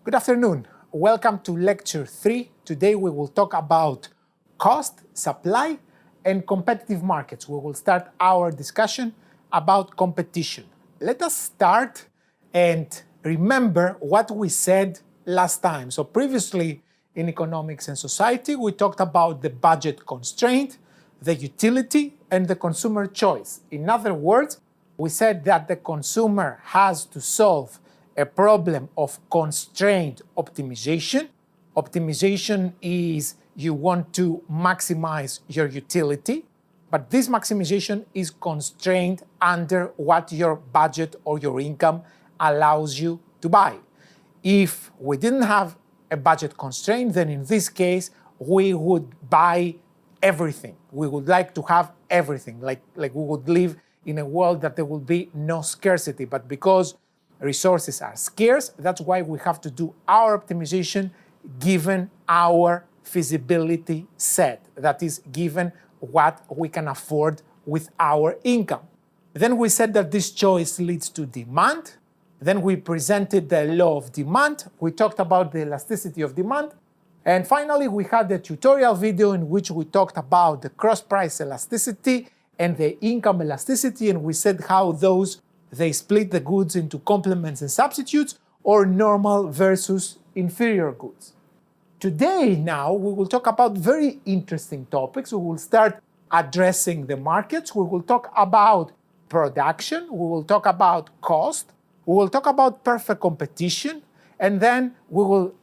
Good afternoon. Welcome to Lecture 3. Today we will talk about cost, supply, and competitive markets. We will start our discussion about competition. Let us start and remember what we said last time. So previously in economics and society, we talked about the budget constraint, the utility, and the consumer choice. In other words, we said that the consumer has to solve a problem of constraint optimization. Optimization is you want to maximize your utility, but this maximization is constrained under what your budget or your income allows you to buy. If we didn't have a budget constraint, then in this case, we would buy everything. We would like to have everything, like we would live in a world that there will be no scarcity. But because resources are scarce, that's why we have to do our optimization given our feasibility set, that is, given what we can afford with our income. Then we said that this choice leads to demand. Then we presented the law of demand. We talked about the elasticity of demand. And finally, we had a tutorial video in which we talked about the cross-price elasticity and the income elasticity, and we said how they split the goods into complements and substitutes, or normal versus inferior goods. Today, now, we will talk about very interesting topics. We will start addressing the markets. We will talk about production. We will talk about cost. We will talk about perfect competition. And then we will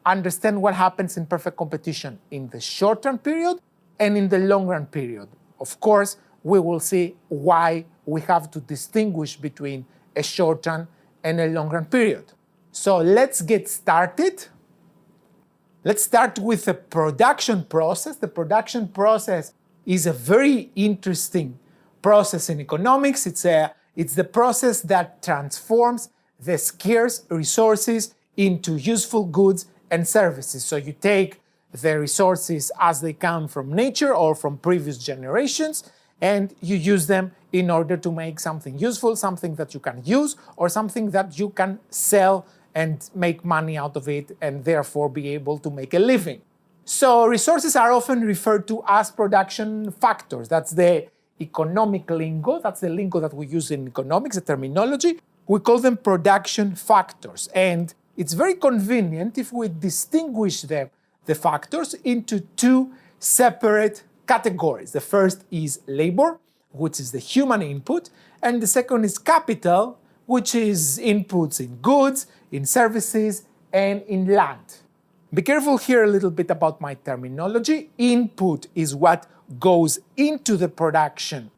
understand what happens in perfect competition in the short-term period and in the long-run period. Of course, we will see why we have to distinguish between a short-run and a long-run period. So let's get started. Let's start with the production process. The production process is a very interesting process in economics. It's the process that transforms the scarce resources into useful goods and services. So you take the resources as they come from nature or from previous generations, and you use them in order to make something useful, something that you can use, or something that you can sell and make money out of it, and therefore be able to make a living. So resources are often referred to as production factors. That's the economic lingo. That's the lingo that we use in economics, the terminology. We call them production factors. And it's very convenient if we distinguish the factors into two separate categories. The first is labor, which is the human input, and the second is capital, which is inputs in goods, in services, and in land. Be careful here a little bit about my terminology. Input is what goes into the production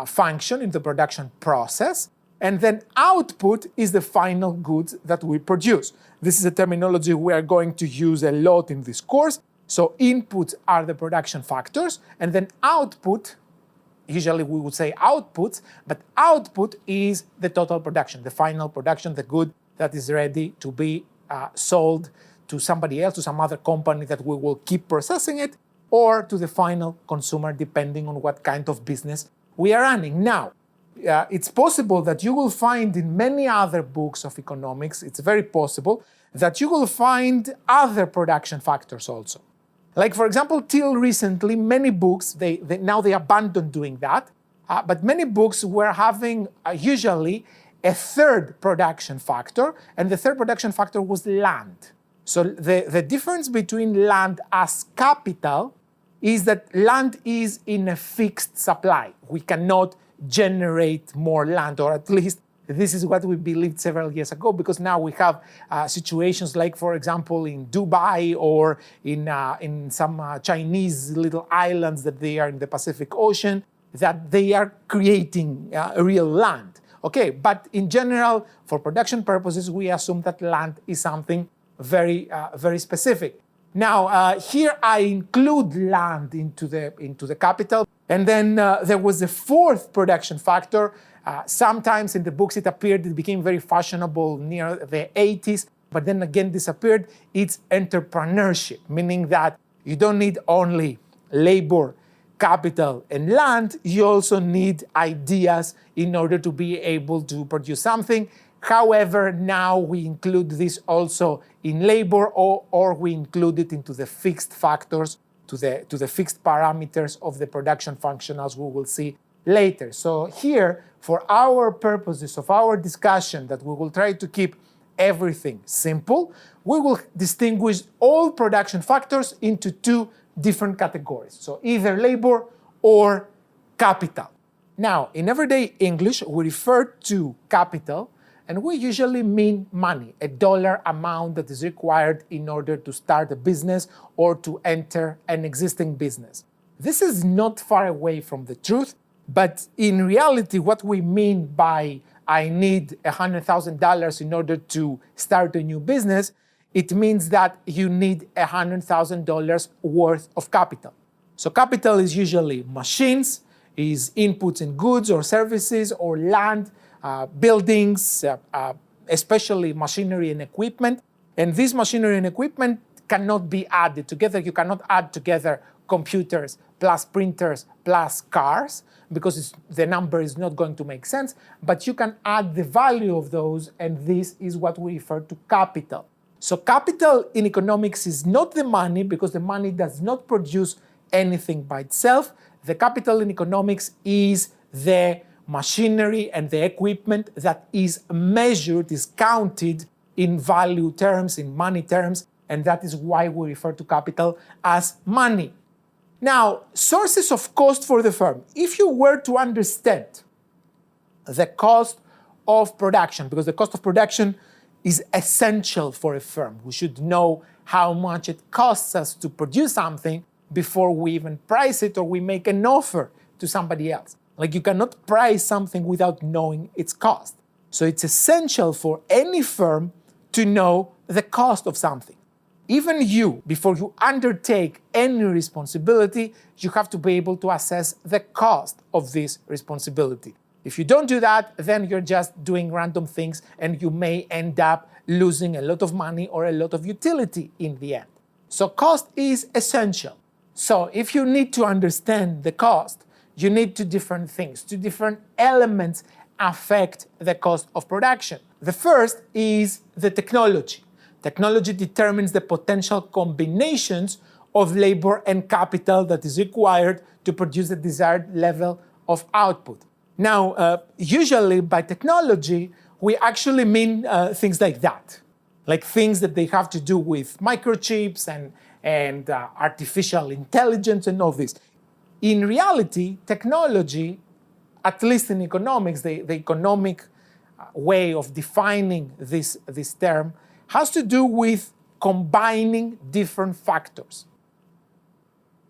function, in the production process, and then output is the final goods that we produce. This is a terminology we are going to use a lot in this course. So inputs are the production factors, and then output, usually we would say outputs, but output is the total production, the final production, the good that is ready to be sold to somebody else, to some other company that we will keep processing it, or to the final consumer, depending on what kind of business we are running. Now, it's possible that you will find in many other books of economics, it's very possible that you will find other production factors also. Like, for example, till recently, many books, now they abandoned doing that, but many books were having usually a third production factor, and the third production factor was land. So the difference between land as capital is that land is in a fixed supply. We cannot generate more land, or at least this is what we believed several years ago, because now we have situations like, for example, in Dubai or in some Chinese little islands that they are in the Pacific Ocean, that they are creating real land. Okay, but in general, for production purposes, we assume that land is something very specific. Now, here I include land into the capital, and then there was a fourth production factor. Sometimes in the books it became very fashionable near the 80s, but then again disappeared. It's entrepreneurship, meaning that you don't need only labor, capital, and land, you also need ideas in order to be able to produce something. However, now we include this also in labor, or we include it into the fixed factors, to the fixed parameters of the production function, as we will see later. So here, for our purposes of our discussion, that we will try to keep everything simple, we will distinguish all production factors into two different categories. So either labor or capital. Now, in everyday English, we refer to capital, and we usually mean money, a dollar amount that is required in order to start a business or to enter an existing business. This is not far away from the truth, but in reality, what we mean by I need $100,000 in order to start a new business, it means that you need $100,000 worth of capital. So capital is usually machines, is inputs in goods or services or land, buildings, especially machinery and equipment. And this machinery and equipment cannot be added together. You cannot add together computers plus printers plus cars, because the number is not going to make sense. But you can add the value of those, and this is what we refer to capital. So capital in economics is not the money, because the money does not produce anything by itself. The capital in economics is the machinery and the equipment that is measured, is counted in value terms, in money terms, and that is why we refer to capital as money. Now, sources of cost for the firm. If you were to understand the cost of production, because the cost of production is essential for a firm, we should know how much it costs us to produce something before we even price it or we make an offer to somebody else. Like, you cannot price something without knowing its cost. So it's essential for any firm to know the cost of something. Even you, before you undertake any responsibility, you have to be able to assess the cost of this responsibility. If you don't do that, then you're just doing random things, and you may end up losing a lot of money or a lot of utility in the end. So cost is essential. So if you need to understand the cost, you need two different things. Two different elements affect the cost of production. The first is the technology. Technology determines the potential combinations of labor and capital that is required to produce the desired level of output. Now, usually by technology, we actually mean things like that, like things that they have to do with microchips and artificial intelligence and all this. In reality, technology, at least in economics, the economic way of defining this term, has to do with combining different factors.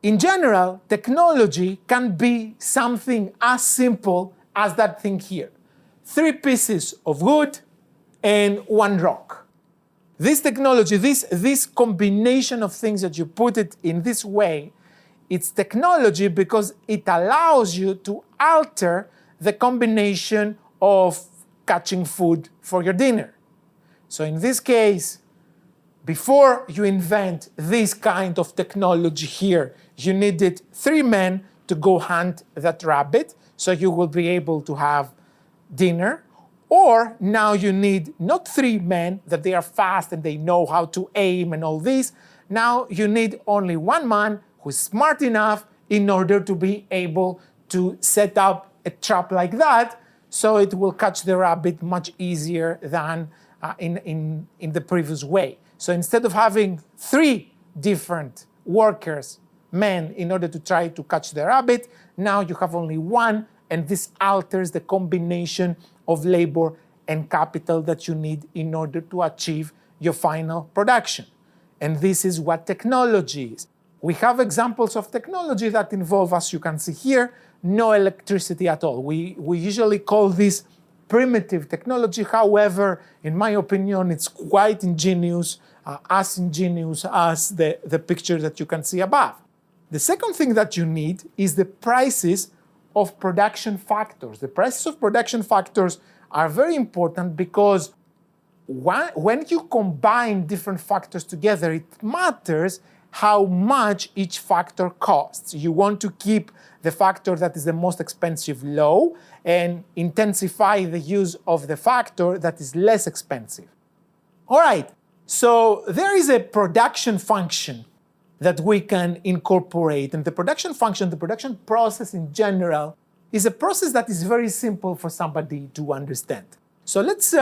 In general, technology can be something as simple as that thing here. 3 pieces of wood and 1 rock. This technology, this combination of things that you put it in this way, it's technology because it allows you to alter the combination of catching food for your dinner. So in this case, before you invent this kind of technology here, you needed 3 men to go hunt that rabbit, so you will be able to have dinner. Or now you need not 3 men that they are fast and they know how to aim and all this. Now you need only 1 man who's smart enough in order to be able to set up a trap like that, so it will catch the rabbit much easier than in the previous way. So instead of having 3 different workers, men, in order to try to catch the rabbit, now you have only 1, and this alters the combination of labor and capital that you need in order to achieve your final production. And this is what technology is. We have examples of technology that involve, as you can see here, no electricity at all. We usually call this primitive technology. However, in my opinion, it's quite ingenious, as ingenious as the picture that you can see above. The second thing that you need is the prices of production factors. The prices of production factors are very important because when you combine different factors together, it matters how much each factor costs. You want to keep the factor that is the most expensive low and intensify the use of the factor that is less expensive. All right, so there is a production function that we can incorporate. And the production function, the production process in general, is a process that is very simple for somebody to understand. So let's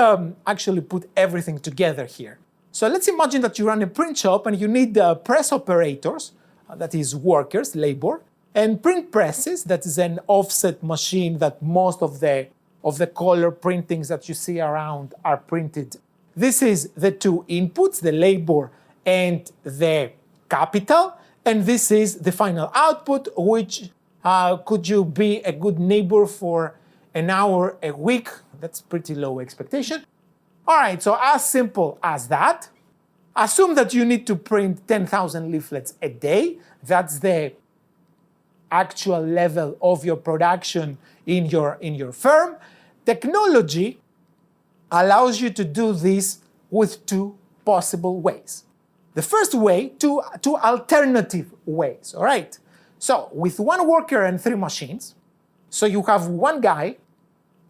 actually put everything together here. So let's imagine that you run a print shop and you need press operators, that is workers, labor, and print presses, that is an offset machine that most of the color printings that you see around are printed. This is the two inputs, the labor and the capital, and this is the final output, which could you be a good neighbor for an hour a week? That's pretty low expectation. All right, so as simple as that. Assume that you need to print 10,000 leaflets a day. That's the actual level of your production in your firm. Technology allows you to do this with two possible ways. The first way, two alternative ways, all right? So with one worker and 3 machines, so you have one guy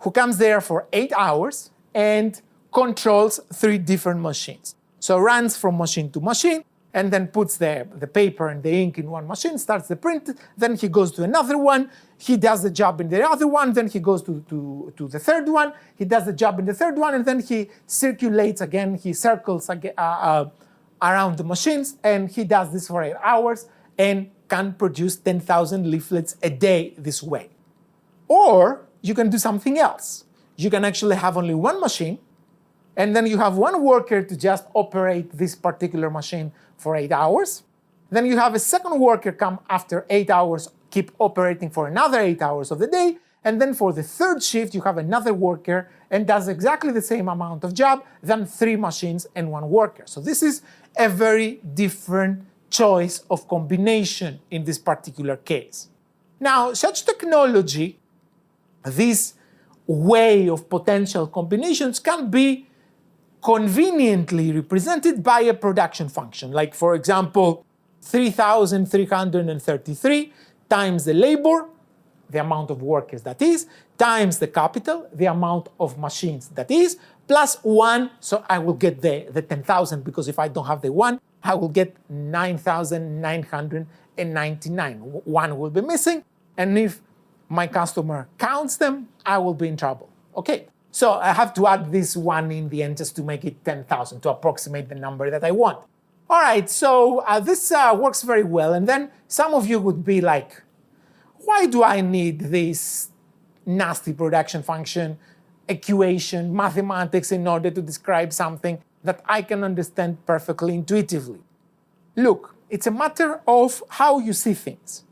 who comes there for 8 hours and controls 3 different machines. So runs from machine to machine and then puts the paper and the ink in one machine, starts the print, then he goes to another one, he does the job in the other one, then he goes to the third one, he does the job in the third one, and then he circulates again, he circles again, around the machines, and he does this for 8 hours and can produce 10,000 leaflets a day this way. Or you can do something else. You can actually have only one machine, and then you have one worker to just operate this particular machine for 8 hours. Then you have a second worker come after 8 hours, keep operating for another 8 hours of the day. And then for the third shift, you have another worker and does exactly the same amount of job than 3 machines and 1 worker. So this is a very different choice of combination in this particular case. Now, such technology, this way of potential combinations can be conveniently represented by a production function. Like, for example, 3,333 times the labor, the amount of workers that is, times the capital, the amount of machines that is, plus 1, so I will get the 10,000, because if I don't have the 1, I will get 9,999. 1 will be missing, and if my customer counts them, I will be in trouble. Okay, so I have to add this 1 in the end just to make it 10,000, to approximate the number that I want. All right, so this works very well, and then some of you would be like, why do I need this nasty production function, equation, mathematics in order to describe something that I can understand perfectly intuitively? Look, it's a matter of how you see things.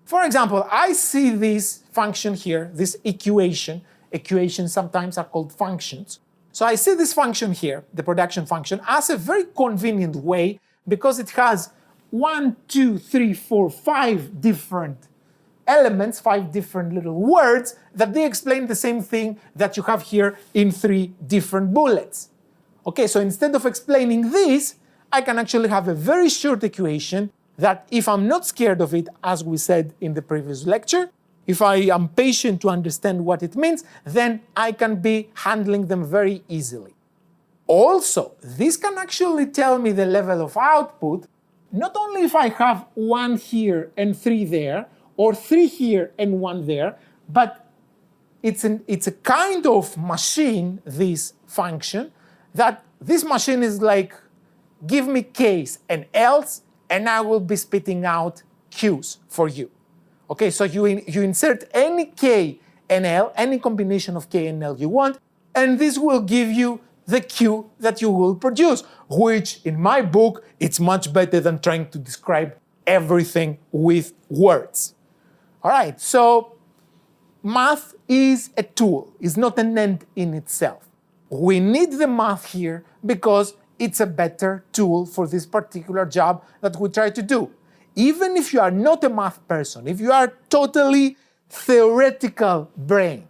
For example, I see this function here, this equation. Equations sometimes are called functions. So I see this function here, the production function, as a very convenient way because it has 1, 2, 3, 4, 5 different elements, 5 different little words that they explain the same thing that you have here in 3 different bullets. Okay, so instead of explaining this, I can actually have a very short equation that, if I'm not scared of it, as we said in the previous lecture, if I am patient to understand what it means, then I can be handling them very easily. Also, this can actually tell me the level of output, not only if I have 1 here and 3 there, or 3 here and 1 there, but it's a kind of machine, this function, that this machine is like, give me K's and L's, and I will be spitting out Q's for you. Okay, so you insert any K and L, any combination of K and L you want, and this will give you the Q that you will produce, which in my book, it's much better than trying to describe everything with words. All right, so math is a tool, it's not an end in itself. We need the math here because it's a better tool for this particular job that we try to do. Even if you are not a math person, if you are totally theoretical brain,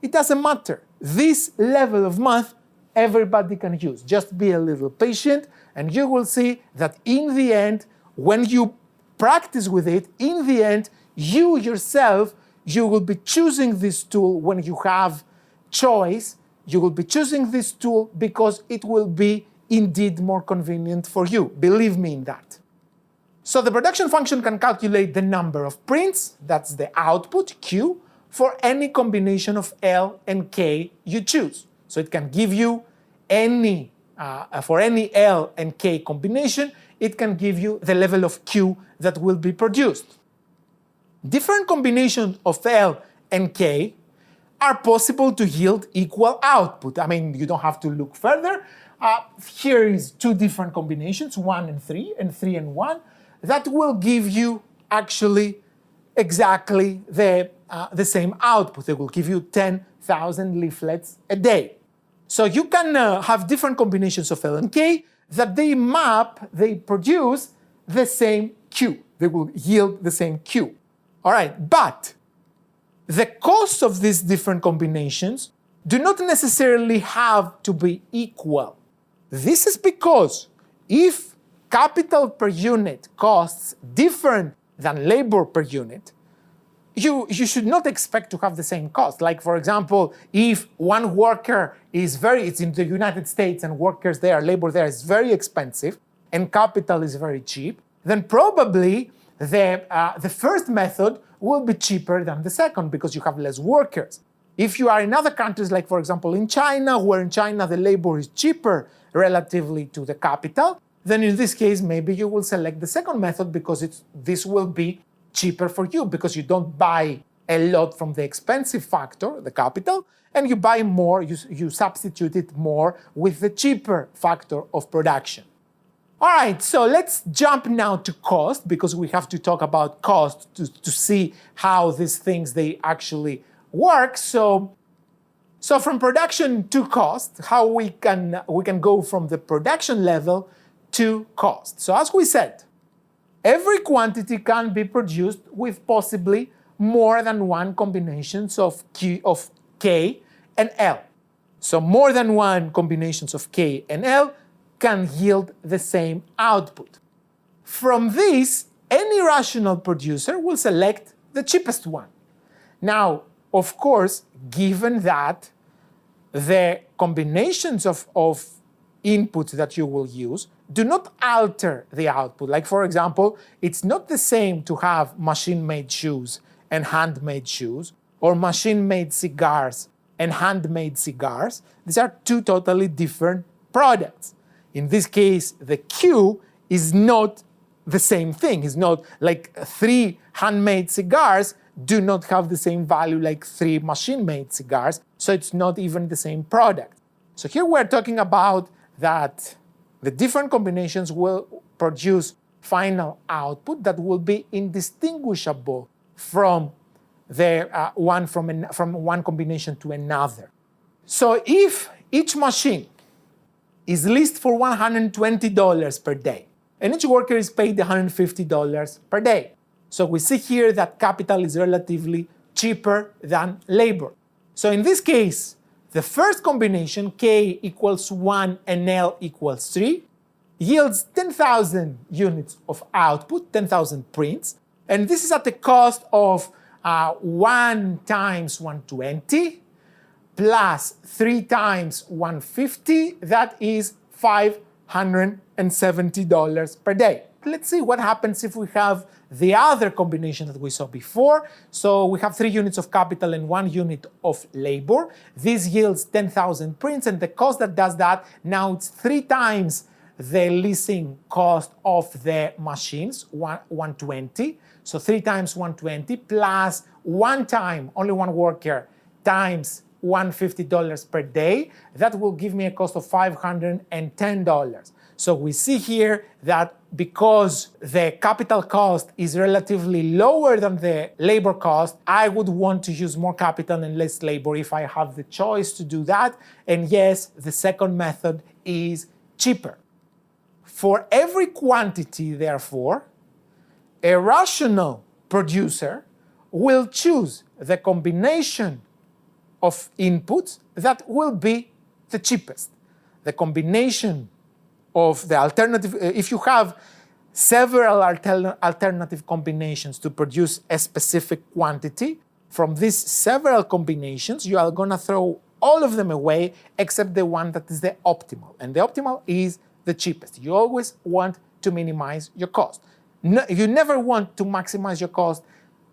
it doesn't matter. This level of math, everybody can use. Just be a little patient, and you will see that in the end, when you practice with it, in the end, you yourself, you will be choosing this tool when you have choice. You will be choosing this tool because it will be indeed more convenient for you. Believe me in that. So the production function can calculate the number of prints, that's the output, Q, for any combination of L and K you choose. So it can give you for any L and K combination, it can give you the level of Q that will be produced. Different combinations of L and K are possible to yield equal output. I mean, you don't have to look further. Here is two different combinations, 1 and 3, and 3 and 1, that will give you actually exactly the same output. They will give you 10,000 leaflets a day. So you can have different combinations of L and K that they produce the same Q. They will yield the same Q. All right, but the costs of these different combinations do not necessarily have to be equal. This is because if capital per unit costs different than labor per unit, you should not expect to have the same cost. Like, for example, if one worker it's in the United States and workers there, labor there is very expensive and capital is very cheap, then probably the first method will be cheaper than the second because you have less workers. If you are in other countries, like for example in China, where in China the labor is cheaper relatively to the capital, then in this case maybe you will select the second method because this will be cheaper for you because you don't buy a lot from the expensive factor, the capital, and you buy more, you substitute it more with the cheaper factor of production. All right, so let's jump now to cost because we have to talk about cost to see how these things, they actually work. So from production to cost, how we can go from the production level to cost. So as we said, every quantity can be produced with possibly more than one combinations of K and L. So more than one combinations of K and L can yield the same output. From this, any rational producer will select the cheapest one. Now, of course, given that the combinations of inputs that you will use do not alter the output. Like, for example, it's not the same to have machine-made shoes and handmade shoes, or machine-made cigars and handmade cigars. These are two totally different products. In this case, the Q is not the same thing. It's not like 3 handmade cigars do not have the same value like 3 machine-made cigars, so it's not even the same product. So here we're talking about that the different combinations will produce final output that will be indistinguishable from one combination to another. So if each machine is leased for $120 per day, and each worker is paid $150 per day. So we see here that capital is relatively cheaper than labor. So in this case, the first combination, K equals 1 and L equals 3, yields 10,000 units of output, 10,000 prints, and this is at the cost of 1 times 120 plus 3 times 150, that is $570 per day. Let's see what happens if we have the other combination that we saw before. So we have 3 units of capital and 1 unit of labor. This yields 10,000 prints, and the cost that does that, now it's 3 times the leasing cost of the machines, 120. So 3 times 120 plus 1 time, only 1 worker, times $150 per day. That will give me a cost of $510. So we see here that because the capital cost is relatively lower than the labor cost, I would want to use more capital and less labor if I have the choice to do that. And yes, the second method is cheaper. For every quantity, therefore, a rational producer will choose the combination of inputs that will be the cheapest. The combination of the alternative, if you have several alternative combinations to produce a specific quantity. From these several combinations, you are going to throw all of them away except the one that is the optimal. And the optimal is the cheapest. You always want to minimize your cost. No, you never want to maximize your cost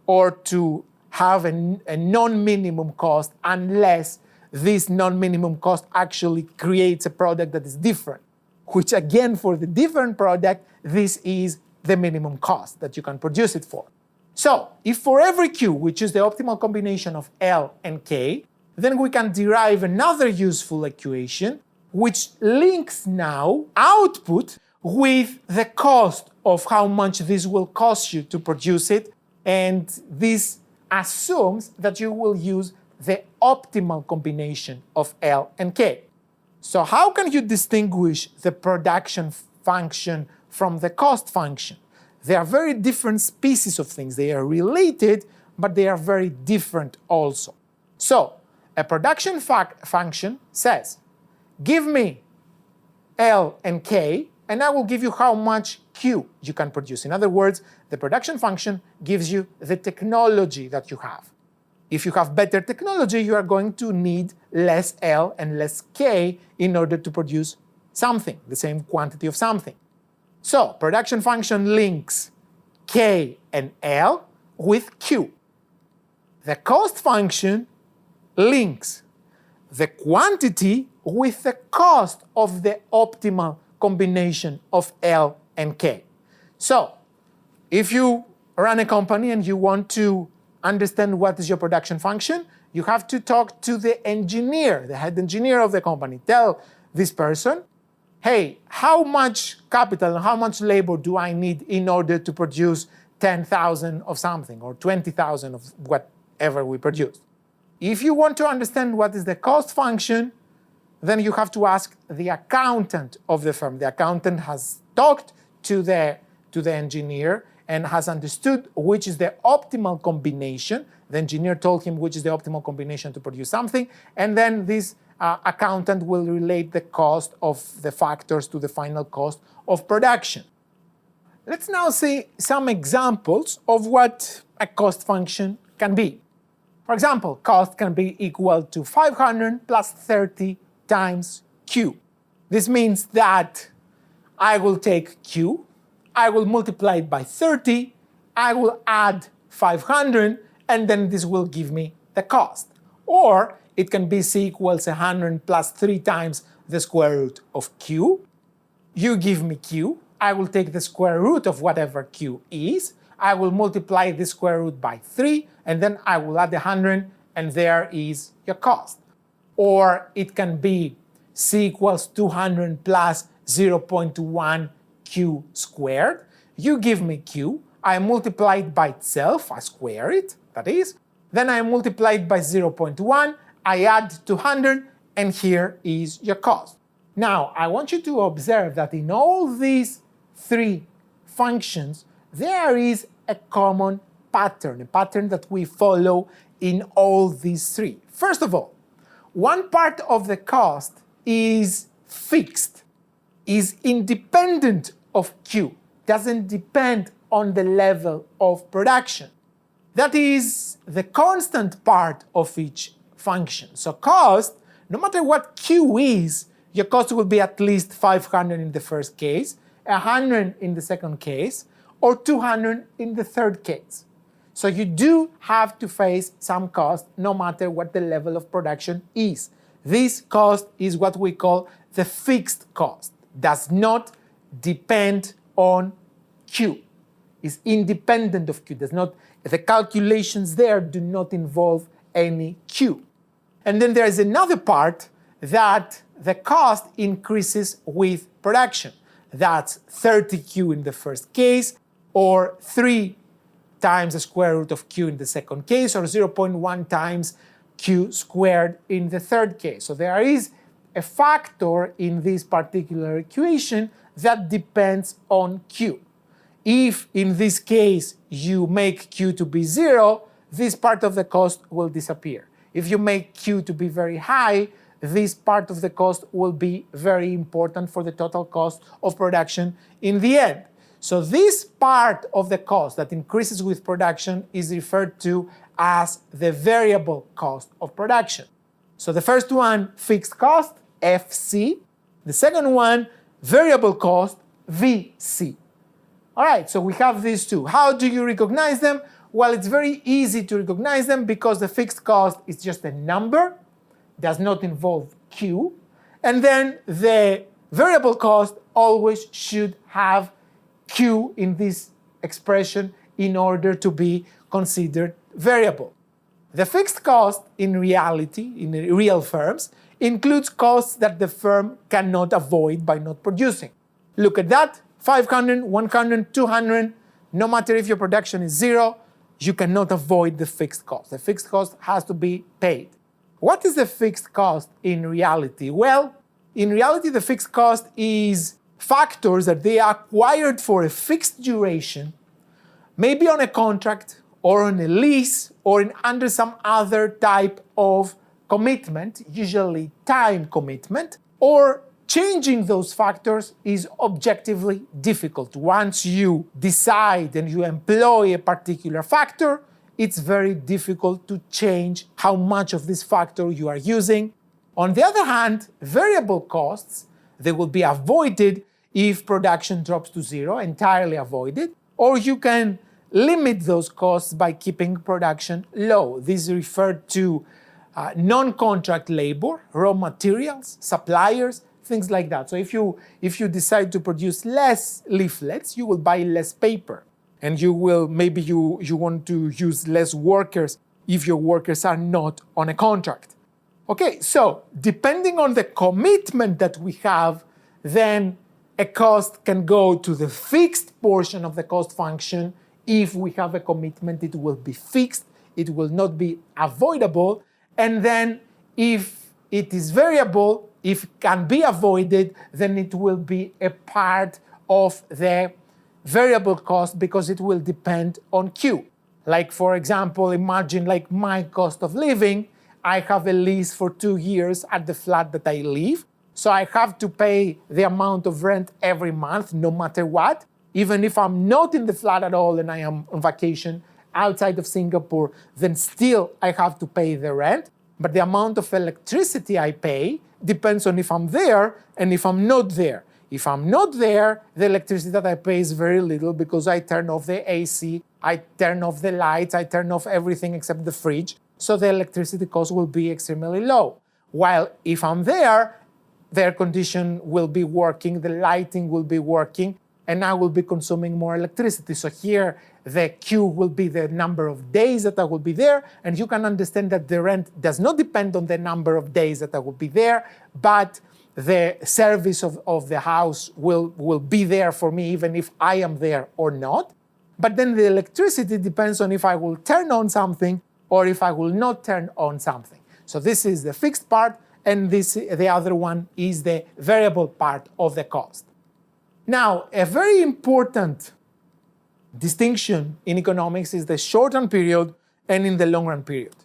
or to have a non-minimum cost unless this non-minimum cost actually creates a product that is different, which again, for the different product, this is the minimum cost that you can produce it for. So if for every Q we choose the optimal combination of L and K, then we can derive another useful equation which links now output with the cost of how much this will cost you to produce it, and this assumes that you will use the optimal combination of L and K. So how can you distinguish the production function from the cost function? They are very different species of things. They are related, but they are very different also. So a production function says, give me L and K, and I will give you how much Q you can produce. In other words, the production function gives you the technology that you have. If you have better technology, you are going to need less L and less K in order to produce something, the same quantity of something. So, production function links K and L with Q. The cost function links the quantity with the cost of the optimal combination of L and K. So, if you run a company and you want to understand what is your production function, you have to talk to the engineer, the head engineer of the company. Tell this person, hey, how much capital and how much labor do I need in order to produce 10,000 of something or 20,000 of whatever we produce? If you want to understand what is the cost function, then you have to ask the accountant of the firm. The accountant has talked to the engineer and has understood which is the optimal combination. The engineer told him which is the optimal combination to produce something, and then this accountant will relate the cost of the factors to the final cost of production. Let's now see some examples of what a cost function can be. For example, cost can be equal to 500 plus 30 times Q. This means that I will take Q, I will multiply it by 30, I will add 500, and then this will give me the cost. Or it can be C equals 100 plus 3 times the square root of Q. You give me Q, I will take the square root of whatever Q is, I will multiply the square root by 3, and then I will add 100, and there is your cost. Or it can be C equals 200 plus 0.1 Q squared. You give me Q, I multiply it by itself, I square it, that is. Then I multiply it by 0.1, I add 200, and here is your cost. Now, I want you to observe that in all these three functions, there is a common pattern, a pattern that we follow in all these three. First of all, one part of the cost is fixed, is independent of Q, doesn't depend on the level of production. That is the constant part of each function. So cost, no matter what Q is, your cost will be at least 500 in the first case, 100 in the second case, or 200 in the third case. So you do have to face some cost no matter what the level of production is. This cost is what we call the fixed cost. Does not depend on Q. Is independent of Q. The calculations there do not involve any Q. And then there is another part that the cost increases with production. That's 30Q in the first case, or 3 times the square root of Q in the second case, or 0.1 times Q squared in the third case. So there is a factor in this particular equation that depends on Q. If in this case you make Q to be 0, this part of the cost will disappear. If you make Q to be very high, this part of the cost will be very important for the total cost of production in the end. So this part of the cost that increases with production is referred to as the variable cost of production. So the first one, fixed cost, FC. The second one, variable cost, VC. All right, so we have these two. How do you recognize them? Well, it's very easy to recognize them because the fixed cost is just a number, does not involve Q. And then the variable cost always should have Q in this expression in order to be considered variable. The fixed cost in reality, in real firms, includes costs that the firm cannot avoid by not producing. Look at that, 500, 100, 200, no matter if your production is zero, you cannot avoid the fixed cost. The fixed cost has to be paid. What is the fixed cost in reality? Well, in reality, the fixed cost is factors that they are acquired for a fixed duration, maybe on a contract or on a lease or under some other type of commitment, usually time commitment, or changing those factors is objectively difficult. Once you decide and you employ a particular factor, it's very difficult to change how much of this factor you are using. On the other hand, variable costs, they will be avoided if production drops to zero, entirely avoided, or you can limit those costs by keeping production low. This is referred to non-contract labor, raw materials, suppliers, things like that. So if you decide to produce less leaflets, you will buy less paper. And you want to use less workers if your workers are not on a contract. Okay, so depending on the commitment that we have, then a cost can go to the fixed portion of the cost function. If we have a commitment, it will be fixed, it will not be avoidable. And then if it is variable, if it can be avoided, then it will be a part of the variable cost because it will depend on Q. Like for example, imagine like my cost of living, I have a lease for 2 years at the flat that I live. So I have to pay the amount of rent every month, no matter what. Even if I'm not in the flat at all and I am on vacation outside of Singapore, then still I have to pay the rent. But the amount of electricity I pay depends on if I'm there and if I'm not there. If I'm not there, the electricity that I pay is very little because I turn off the AC, I turn off the lights, I turn off everything except the fridge. So the electricity cost will be extremely low. While if I'm there, the air condition will be working, the lighting will be working, and I will be consuming more electricity. So here, the Q will be the number of days that I will be there, and you can understand that the rent does not depend on the number of days that I will be there, but the service of the house will be there for me even if I am there or not. But then the electricity depends on if I will turn on something or if I will not turn on something. So this is the fixed part, and the other one is the variable part of the cost. Now, a very important distinction in economics is the short-run period and in the long-run period.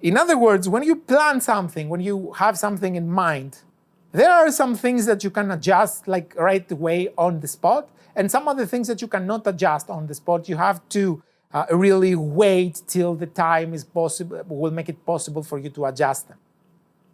In other words, when you plan something, when you have something in mind, there are some things that you can adjust like right away on the spot, and some other things that you cannot adjust on the spot. You have to really wait till the time is possible, will make it possible for you to adjust them.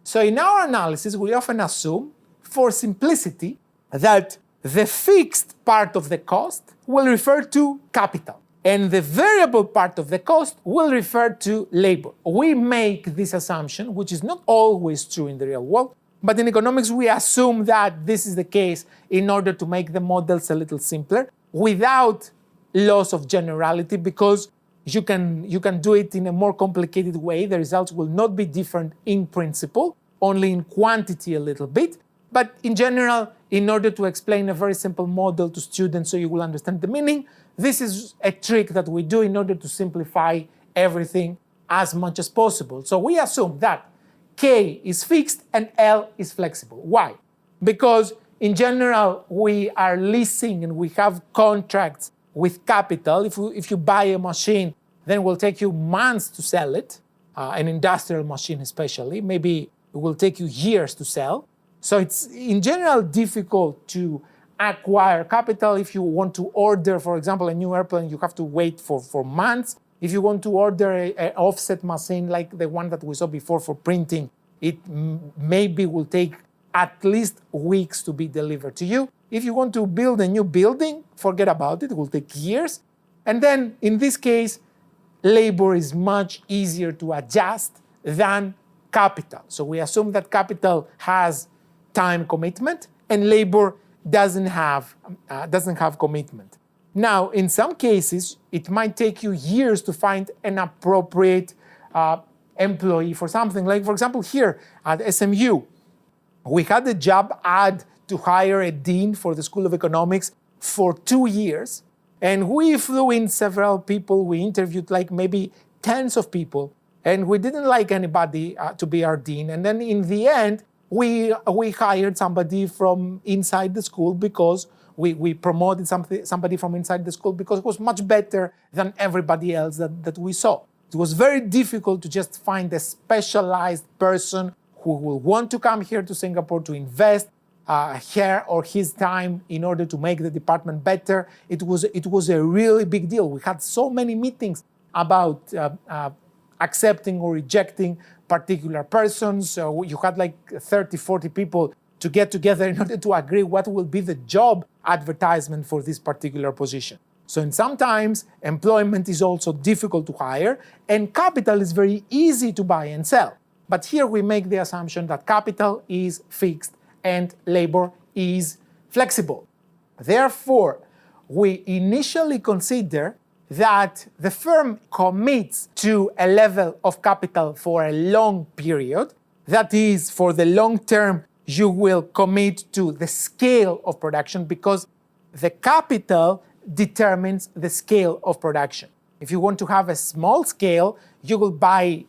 So in our analysis, we often assume, for simplicity, that the fixed part of the cost will refer to capital, and the variable part of the cost will refer to labor. We make this assumption, which is not always true in the real world, but in economics we assume that this is the case in order to make the models a little simpler, without loss of generality, because you can do it in a more complicated way. The results will not be different in principle, only in quantity a little bit. But in general, in order to explain a very simple model to students so you will understand the meaning, this is a trick that we do in order to simplify everything as much as possible. So we assume that K is fixed and L is flexible. Why? Because in general, we are leasing and we have contracts with capital. If you buy a machine, then it will take you months to sell it, an industrial machine especially. Maybe it will take you years to sell. So it's in general difficult to acquire capital. If you want to order, for example, a new airplane, you have to wait for months. If you want to order an offset machine like the one that we saw before for printing, it maybe will take at least weeks to be delivered to you. If you want to build a new building, forget about it, it will take years. And then in this case, labor is much easier to adjust than capital. So we assume that capital has time commitment and labor doesn't have commitment. Now, in some cases, it might take you years to find an appropriate employee for something. Like, for example, here at SMU, we had a job ad to hire a dean for the School of Economics for 2 years. And we flew in several people. We interviewed like maybe tens of people. And we didn't like anybody to be our dean. And then in the end, we hired somebody from inside the school because we promoted somebody from inside the school because it was much better than everybody else that we saw. It was very difficult to just find a specialized person who will want to come here to Singapore to invest her or his time in order to make the department better. It was a really big deal. We had so many meetings about accepting or rejecting particular persons. So you had like 30, 40 people to get together in order to agree what will be the job advertisement for this particular position. So in sometimes employment is also difficult to hire and capital is very easy to buy and sell. But here we make the assumption that capital is fixed and labor is flexible. Therefore, we initially consider that the firm commits to a level of capital for a long period. That is, for the long term, you will commit to the scale of production because the capital determines the scale of production. If you want to have a small scale, you will buy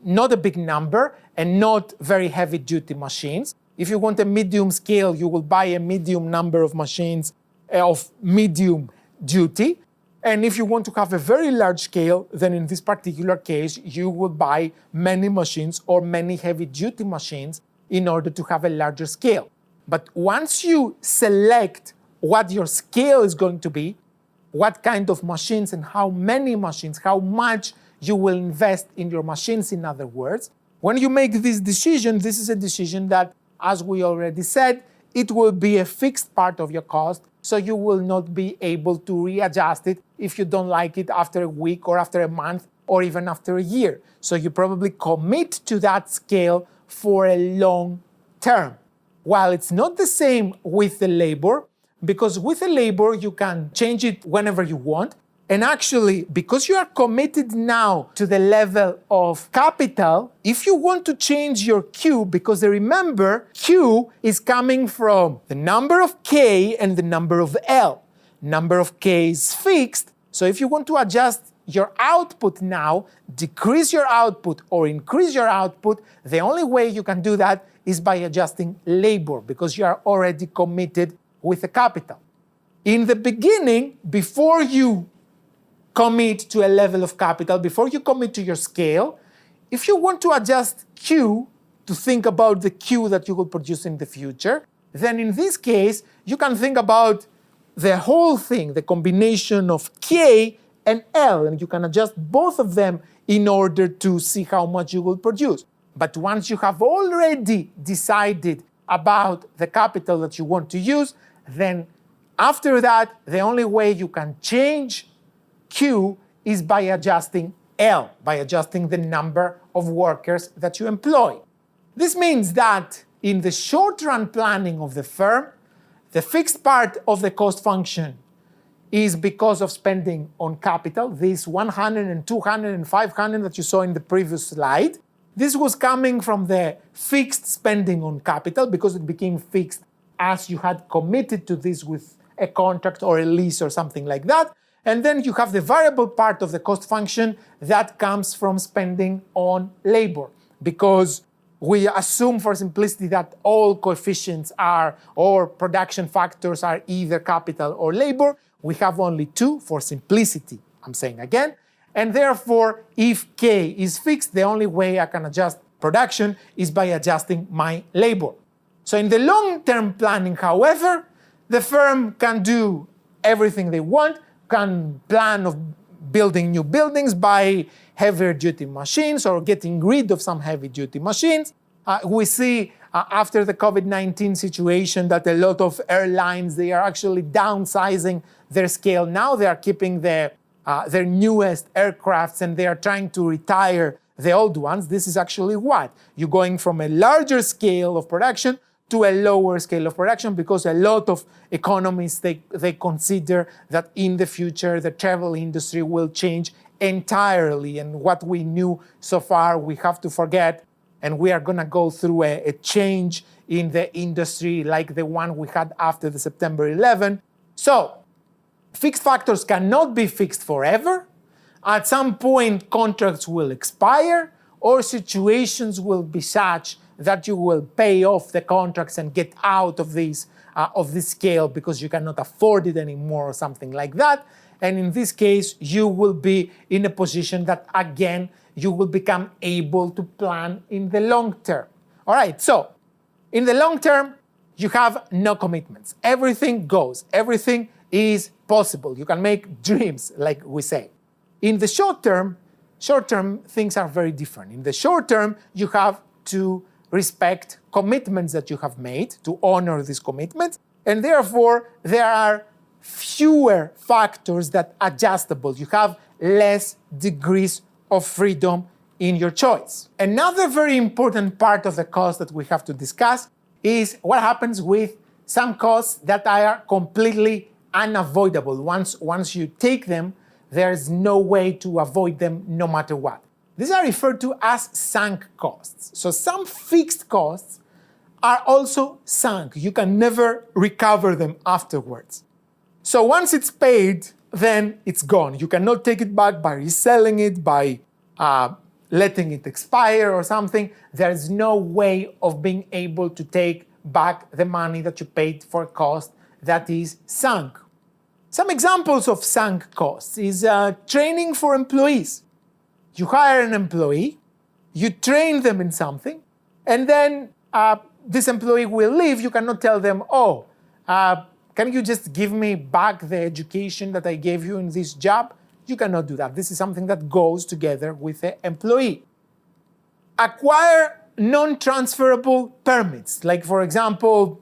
not a big number and not very heavy-duty machines. If you want a medium scale, you will buy a medium number of machines of medium duty. And if you want to have a very large scale, then in this particular case, you will buy many machines or many heavy-duty machines in order to have a larger scale. But once you select what your scale is going to be, what kind of machines and how many machines, how much you will invest in your machines, in other words, when you make this decision, this is a decision that, as we already said, it will be a fixed part of your cost, so you will not be able to readjust it if you don't like it after a week or after a month or even after a year. So you probably commit to that scale for a long term. While it's not the same with the labor, because with the labor you can change it whenever you want. And actually, because you are committed now to the level of capital, if you want to change your Q, because remember, Q is coming from the number of K and the number of L. Number of K is fixed, so if you want to adjust your output now, decrease your output or increase your output, the only way you can do that is by adjusting labor, because you are already committed with the capital. In the beginning, before you commit to a level of capital, before you commit to your scale, if you want to adjust Q to think about the Q that you will produce in the future, then in this case, you can think about the whole thing, the combination of K and L, and you can adjust both of them in order to see how much you will produce. But once you have already decided about the capital that you want to use, then after that, the only way you can change Q is by adjusting L, by adjusting the number of workers that you employ. This means that in the short-run planning of the firm, the fixed part of the cost function is because of spending on capital, this 100 and 200 and 500 that you saw in the previous slide. This was coming from the fixed spending on capital because it became fixed as you had committed to this with a contract or a lease or something like that. And then you have the variable part of the cost function that comes from spending on labor, because we assume for simplicity that all coefficients are, or production factors are either capital or labor. We have only two for simplicity, I'm saying again. And therefore, if K is fixed, the only way I can adjust production is by adjusting my labor. So in the long-term planning, however, The firm can do everything they want, can plan of building new buildings, buy heavier duty machines or getting rid of some heavy duty machines. We see after the COVID-19 situation that a lot of airlines, they are actually downsizing their scale. Now they are keeping their newest aircrafts and they are trying to retire the old ones. This is actually what? You're going from a larger scale of production to a lower scale of production because a lot of economists, they consider that in the future the travel industry will change entirely, and what we knew so far we have to forget, and we are going to go through a change in the industry like the one we had after the September 11. So fixed factors cannot be fixed forever. At some point contracts will expire or situations will be such that you will pay off the contracts and get out of this scale because you cannot afford it anymore or something like that. And in this case, you will be in a position that, again, you will become able to plan in the long term. All right, so in the long term, you have no commitments. Everything goes. Everything is possible. You can make dreams, like we say. In the short term, things are very different. In the short term, you have to respect commitments that you have made, to honor these commitments, and therefore there are fewer factors that are adjustable. You have less degrees of freedom in your choice. Another very important part of the cost that we have to discuss is what happens with some costs that are completely unavoidable. Once you take them, there's no way to avoid them no matter what. These are referred to as sunk costs. So some fixed costs are also sunk. You can never recover them afterwards. So once it's paid, then it's gone. You cannot take it back by reselling it, by letting it expire or something. There's no way of being able to take back the money that you paid for a cost that is sunk. Some examples of sunk costs is training for employees. You hire an employee, you train them in something, and then this employee will leave. You cannot tell them, can you just give me back the education that I gave you in this job? You cannot do that. This is something that goes together with the employee. Acquire non-transferable permits. Like, for example,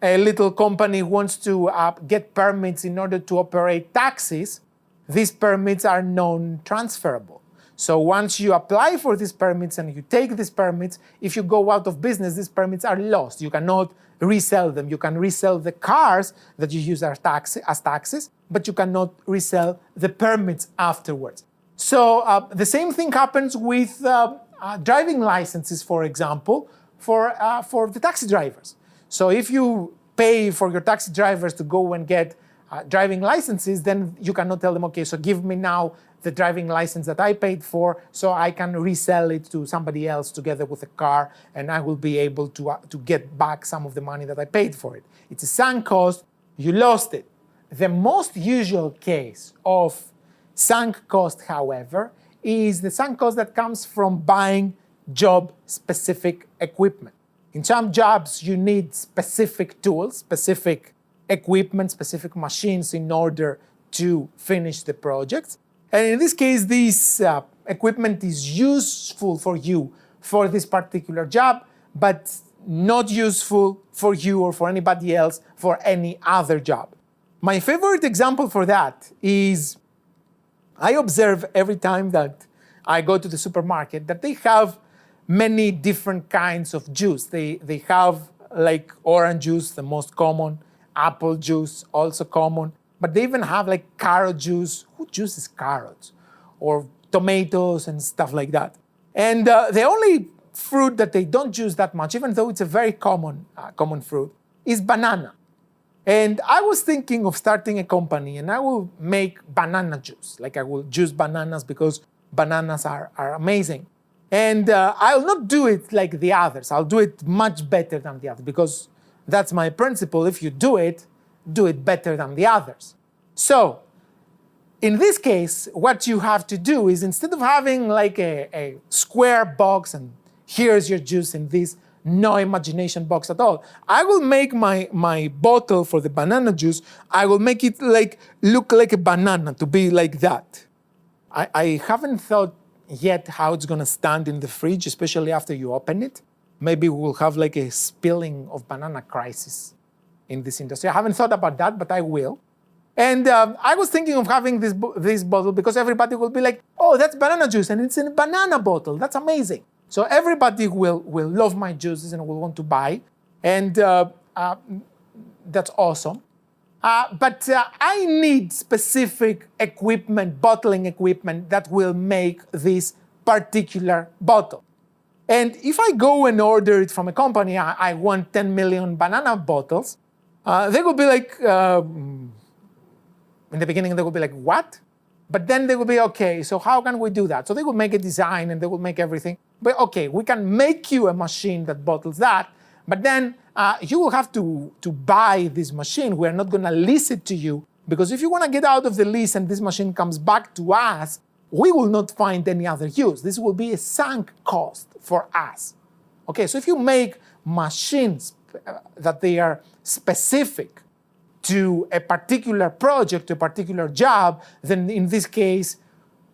a little company wants to get permits in order to operate taxis. These permits are non-transferable. So once you apply for these permits and you take these permits, if you go out of business, these permits are lost. You cannot resell them. You can resell the cars that you use as taxis, but you cannot resell the permits afterwards. So the same thing happens with driving licenses, for example, for the taxi drivers. So if you pay for your taxi drivers to go and get driving licenses, then you cannot tell them, okay, so give me now the driving license that I paid for so I can resell it to somebody else together with a car and I will be able to get back some of the money that I paid for it. It's a sunk cost, you lost it. The most usual case of sunk cost, however, is the sunk cost that comes from buying job-specific equipment. In some jobs, you need specific tools, specific equipment, specific machines in order to finish the projects. And in this case, this equipment is useful for you for this particular job, but not useful for you or for anybody else for any other job. My favorite example for that is I observe every time that I go to the supermarket that they have many different kinds of juice. They have like orange juice, the most common, apple juice, also common, but they even have like carrot juice. Who juices carrots? Or tomatoes and stuff like that. And the only fruit that they don't juice that much, even though it's a very common fruit, is banana. And I was thinking of starting a company and I will make banana juice. Like I will juice bananas because bananas are amazing. And I'll not do it like the others. I'll do it much better than the others because that's my principle. If you do it better than the others. So in this case, what you have to do is instead of having like a square box and here's your juice in this no imagination box at all. I will make my bottle for the banana juice, I will make it look like a banana, to be like that. I haven't thought yet how it's gonna stand in the fridge, especially after you open it. Maybe we'll have like a spilling of banana crisis in this industry. I haven't thought about that, but I will. And I was thinking of having this bottle because everybody will be like, oh, that's banana juice, and it's in a banana bottle. That's amazing. So everybody will love my juices and will want to buy. And that's awesome. But I need specific equipment, bottling equipment, that will make this particular bottle. And if I go and order it from a company, I want 10 million banana bottles, they will be like, in the beginning, they will be like, what? But then they will be, okay, so how can we do that? So they will make a design and they will make everything. But okay, we can make you a machine that bottles that, but then you will have to buy this machine. We're not gonna lease it to you, because if you wanna get out of the lease and this machine comes back to us, we will not find any other use. This will be a sunk cost for us. Okay, so if you make machines that they are specific to a particular project, to a particular job, then in this case,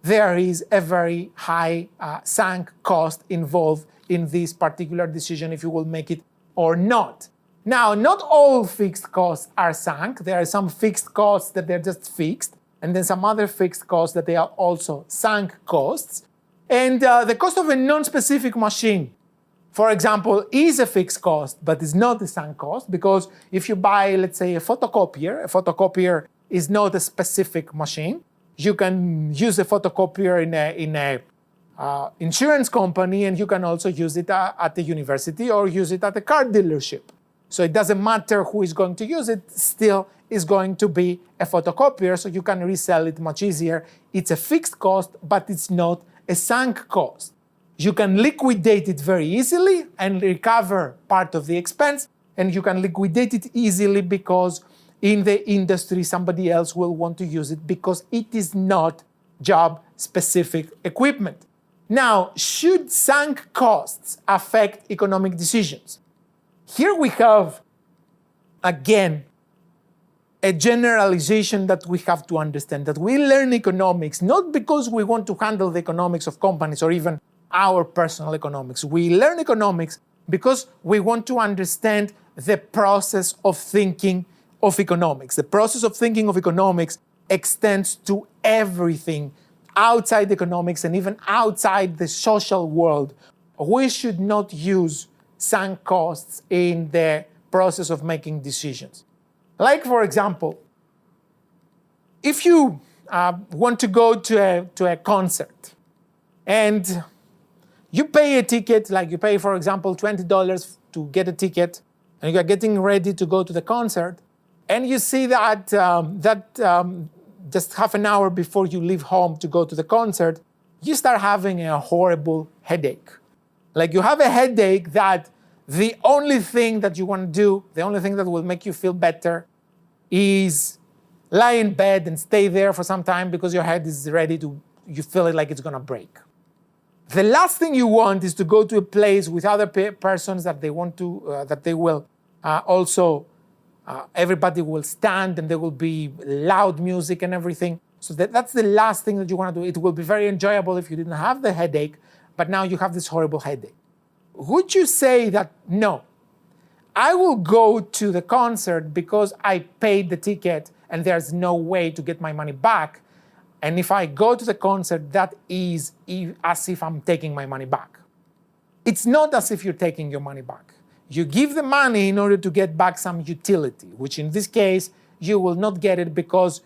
there is a very high sunk cost involved in this particular decision if you will make it or not. Now, not all fixed costs are sunk. There are some fixed costs that they're just fixed, and then some other fixed costs that they are also sunk costs. And the cost of a non-specific machine, for example, is a fixed cost, but is not a sunk cost, because if you buy, let's say, a photocopier is not a specific machine. You can use a photocopier in a insurance company, and you can also use it at the university or use it at a car dealership. So it doesn't matter who is going to use it, still is going to be a photocopier, so you can resell it much easier. It's a fixed cost, but it's not a sunk cost. You can liquidate it very easily and recover part of the expense, and you can liquidate it easily because in the industry somebody else will want to use it because it is not job-specific equipment. Now, should sunk costs affect economic decisions? Here we have, again, a generalization that we have to understand, that we learn economics not because we want to handle the economics of companies or even our personal economics. We learn economics because we want to understand the process of thinking of economics. The process of thinking of economics extends to everything outside economics and even outside the social world. We should not use sunk costs in the process of making decisions. Like, for example, if you want to go to a concert and you pay a ticket, like you pay, for example, $20 to get a ticket, and you are getting ready to go to the concert, and you see that just half an hour before you leave home to go to the concert, you start having a horrible headache. Like, you have a headache that the only thing that you want to do, the only thing that will make you feel better is lie in bed and stay there for some time because your head is ready to, you feel it like it's gonna break. The last thing you want is to go to a place with other persons that they want to, that they will everybody will stand and there will be loud music and everything. So that's the last thing that you want to do. It will be very enjoyable if you didn't have the headache, but now you have this horrible headache. Would you say that, no, I will go to the concert because I paid the ticket and there's no way to get my money back, and if I go to the concert, that is as if I'm taking my money back? It's not as if you're taking your money back. You give the money in order to get back some utility, which in this case, you will not get it because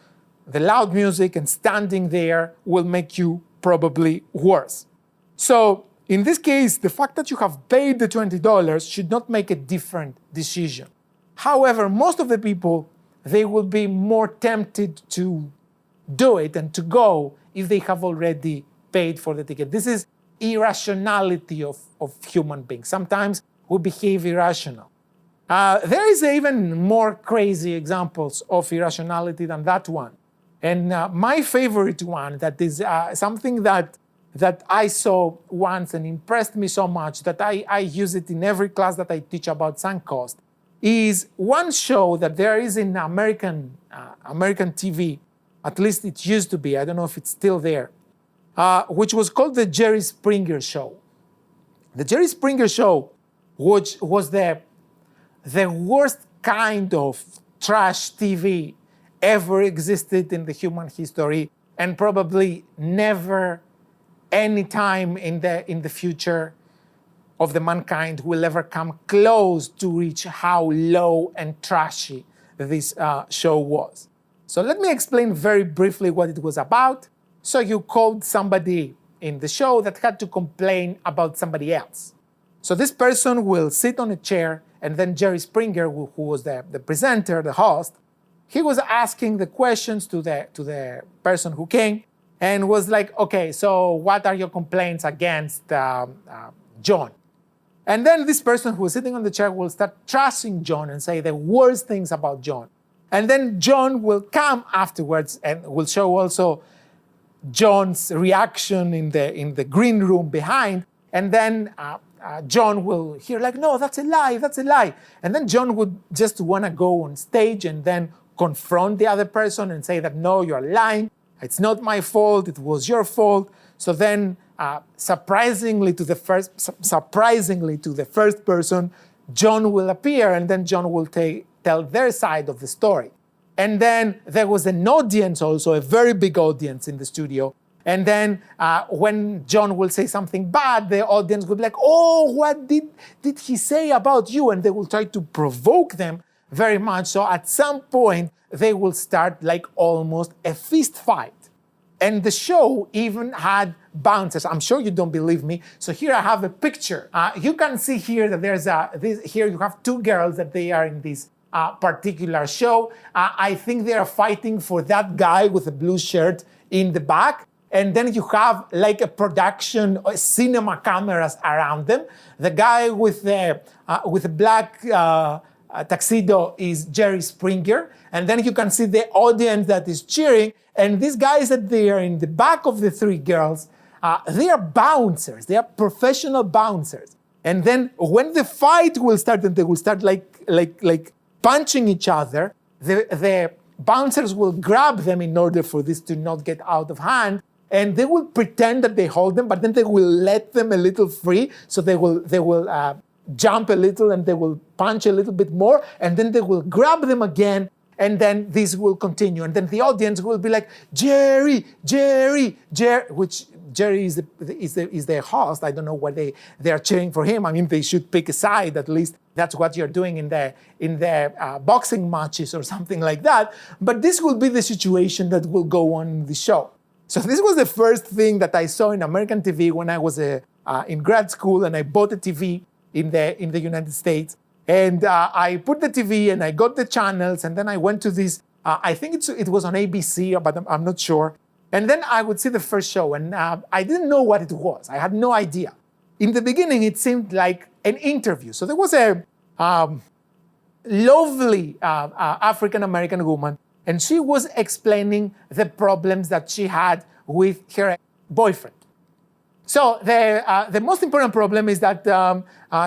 the loud music and standing there will make you probably worse. So in this case, the fact that you have paid the $20 should not make a different decision. However, most of the people, they will be more tempted to do it and to go if they have already paid for the ticket. This is irrationality of human beings. Sometimes we behave irrational. There is even more crazy examples of irrationality than that one. And my favorite one, that is something that that I saw once and impressed me so much that I use it in every class that I teach about sunk cost, is one show that there is in American TV, at least it used to be, I don't know if it's still there, which was called the Jerry Springer Show. The Jerry Springer Show, which was the worst kind of trash TV ever existed in the human history, and probably never any time in the future of the mankind will ever come close to reach how low and trashy this show was. So let me explain very briefly what it was about. So you called somebody in the show that had to complain about somebody else. So this person will sit on a chair, and then Jerry Springer, who was the presenter, the host, he was asking the questions to the person who came, and was like, okay, so what are your complaints against John? And then this person who was sitting on the chair will start trashing John and say the worst things about John. And then John will come afterwards and will show also John's reaction in the green room behind. And then John will hear like, no, that's a lie, that's a lie. And then John would just want to go on stage and then confront the other person and say that, no, you're lying. It's not my fault, it was your fault. So then, surprisingly to the first person, John will appear, and then John will tell their side of the story. And then there was an audience also, a very big audience in the studio. And then when John will say something bad, the audience will be like, oh, what did he say about you? And they will try to provoke them very much. So at some point, they will start like almost a fist fight. And the show even had bouncers. I'm sure you don't believe me. So here I have a picture. You can see here that there's here you have two girls that they are in this particular show. I think they are fighting for that guy with the blue shirt in the back. And then you have like a production, cinema cameras around them. The guy with the black tuxedo is Jerry Springer. And then you can see the audience that is cheering. And these guys that they are in the back of the three girls, they are bouncers. They are professional bouncers. And then when the fight will start, and they will start like punching each other, the bouncers will grab them in order for this to not get out of hand. And they will pretend that they hold them, but then they will let them a little free. So they will jump a little, and they will punch a little bit more, and then they will grab them again. And then this will continue. And then the audience will be like, Jerry, Jerry, Jerry, which Jerry is the host. I don't know what they are cheering for him. I mean, they should pick a side, at least. That's what you're doing in the boxing matches or something like that. But this will be the situation that will go on in the show. So this was the first thing that I saw in American TV when I was in grad school, and I bought a TV in the United States. And I put the TV and I got the channels, and then I went to this, I think it was on ABC, but I'm not sure. And then I would see the first show, and I didn't know what it was. I had no idea. In the beginning, it seemed like an interview. So there was a lovely African-American woman, and she was explaining the problems that she had with her boyfriend. So the most important problem is that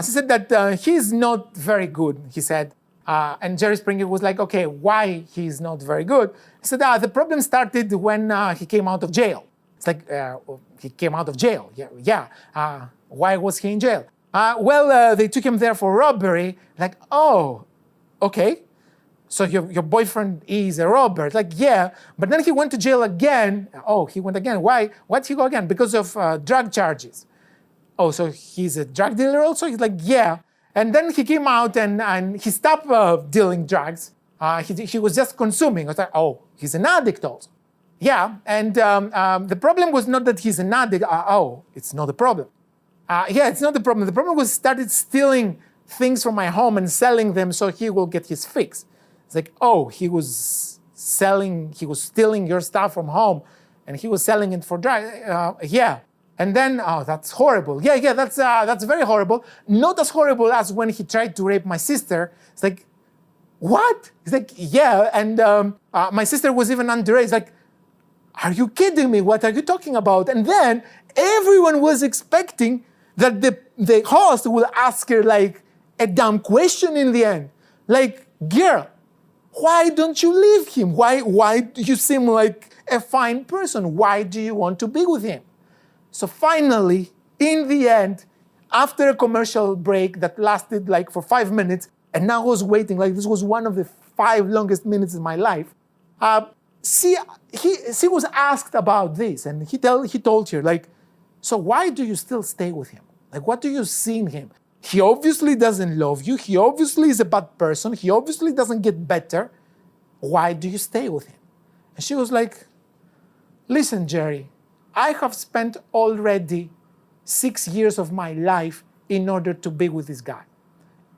she said that he's not very good, he said. And Jerry Springer was like, okay, why he's not very good? He said, the problem started when he came out of jail. It's like, he came out of jail. Yeah. Why was he in jail? Well, they took him there for robbery. Like, oh, okay. So your boyfriend is a robber. It's like, yeah. But then he went to jail again. Oh, he went again. Why? Why'd he go again? Because of drug charges. Oh, so he's a drug dealer also? He's like, yeah. And then he came out and he stopped dealing drugs. He was just consuming. I was like, oh, he's an addict also. Yeah, and the problem was not that he's an addict. It's not the problem. Yeah, it's not the problem. The problem was started stealing things from my home and selling them so he will get his fix. It's like, oh, he was stealing your stuff from home and he was selling it for drugs. Yeah. And then, that's horrible. Yeah, that's very horrible. Not as horrible as when he tried to rape my sister. It's like, what? It's like, yeah, and my sister was even underage. It's like, are you kidding me? What are you talking about? And then everyone was expecting that the host will ask her like a dumb question in the end. Like, girl, why don't you leave him? Why do you seem like a fine person? Why do you want to be with him? So finally, in the end, after a commercial break that lasted like for 5 minutes, and I was waiting, like this was one of the 5 longest minutes in my life, she was asked about this, and he told her, like, so why do you still stay with him? Like, what do you see in him? He obviously doesn't love you. He obviously is a bad person. He obviously doesn't get better. Why do you stay with him? And she was like, listen, Jerry, I have spent already 6 years of my life in order to be with this guy.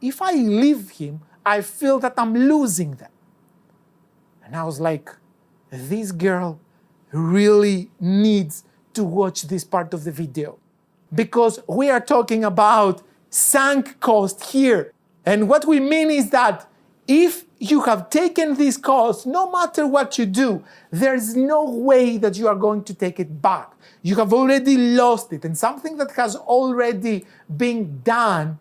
If I leave him, I feel that I'm losing them. And I was like, this girl really needs to watch this part of the video, because we are talking about sunk cost here. And what we mean is that if you have taken this cost, no matter what you do, there's no way that you are going to take it back. You have already lost it, and something that has already been done,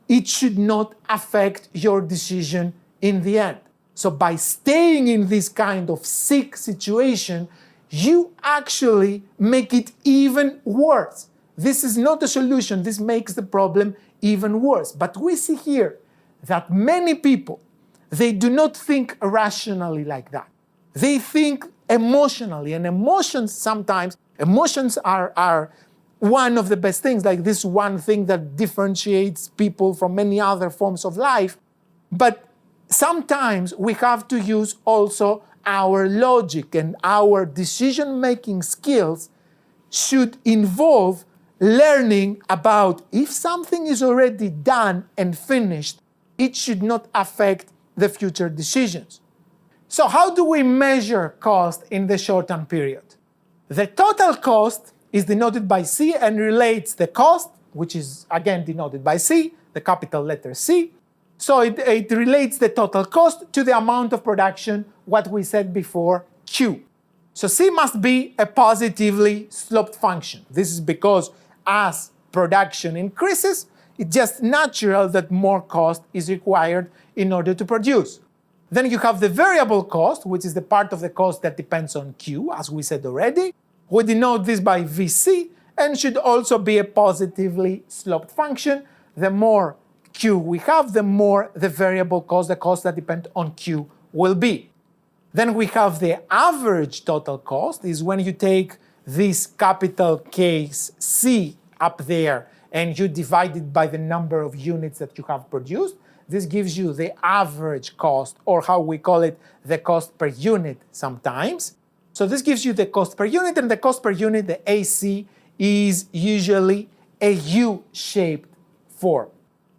it should not affect your decision in the end. So by staying in this kind of sick situation, you actually make it even worse. This is not a solution. This makes the problem even worse. But we see here that many people, they do not think rationally like that. They think emotionally, and emotions are one of the best things, like this one thing that differentiates people from many other forms of life. But sometimes we have to use also our logic, and our decision-making skills should involve learning about if something is already done and finished, it should not affect the future decisions. So how do we measure cost in the short-term period? The total cost is denoted by C and relates the cost, which is again denoted by C, the capital letter C. So it relates the total cost to the amount of production, what we said before, Q. So C must be a positively sloped function. This is because as production increases, it's just natural that more cost is required in order to produce. Then you have the variable cost, which is the part of the cost that depends on Q, as we said already. We denote this by VC, and should also be a positively sloped function. The more Q we have, the more the variable cost, the cost that depend on Q, will be. Then we have the average total cost, is when you take this capital case C up there and you divide it by the number of units that you have produced. This gives you the average cost, or how we call it, the cost per unit sometimes. So this gives you the cost per unit, and the cost per unit, the AC, is usually a U-shaped form.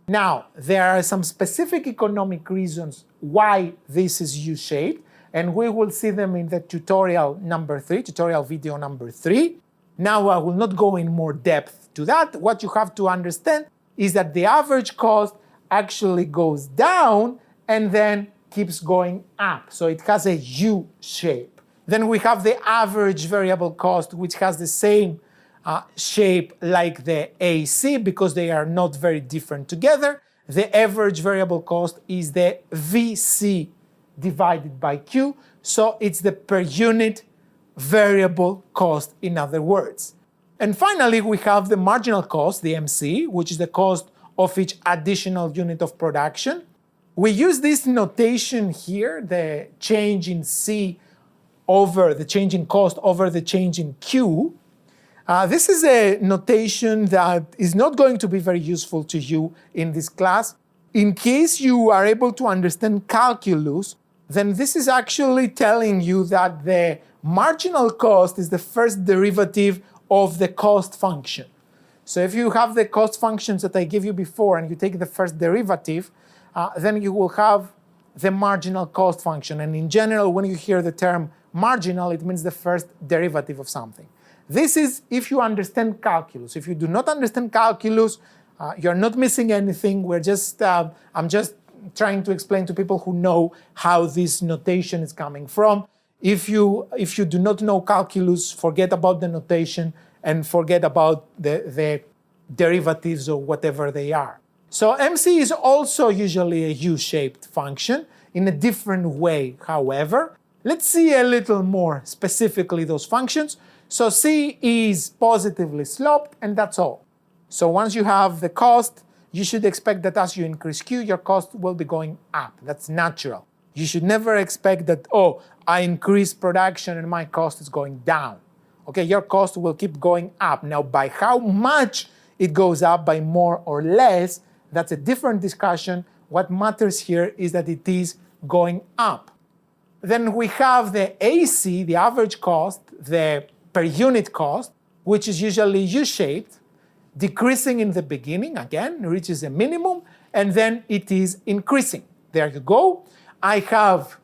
Now, there are some specific economic reasons why this is U-shaped, and we will see them in the tutorial video number 3. Now, I will not go in more depth to that. What you have to understand is that the average cost actually goes down and then keeps going up. So it has a U shape. Then we have the average variable cost, which has the same shape like the AC, because they are not very different together. The average variable cost is the VC divided by Q, so it's the per unit variable cost, in other words. And finally, we have the marginal cost, the MC, which is the cost of each additional unit of production. We use this notation here, the change in C over the change in cost over the change in Q. This is a notation that is not going to be very useful to you in this class. In case you are able to understand calculus, then this is actually telling you that the marginal cost is the first derivative of the cost function. So if you have the cost functions that I gave you before and you take the first derivative, then you will have the marginal cost function. And in general, when you hear the term marginal, it means the first derivative of something. This is if you understand calculus. If you do not understand calculus, you're not missing anything. I'm just trying to explain to people who know how this notation is coming from. If you do not know calculus, forget about the notation and forget about the derivatives or whatever they are. So MC is also usually a U-shaped function in a different way, however. Let's see a little more specifically those functions. So C is positively sloped, and that's all. So once you have the cost, you should expect that as you increase Q, your cost will be going up. That's natural. You should never expect that, oh, I increase production and my cost is going down. Okay, your cost will keep going up. Now, by how much it goes up, by more or less, that's a different discussion. What matters here is that it is going up. Then we have the AC, the average cost, the per unit cost, which is usually U-shaped, decreasing in the beginning, again, reaches a minimum, and then it is increasing. There you go. I have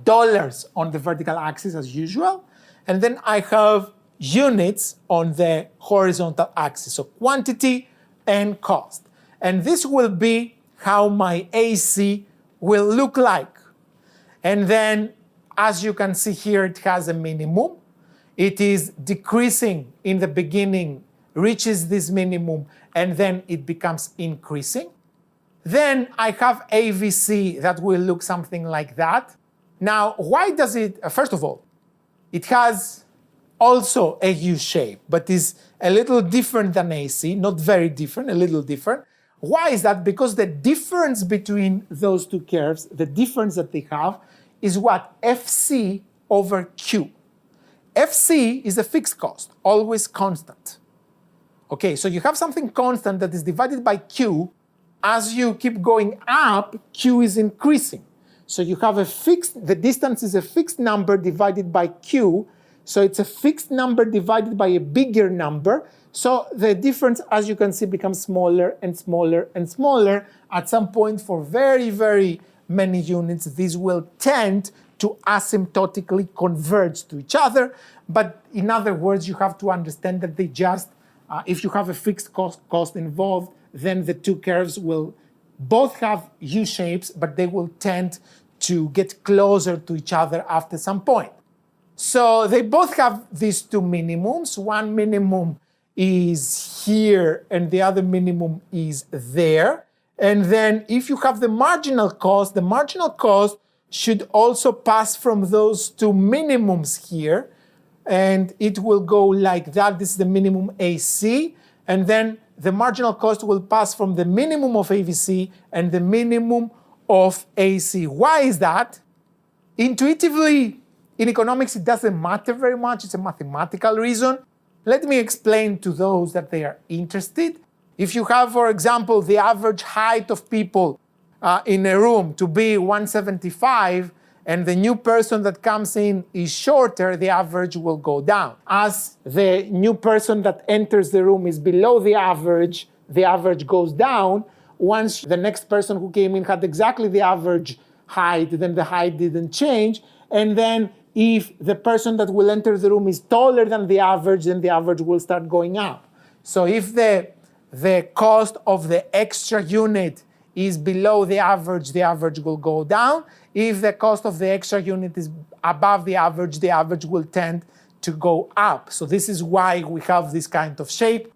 dollars on the vertical axis as usual, and then I have units on the horizontal axis, so quantity and cost. And this will be how my AC will look like. And then, as you can see here, it has a minimum. It is decreasing in the beginning, reaches this minimum, and then it becomes increasing. Then I have AVC that will look something like that. Now, why does it, first of all, it has also a U shape, but is a little different than AC, not very different, a little different. Why is that? Because the difference between those two curves, the difference that they have, is what? FC over Q. FC is a fixed cost, always constant. Okay, so you have something constant that is divided by Q. As you keep going up, Q is increasing. So you have the distance is a fixed number divided by Q. So it's a fixed number divided by a bigger number. So the difference, as you can see, becomes smaller and smaller and smaller. At some point, for very, very many units, these will tend to asymptotically converge to each other. But in other words, you have to understand that they just, if you have a fixed cost involved, then the two curves will both have U shapes, but they will tend to get closer to each other after some point. So they both have these two minimums. One minimum is here and the other minimum is there. And then if you have the marginal cost should also pass from those two minimums here. And it will go like that. This is the minimum AC. And then the marginal cost will pass from the minimum of AVC and the minimum of AC. Why is that? Intuitively, in economics, it doesn't matter very much. It's a mathematical reason. Let me explain to those that they are interested. If you have, for example, the average height of people in a room to be 175, and the new person that comes in is shorter, the average will go down. As the new person that enters the room is below the average goes down. Once the next person who came in had exactly the average height, then the height didn't change. And then if the person that will enter the room is taller than the average, then the average will start going up. So if the cost of the extra unit is below the average will go down. If the cost of the extra unit is above the average will tend to go up. So this is why we have this kind of shape.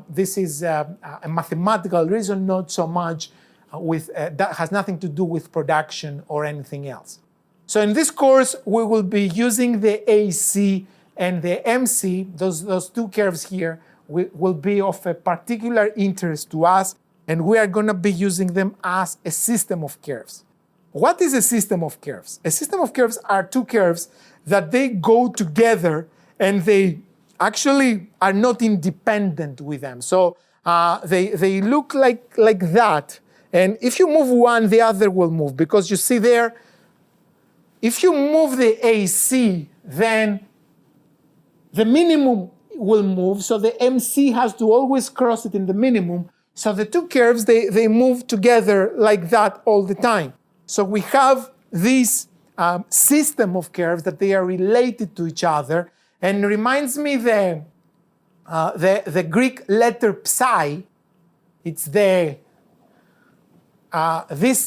This is a mathematical reason, not so much that has nothing to do with production or anything else. So in this course, we will be using the AC and the MC, those two curves here, will be of a particular interest to us, and we are going to be using them as a system of curves. What is a system of curves? A system of curves are two curves that they go together and they actually are not independent with them. So they look like that. And if you move one, the other will move, because you see there, if you move the AC, then the minimum will move, so the MC has to always cross it in the minimum. So the two curves, they move together like that all the time. So we have this system of curves that they are related to each other, and reminds me the Greek letter psi. It's this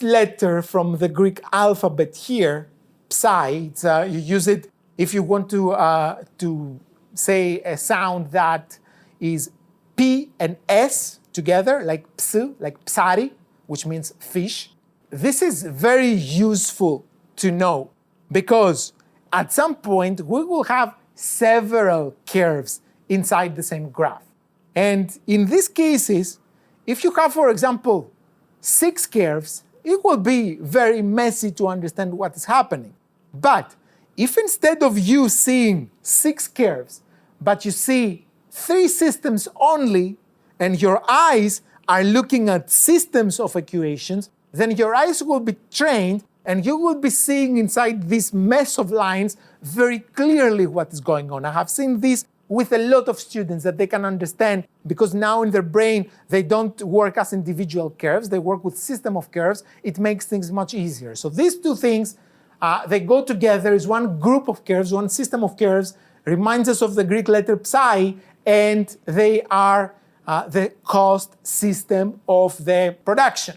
letter from the Greek alphabet here, psi. You use it if you want to say a sound that is P and S together, like psu, like psari, which means fish. This is very useful to know because at some point we will have several curves inside the same graph. And in these cases, if you have, for example, 6 curves, it will be very messy to understand what is happening. But if instead of you seeing 6 curves, but you see 3 systems only, and your eyes are looking at systems of equations, then your eyes will be trained and you will be seeing inside this mess of lines very clearly what is going on. I have seen this with a lot of students that they can understand because now in their brain they don't work as individual curves, they work with system of curves. It makes things much easier. So these two things, they go together as one group of curves, one system of curves, reminds us of the Greek letter psi, and they are the cost system of the production.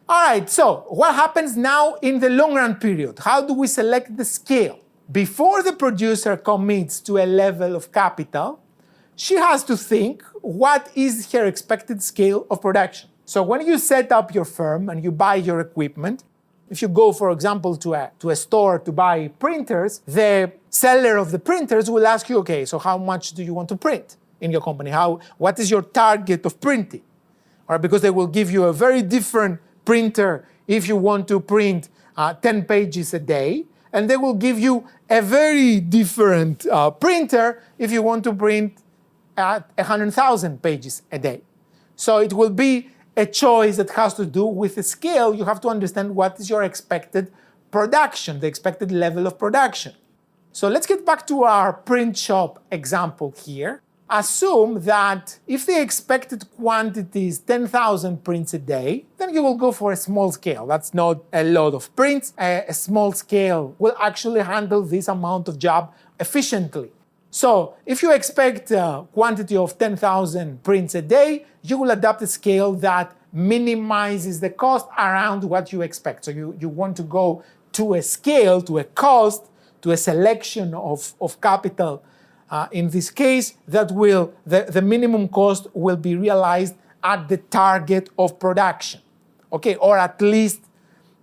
All right, so what happens now in the long run period? How do we select the scale? Before the producer commits to a level of capital, she has to think what is her expected scale of production. So when you set up your firm and you buy your equipment, if you go, for example, to a store to buy printers, the seller of the printers will ask you, okay, so how much do you want to print in your company? What is your target of printing? Or because they will give you a very different printer if you want to print 10 pages a day, and they will give you a very different printer if you want to print 100,000 pages a day. So it will be a choice that has to do with the scale. You have to understand what is your expected production, the expected level of production. So let's get back to our print shop example here. Assume that if the expected quantity is 10,000 prints a day, then you will go for a small scale. That's not a lot of prints. A small scale will actually handle this amount of job efficiently. So if you expect a quantity of 10,000 prints a day, you will adopt a scale that minimizes the cost around what you expect. So you want to go to a scale, to a cost, to a selection of capital. In this case, that the minimum cost will be realized at the target of production. Okay, or at least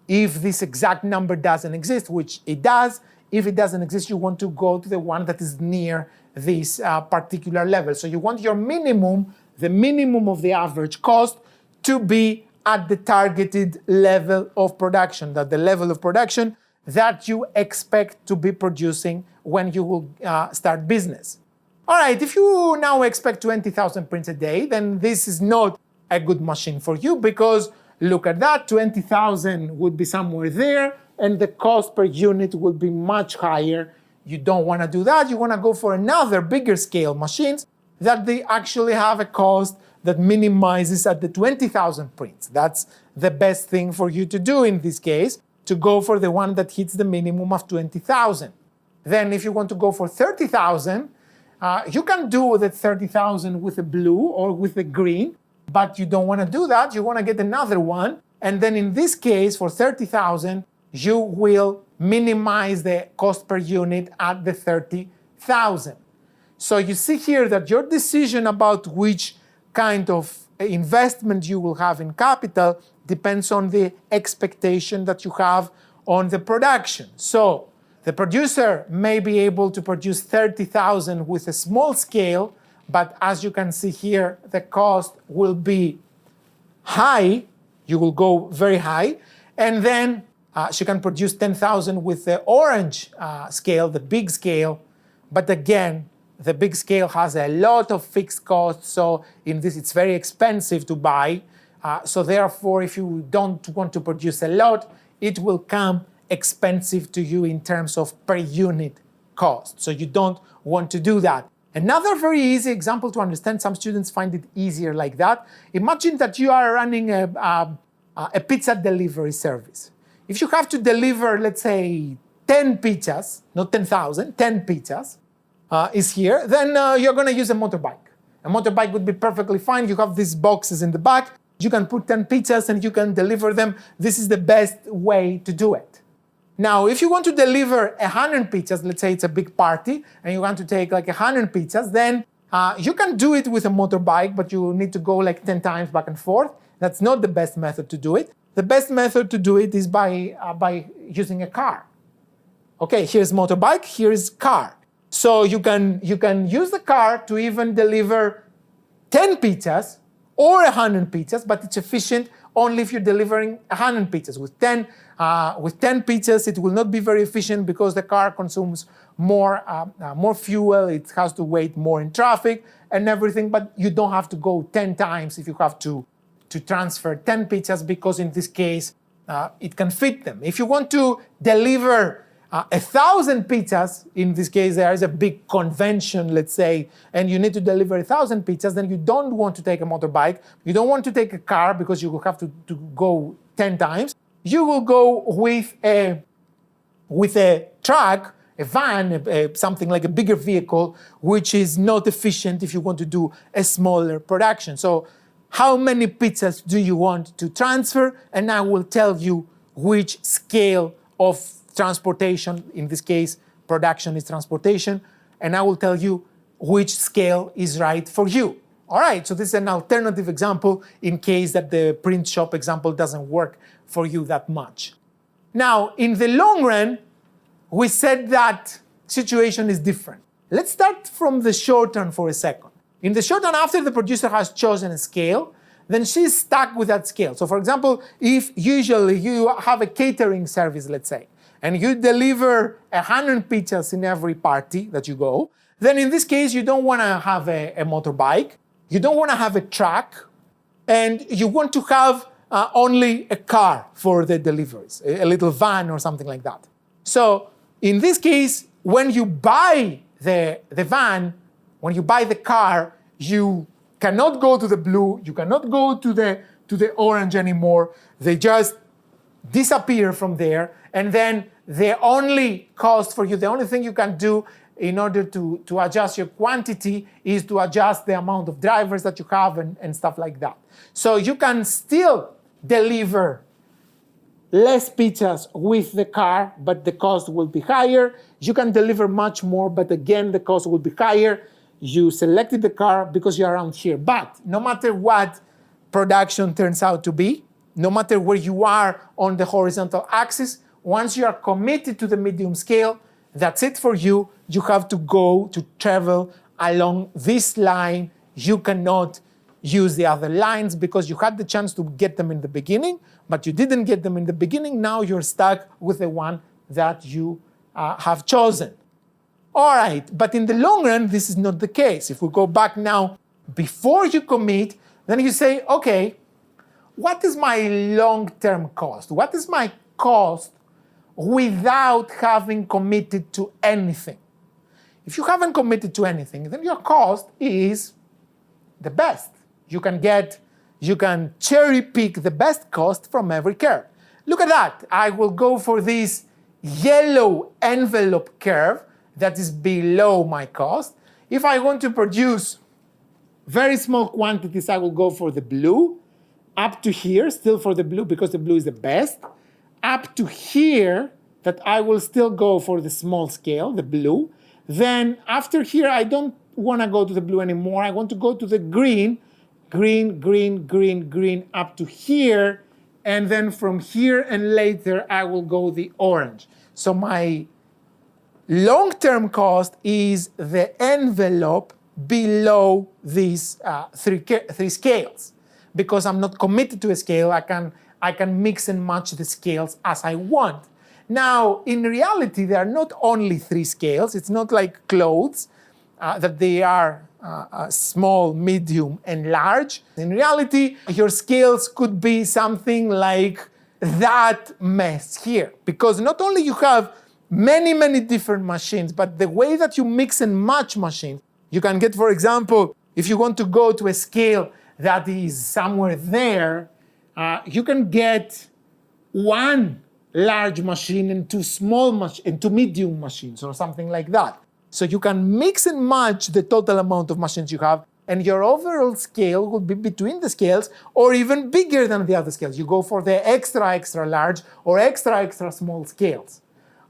if this exact number doesn't exist, which it does. If it doesn't exist, you want to go to the one that is near this particular level. So you want your minimum, the minimum of the average cost, to be at the targeted level of production, that the level of production that you expect to be producing when you will start business. All right, if you now expect 20,000 prints a day, then this is not a good machine for you because look at that, 20,000 would be somewhere there and the cost per unit would be much higher. You don't want to do that. You want to go for another bigger scale machines that they actually have a cost that minimizes at the 20,000 prints. That's the best thing for you to do in this case, to go for the one that hits the minimum of 20,000. Then if you want to go for 30,000, you can do the 30,000 with the blue or with the green, but you don't want to do that. You want to get another one. And then in this case, for 30,000, you will minimize the cost per unit at the 30,000. So you see here that your decision about which kind of investment you will have in capital depends on the expectation that you have on the production. So the producer may be able to produce 30,000 with a small scale, but as you can see here, the cost will be high. You will go very high. And then she can produce 10,000 with the orange scale, the big scale. But again, the big scale has a lot of fixed costs, so in this it's very expensive to buy. So therefore, if you don't want to produce a lot, it will come expensive to you in terms of per unit cost. So you don't want to do that. Another very easy example to understand, some students find it easier like that. Imagine that you are running a pizza delivery service. If you have to deliver, let's say, 10 pizzas, not 10,000, 10 pizzas is here, then you're going to use a motorbike. A motorbike would be perfectly fine. You have these boxes in the back. You can put 10 pizzas and you can deliver them. This is the best way to do it. Now, if you want to deliver 100 pizzas, let's say it's a big party, and you want to take like 100 pizzas, then you can do it with a motorbike, but you need to go like 10 times back and forth. That's not the best method to do it. The best method to do it is by using a car. Okay, here's motorbike, here's car. So you can use the car to even deliver 10 pizzas or 100 pizzas, but it's efficient only if you're delivering 100 pizzas. With 10 pizzas, it will not be very efficient because the car consumes more fuel, it has to wait more in traffic and everything, but you don't have to go 10 times if you have to transfer 10 pizzas, because in this case, it can fit them. If you want to deliver 1,000 pizzas, in this case there is a big convention, let's say, and you need to deliver 1,000 pizzas, then you don't want to take a motorbike, you don't want to take a car because you will have to go 10 times. You will go with a truck, a van, something like a bigger vehicle, which is not efficient if you want to do a smaller production. So how many pizzas do you want to transfer? And I will tell you which scale of transportation, in this case, production is transportation, and I will tell you which scale is right for you. All right, so this is an alternative example in case that the print shop example doesn't work for you that much. Now, in the long run, we said that situation is different. Let's start from the short term for a second. In the short term, after the producer has chosen a scale, then she's stuck with that scale. So for example, if usually you have a catering service, let's say, and you deliver 100 pizzas in every party that you go, then in this case, you don't want to have a motorbike, you don't want to have a truck, and you want to have only a car for the deliveries, a little van or something like that. So in this case, when you buy the van, when you buy the car, you cannot go to the blue, you cannot go to the orange anymore. They just disappear from there. And then the only cost for you, the only thing you can do in order to adjust your quantity is to adjust the amount of drivers that you have and stuff like that. So you can still deliver less pizzas with the car, but the cost will be higher. You can deliver much more, but again, the cost will be higher. You selected the car because you're around here. But no matter what production turns out to be, no matter where you are on the horizontal axis, once you are committed to the medium scale, that's it for you. You have to go to travel along this line. You cannot use the other lines because you had the chance to get them in the beginning, but you didn't get them in the beginning. Now you're stuck with the one that you have chosen. All right, but in the long run, this is not the case. If we go back now, before you commit, then you say, okay, what is my long-term cost? What is my cost without having committed to anything? If you haven't committed to anything, then your cost is the best. You can cherry pick the best cost from every curve. Look at that. I will go for this yellow envelope curve that is below my cost. If I want to produce very small quantities, I will go for the blue. Up to here, still for the blue because the blue is the best. Up to here, that I will still go for the small scale, the blue. Then after here, I don't want to go to the blue anymore. I want to go to the green, green, up to here. And then from here and later, I will go the orange. So my long-term cost is the envelope below these three scales. Because I'm not committed to a scale, I can mix and match the scales as I want. Now, in reality, there are not only three scales. It's not like clothes, that they are small, medium, and large. In reality, your scales could be something like that mess here. Because not only you have many different machines, but the way that you mix and match machines, you can get, for example, if you want to go to a scale that is somewhere there, you can get one large machine and two medium machines or something like that. So you can mix and match the total amount of machines you have, and your overall scale will be between the scales or even bigger than the other scales. You go for the extra large or extra small scales.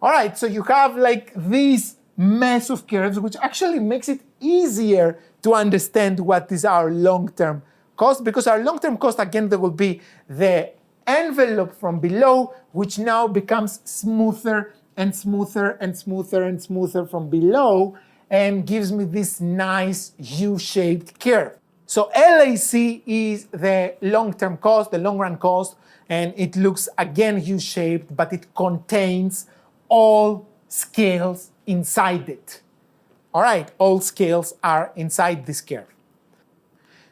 All right, so you have like this mess of curves, which actually makes it easier to understand what is our long-term cost, because our long-term cost, again, there will be the envelope from below, which now becomes smoother and smoother and smoother and smoother from below, and gives me this nice U-shaped curve. So LAC is the long-term cost, the long-run cost, and it looks again U-shaped, but it contains all scales inside it. All right, all scales are inside this curve.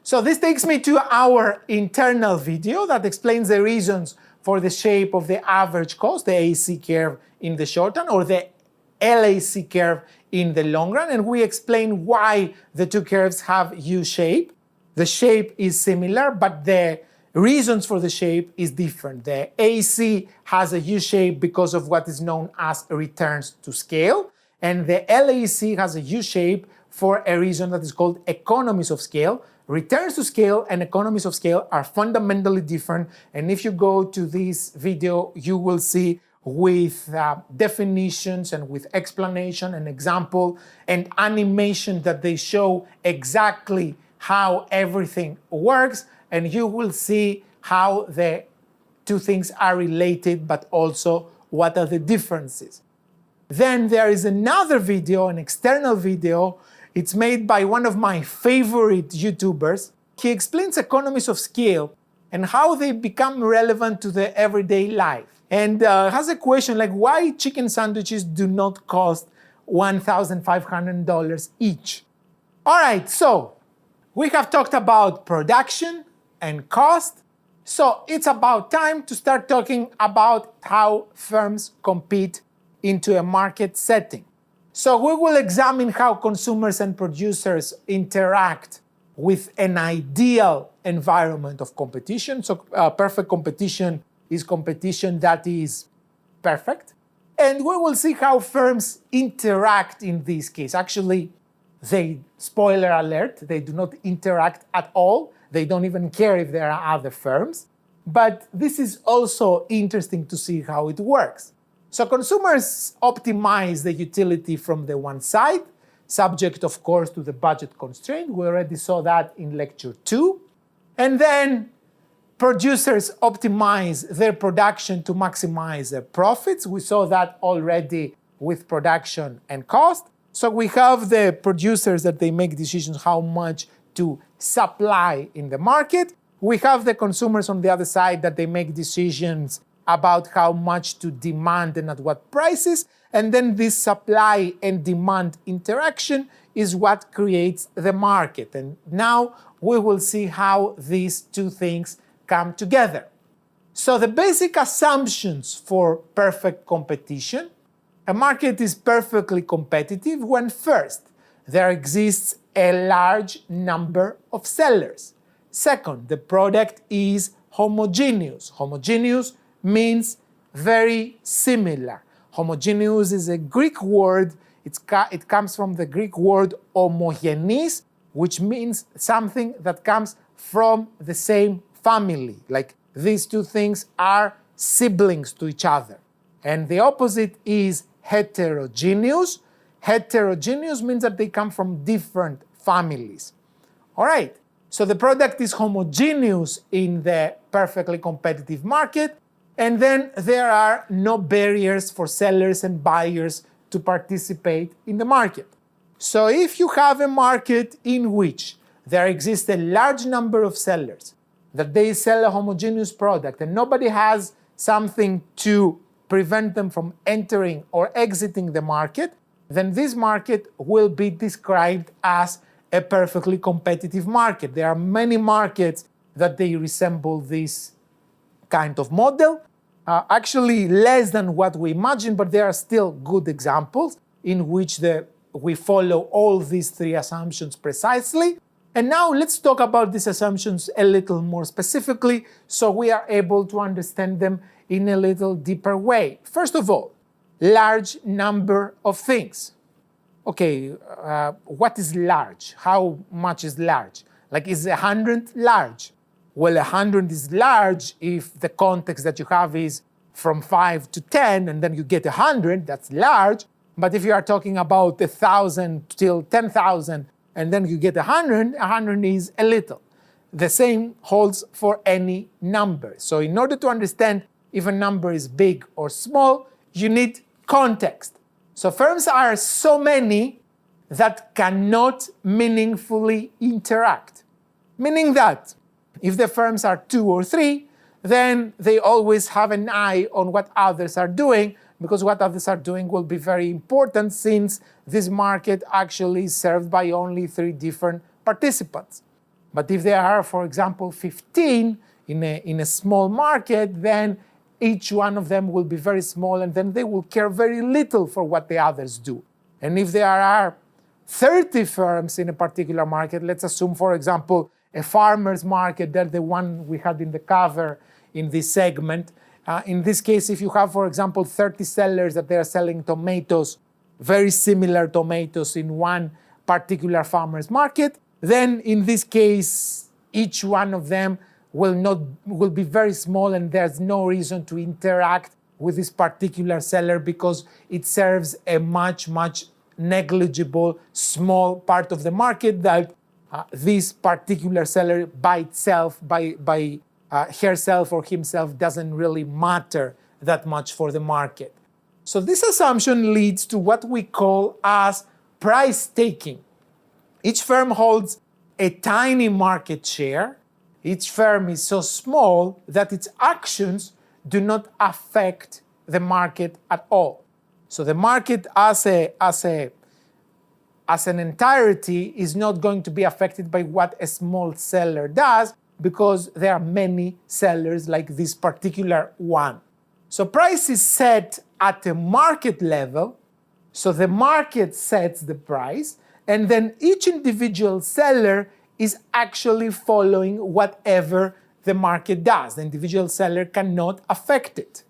So this takes me to our internal video that explains the reasons for the shape of the average cost, the AC curve in the short run, or the LAC curve in the long run, and we explain why the two curves have U-shape. The shape is similar, but the reasons for the shape is different. The AC has a U-shape because of what is known as returns to scale, and the LAC has a U-shape for a reason that is called economies of scale. Returns to scale and economies of scale are fundamentally different, and if you go to this video, you will see with definitions and with explanation and example and animation that they show exactly how everything works, and you will see how the two things are related, but also what are the differences. Then there is another video, an external video. It's made by one of my favorite YouTubers. He explains economies of scale and how they become relevant to the everyday life. And has a question like, why chicken sandwiches do not cost $1,500 each? All right, so we have talked about production and cost. So it's about time to start talking about how firms compete into a market setting. So we will examine how consumers and producers interact with an ideal environment of competition. So perfect competition is competition that is perfect. And we will see how firms interact in this case. Actually, spoiler alert, they do not interact at all. They don't even care if there are other firms. But this is also interesting to see how it works. So consumers optimize the utility from the one side, subject, of course, to the budget constraint. We already saw that in lecture 2. And then producers optimize their production to maximize their profits. We saw that already with production and cost. So we have the producers that they make decisions how much to supply in the market. We have the consumers on the other side that they make decisions about how much to demand and at what prices. And then this supply and demand interaction is what creates the market. And now we will see how these two things come together. So the basic assumptions for perfect competition: a market is perfectly competitive when first, there exists a large number of sellers. Second, the product is homogeneous. Homogeneous means very similar. Homogeneous is a Greek word. It comes from the Greek word homogenes, which means something that comes from the same family. Like these two things are siblings to each other. And the opposite is heterogeneous. Heterogeneous means that they come from different families. All right, so the product is homogeneous in the perfectly competitive market, and then there are no barriers for sellers and buyers to participate in the market. So if you have a market in which there exists a large number of sellers, that they sell a homogeneous product and nobody has something to prevent them from entering or exiting the market, then this market will be described as a perfectly competitive market. There are many markets that they resemble this kind of model. Actually less than what we imagine, but there are still good examples in which we follow all these three assumptions precisely. And now let's talk about these assumptions a little more specifically so we are able to understand them in a little deeper way. First of all, large number of things. Okay, what is large? How much is large? Like, is 100 large? Well, 100 is large if the context that you have is from 5 to 10 and then you get 100, that's large. But if you are talking about 1,000 till 10,000 and then you get 100 is a little. The same holds for any number. So in order to understand if a number is big or small, you need context. So firms are so many that cannot meaningfully interact. Meaning that if the firms are 2 or 3, then they always have an eye on what others are doing, because what others are doing will be very important since this market actually is served by only 3 different participants. But if there are, for example, 15 in a small market, then each one of them will be very small and then they will care very little for what the others do. And if there are 30 firms in a particular market, let's assume, for example, a farmer's market, that's the one we had in the cover in this segment. In this case, if you have, for example, 30 sellers that they are selling tomatoes, very similar tomatoes in one particular farmer's market, then in this case, each one of them will be very small and there's no reason to interact with this particular seller because it serves a much negligible small part of the market that this particular seller by itself, by herself or himself doesn't really matter that much for the market. So this assumption leads to what we call as price taking. Each firm holds a tiny market share. Each firm is so small that its actions do not affect the market at all. So the market as an entirety is not going to be affected by what a small seller does because there are many sellers like this particular one. So price is set at a market level, so the market sets the price, and then each individual seller is actually following whatever the market does. The individual seller cannot affect it.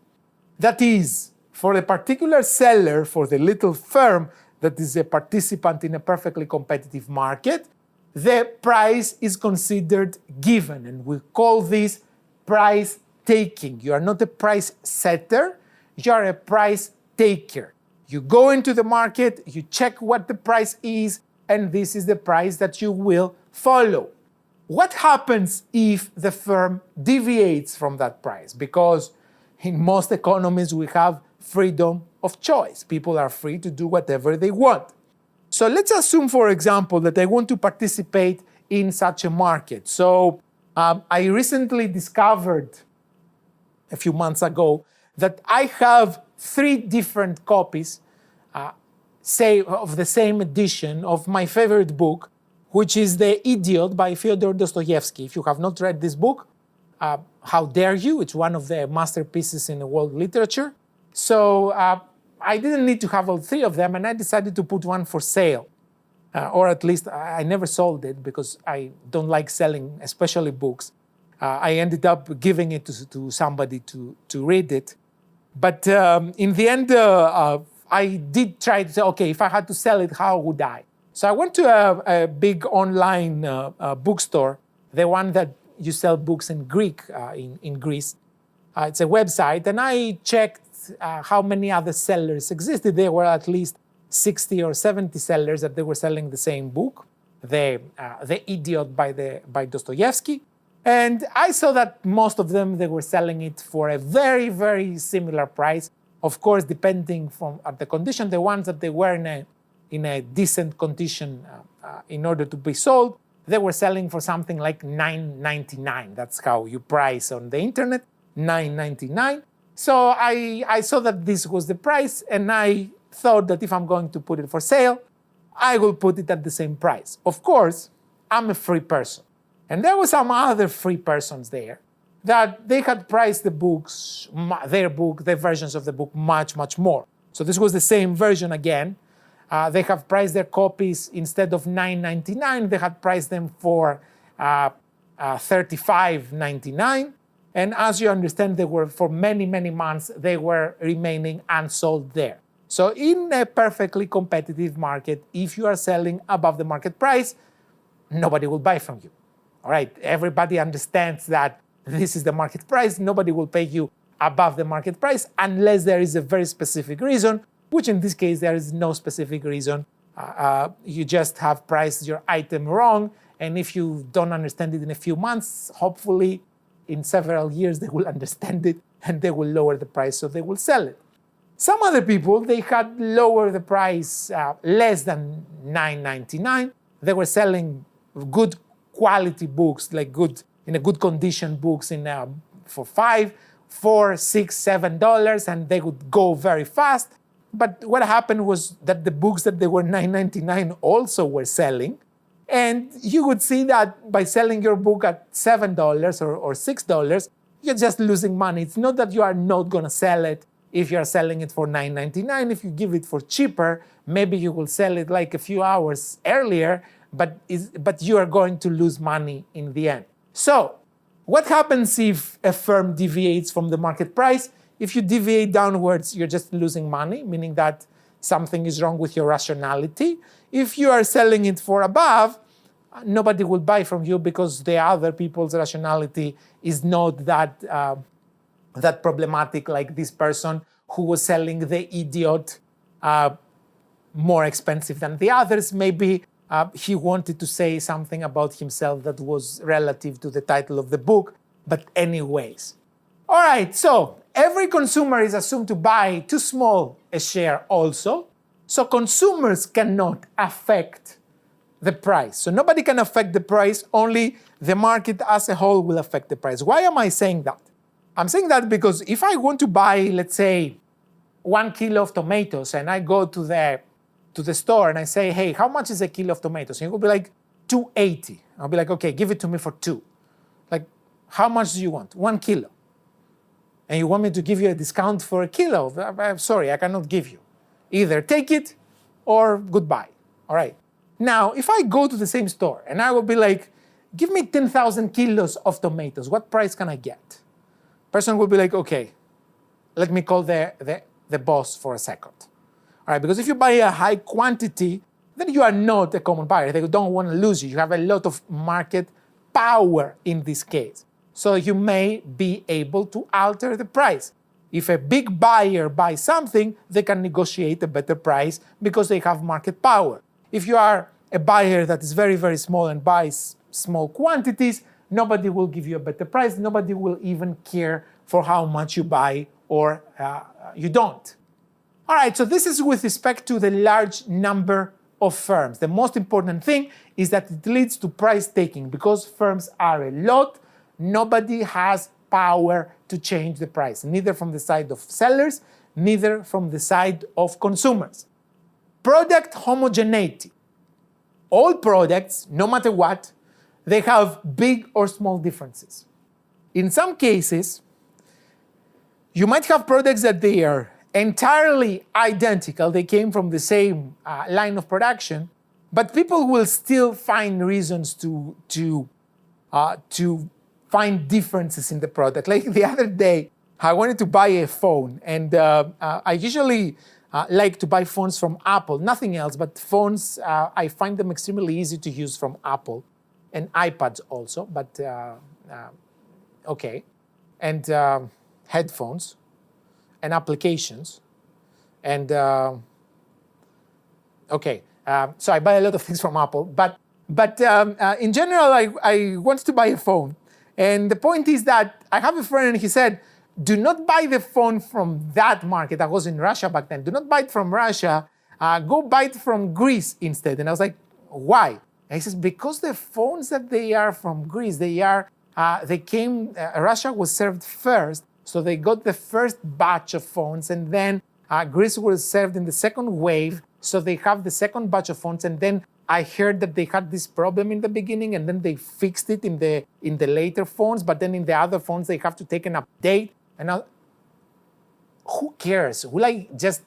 That is, for the particular seller, for the little firm that is a participant in a perfectly competitive market, the price is considered given, and we call this price taking. You are not a price setter, you are a price taker. You go into the market, you check what the price is, and this is the price that you will follow. What happens if the firm deviates from that price? Because in most economies we have freedom of choice. People are free to do whatever they want. So let's assume, for example, that I want to participate in such a market. So I recently discovered a few months ago that I have 3 different copies, say, of the same edition of my favorite book, which is The Idiot by Fyodor Dostoevsky. If you have not read this book, how dare you? It's one of the masterpieces in the world literature. So I didn't need to have all 3 of them, and I decided to put one for sale. Or at least I never sold it because I don't like selling, especially books. I ended up giving it to somebody to read it. But in the end, I did try to say, okay, if I had to sell it, how would I? So I went to a big online bookstore, the one that you sell books in Greek in Greece. It's a website, and I checked how many other sellers existed. There were at least 60 or 70 sellers that they were selling the same book, The Idiot by Dostoevsky. And I saw that most of them, they were selling it for a very, very similar price. Of course, depending on the condition, the ones that they were in a decent condition in order to be sold, they were selling for something like $9.99. That's how you price on the internet, $9.99. So I saw that this was the price, and I thought that if I'm going to put it for sale, I will put it at the same price. Of course, I'm a free person. And there were some other free persons there that they had priced the books, their versions of the book much, much more. So this was the same version again. They have priced their copies, instead of $9.99, they had priced them for $35.99. And as you understand, they were, for many, many months, they were remaining unsold there. So in a perfectly competitive market, if you are selling above the market price, nobody will buy from you. All right, everybody understands that this is the market price. Nobody will pay you above the market price unless there is a very specific reason, which in this case there is no specific reason. You just have priced your item wrong, and if you don't understand it in a few months, hopefully in several years they will understand it and they will lower the price, so they will sell it. Some other people, they had lowered the price less than $9.99. They were selling good quality books, like in a good condition books for $5, $4, $6, $7, and they would go very fast. But what happened was that the books that they were $9.99 also were selling. And you would see that by selling your book at $7 or $6, you're just losing money. It's not that you are not going to sell it if you're selling it for $9.99. If you give it for cheaper, maybe you will sell it like a few hours earlier, but you are going to lose money in the end. So what happens if a firm deviates from the market price? If you deviate downwards, you're just losing money, meaning that something is wrong with your rationality. If you are selling it for above, nobody will buy from you because the other people's rationality is not that problematic, like this person who was selling the idiot more expensive than the others. Maybe he wanted to say something about himself that was relative to the title of the book. But anyways. All right, so every consumer is assumed to buy too small a share also. So consumers cannot affect the price. So nobody can affect the price, only the market as a whole will affect the price. Why am I saying that? I'm saying that because if I want to buy, let's say, 1 kilo of tomatoes, and I go to the store and I say, hey, how much is a kilo of tomatoes? And you will be like, $2.80. I'll be like, okay, give it to me for 2. Like, how much do you want? 1 kilo. And you want me to give you a discount for a kilo? I'm sorry, I cannot give you. Either take it or goodbye. All right. Now, if I go to the same store and I will be like, give me 10,000 kilos of tomatoes, what price can I get? Person will be like, okay, let me call the boss for a second. All right, because if you buy a high quantity, then you are not a common buyer. They don't want to lose you. You have a lot of market power in this case. So you may be able to alter the price. If a big buyer buys something, they can negotiate a better price because they have market power. If you are a buyer that is very, very small and buys small quantities, nobody will give you a better price. Nobody will even care for how much you buy or you don't. All right, so this is with respect to the large number of firms. The most important thing is that it leads to price taking. Because firms are a lot, nobody has power to change the price, neither from the side of sellers, neither from the side of consumers. Product homogeneity. All products, no matter what, they have big or small differences. In some cases, you might have products that they are entirely identical, they came from the same line of production, but people will still find reasons to find differences in the product. Like the other day, I wanted to buy a phone, and I usually like to buy phones from Apple, nothing else, but phones, I find them extremely easy to use from Apple, and iPads also, but okay, and headphones, and applications, and okay, so I buy a lot of things from Apple, but in general, I want to buy a phone. And the point is that I have a friend and he said, do not buy the phone from that market. I was in Russia back then. Do not buy it from Russia. Go buy it from Greece instead. And I was like, why? And he says, because the phones that they are from Greece, Russia was served first. So they got the first batch of phones, and then Greece was served in the second wave. So they have the second batch of phones, and then I heard that they had this problem in the beginning, and then they fixed it in the later phones. But then in the other phones, they have to take an update. And now, who cares? Will I just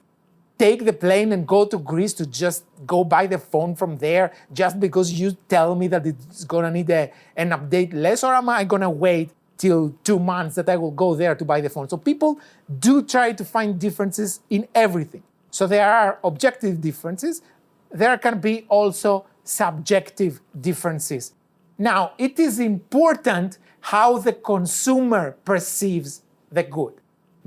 take the plane and go to Greece to just go buy the phone from there just because you tell me that it's gonna need an update less, or am I gonna wait till 2 months that I will go there to buy the phone? So people do try to find differences in everything. So there are objective differences. There can be also subjective differences. Now, it is important how the consumer perceives the good.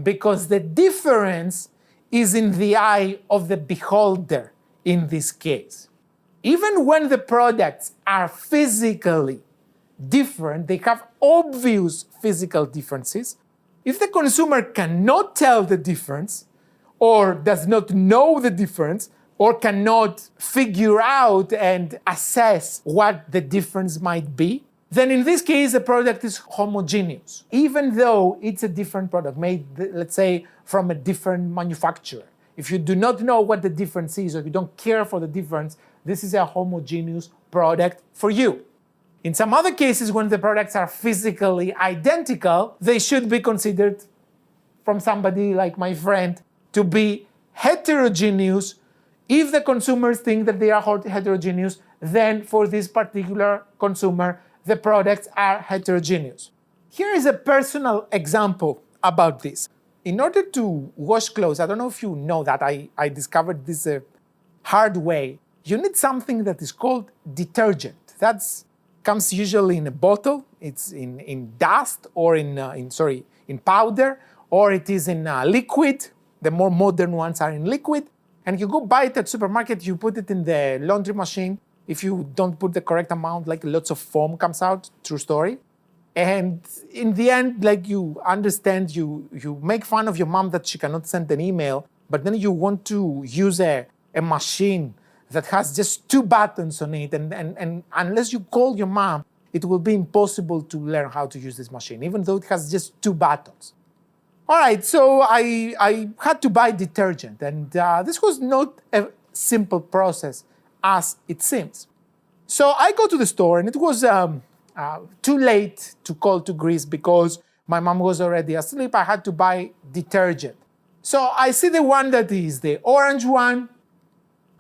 because the difference is in the eye of the beholder in this case. Even when the products are physically different, they have obvious physical differences. If the consumer cannot tell the difference, or does not know the difference, or cannot figure out and assess what the difference might be, then in this case the product is homogeneous, even though it's a different product made, let's say, from a different manufacturer. If you do not know what the difference is, or you don't care for the difference, this is a homogeneous product for you. In some other cases, when the products are physically identical, they should be considered, from somebody like my friend, to be heterogeneous. If the consumers think that they are heterogeneous, then for this particular consumer, the products are heterogeneous. Here is a personal example about this. In order to wash clothes, I don't know if you know that, I discovered this hard way. You need something that is called detergent. That comes usually in a bottle. It's in dust or in powder, or it is in liquid. The more modern ones are in liquid. And you go buy it at supermarket, you put it in the laundry machine. If you don't put the correct amount, like lots of foam comes out, true story. And in the end, like you understand, you make fun of your mom that she cannot send an email, but then you want to use a machine that has just 2 buttons on it. And unless you call your mom, it will be impossible to learn how to use this machine, even though it has just 2 buttons. All right, so I had to buy detergent, and this was not a simple process as it seems. So I go to the store, and it was too late to call to Greece because my mom was already asleep. I had to buy detergent. So I see the one that is the orange one,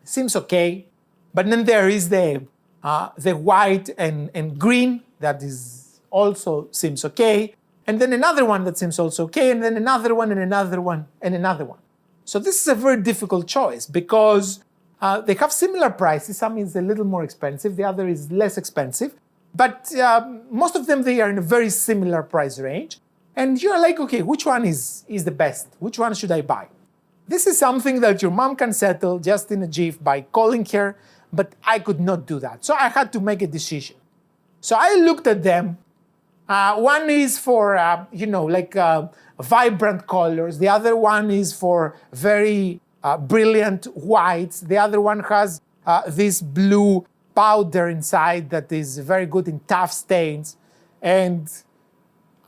seems okay, but then there is the white and green that is also seems okay. And then another one that seems also okay, and then another one, and another one, and another one. So this is a very difficult choice because they have similar prices. Some is a little more expensive, the other is less expensive. But most of them, they are in a very similar price range. And you're like, okay, which one is the best? Which one should I buy? This is something that your mom can settle just in a jiff by calling her, but I could not do that. So I had to make a decision. So I looked at them. One is for, vibrant colors. The other one is for very brilliant whites. The other one has this blue powder inside that is very good in tough stains. And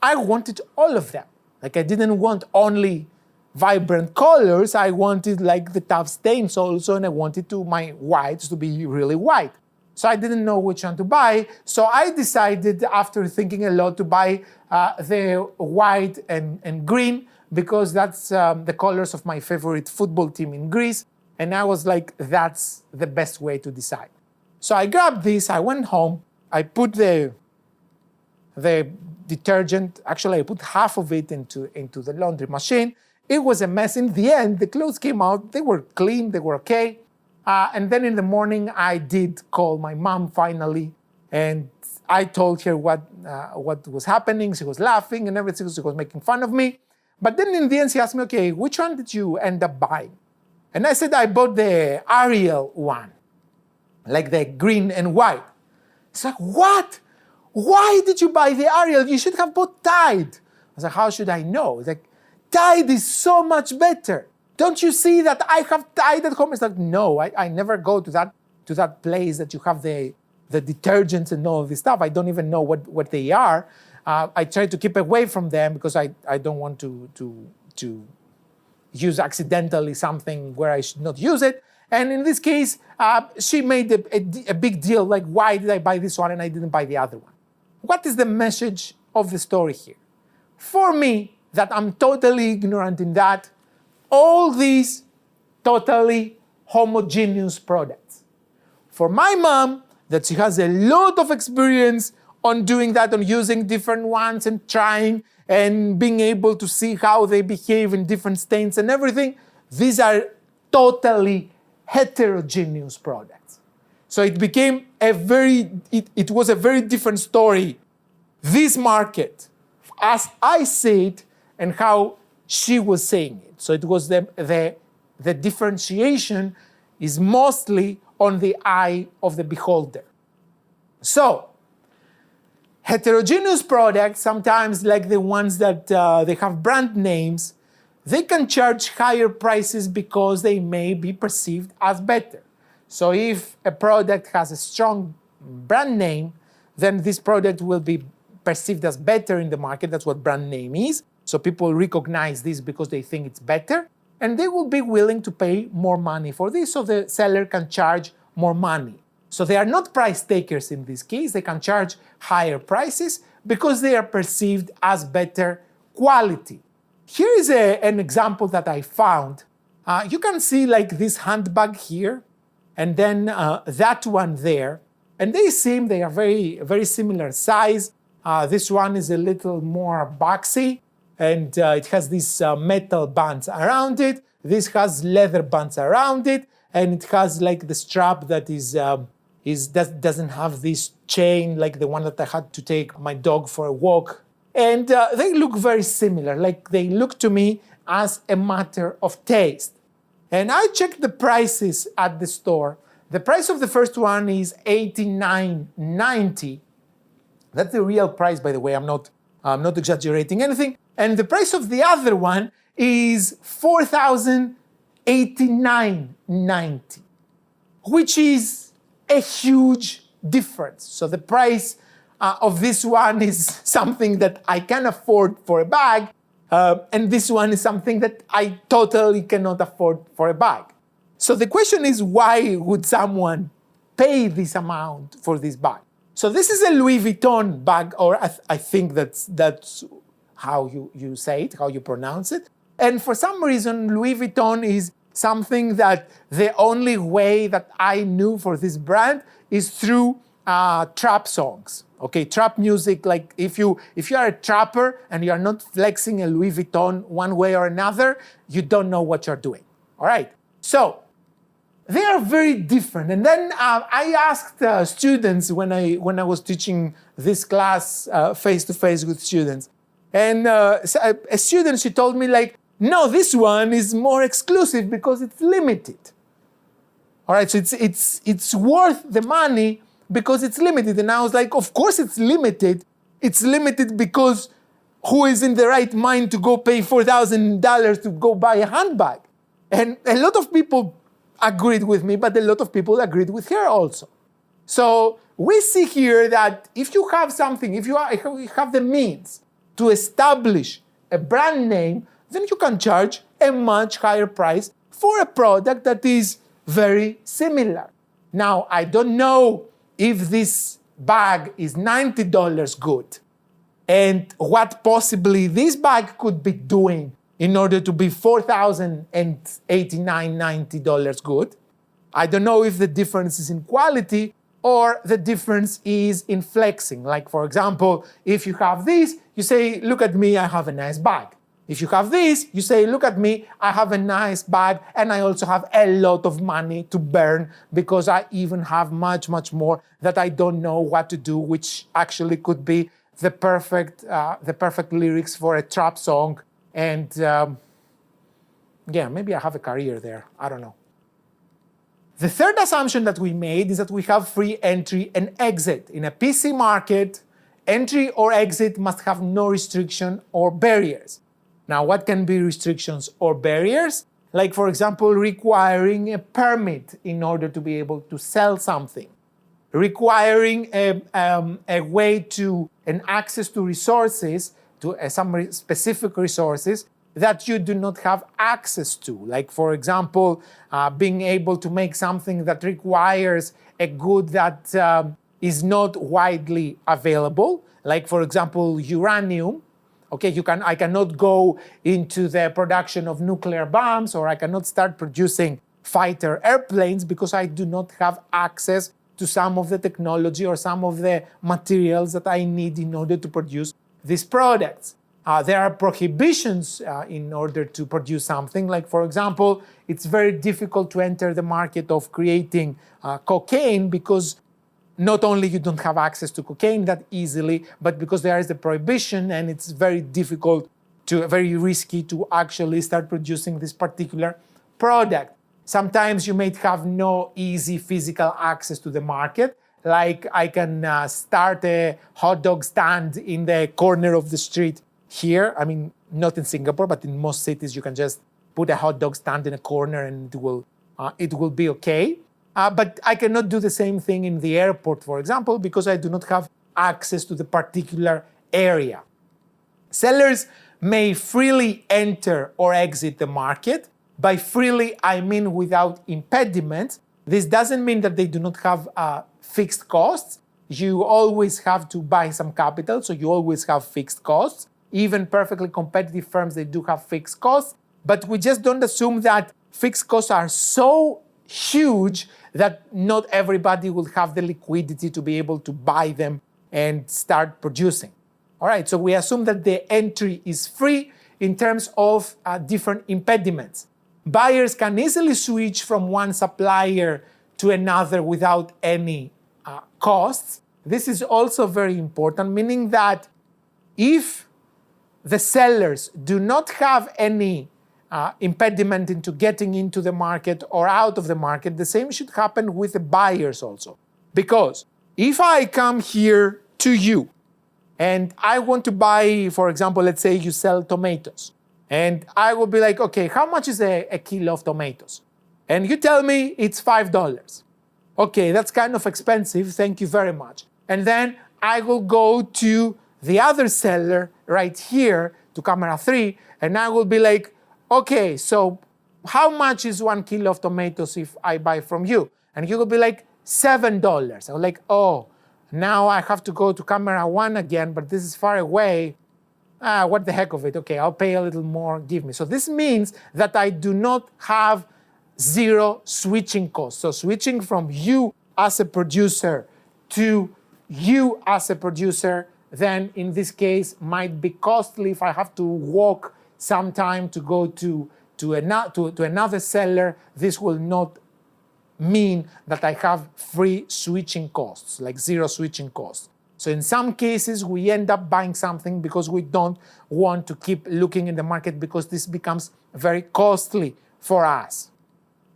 I wanted all of them. Like, I didn't want only vibrant colors. I wanted like the tough stains also, and I wanted my whites to be really white. So I didn't know which one to buy. So I decided, after thinking a lot, to buy the white and green, because that's the colors of my favorite football team in Greece. And I was like, that's the best way to decide. So I grabbed this, I went home, I put the detergent, actually I put half of it into the laundry machine. It was a mess. In the end, the clothes came out, they were clean, they were okay. And then in the morning, I did call my mom finally, and I told her what was happening. She was laughing and everything, she was making fun of me. But then in the end, she asked me, okay, which one did you end up buying? And I said, I bought the Ariel one, like the green and white. It's like, what? Why did you buy the Ariel? You should have bought Tide. I was like, how should I know? It's like, Tide is so much better. Don't you see that I have Tide at home? It's like, no, I never go to that place that you have the detergents and all of this stuff. I don't even know what they are. I try to keep away from them because I don't want to use accidentally something where I should not use it. And in this case, she made a big deal, like, why did I buy this one and I didn't buy the other one? What is the message of the story here? For me, that I'm totally ignorant in that, all these totally homogeneous products. For my mom, that she has a lot of experience on doing that, on using different ones and trying and being able to see how they behave in different stains and everything, these are totally heterogeneous products. So it became it was a very different story. This market, as I see it, and how she was saying it. So it was the differentiation is mostly on the eye of the beholder. So, heterogeneous products, sometimes like the ones that they have brand names, they can charge higher prices because they may be perceived as better. So if a product has a strong brand name, then this product will be perceived as better in the market. That's what brand name is. So people recognize this because they think it's better, and they will be willing to pay more money for this, so the seller can charge more money. So they are not price takers in this case. They can charge higher prices because they are perceived as better quality. Here is an example that I found. You can see like this handbag here, and then that one there. And they are very similar size. This one is a little more boxy, and it has these metal bands around it. This has leather bands around it, and it has like the strap that doesn't have this chain like the one that I had to take my dog for a walk. And they look very similar, like they look to me as a matter of taste. And I checked the prices at the store. The price of the first one is $89.90. That's the real price, by the way. I'm not exaggerating anything. And the price of the other one is $4,089.90, which is a huge difference. So the price of this one is something that I can afford for a bag, and this one is something that I totally cannot afford for a bag. So the question is, why would someone pay this amount for this bag? So this is a Louis Vuitton bag, or I think that's how you say it, how you pronounce it. And for some reason, Louis Vuitton is something that the only way that I knew for this brand is through trap songs. Okay, trap music, like if you are a trapper and you are not flexing a Louis Vuitton one way or another, you don't know what you're doing. All right, so they are very different. And then I asked students when I was teaching this class face-to-face with students. And a student, she told me like, no, this one is more exclusive because it's limited. All right, so it's worth the money because it's limited. And I was like, of course it's limited. It's limited because who is in the right mind to go pay $4,000 to go buy a handbag? And a lot of people agreed with me, but a lot of people agreed with her also. So we see here that if you have something, if you have the means to establish a brand name, then you can charge a much higher price for a product that is very similar. Now, I don't know if this bag is $90 good and what possibly this bag could be doing in order to be $4,089.90 good. I don't know if the difference is in quality or the difference is in flexing. Like, for example, if you have this, you say, look at me, I have a nice bag. If you have this, you say, look at me, I have a nice bag, and I also have a lot of money to burn because I even have much more that I don't know what to do, which actually could be the perfect lyrics for a trap song. And maybe I have a career there. I don't know. The third assumption that we made is that we have free entry and exit. In a PC market, entry or exit must have no restriction or barriers. Now, what can be restrictions or barriers? Like, for example, requiring a permit in order to be able to sell something. Requiring a way to, an access to resources, to some specific resources that you do not have access to. Like, for example, being able to make something that requires a good that is not widely available. Like, for example, uranium. Okay, I cannot go into the production of nuclear bombs, or I cannot start producing fighter airplanes because I do not have access to some of the technology or some of the materials that I need in order to produce these products. There are prohibitions in order to produce something. Like, for example, it's very difficult to enter the market of creating cocaine because not only you don't have access to cocaine that easily, but because there is a prohibition and it's very difficult very risky to actually start producing this particular product. Sometimes you may have no easy physical access to the market. Like I can start a hot dog stand in the corner of the street here. I mean, not in Singapore, but in most cities you can just put a hot dog stand in a corner and it will be okay. But I cannot do the same thing in the airport, for example, because I do not have access to the particular area. Sellers may freely enter or exit the market. By freely, I mean without impediments. This doesn't mean that they do not have fixed costs. You always have to buy some capital, so you always have fixed costs. Even perfectly competitive firms, they do have fixed costs, but we just don't assume that fixed costs are so huge that not everybody will have the liquidity to be able to buy them and start producing. All right, so we assume that the entry is free in terms of different impediments. Buyers can easily switch from one supplier to another without any costs. This is also very important, meaning that if the sellers do not have any impediment into getting into the market or out of the market, the same should happen with the buyers also. Because if I come here to you and I want to buy, for example, let's say you sell tomatoes, and I will be like, okay, how much is a kilo of tomatoes? And you tell me it's $5. Okay, that's kind of expensive, thank you very much. And then I will go to the other seller right here, to camera 3, and I will be like, okay, so how much is 1 kilo of tomatoes if I buy from you? And you will be like, $7. I'm like, oh, now I have to go to camera 1 again, but this is far away. What the heck of it? Okay, I'll pay a little more, give me. So this means that I do not have zero switching costs. So switching from you as a producer to you as a producer, then in this case might be costly if I have to walk some time to go to another seller. This will not mean that I have free switching costs, like zero switching costs. So in some cases, we end up buying something because we don't want to keep looking in the market because this becomes very costly for us.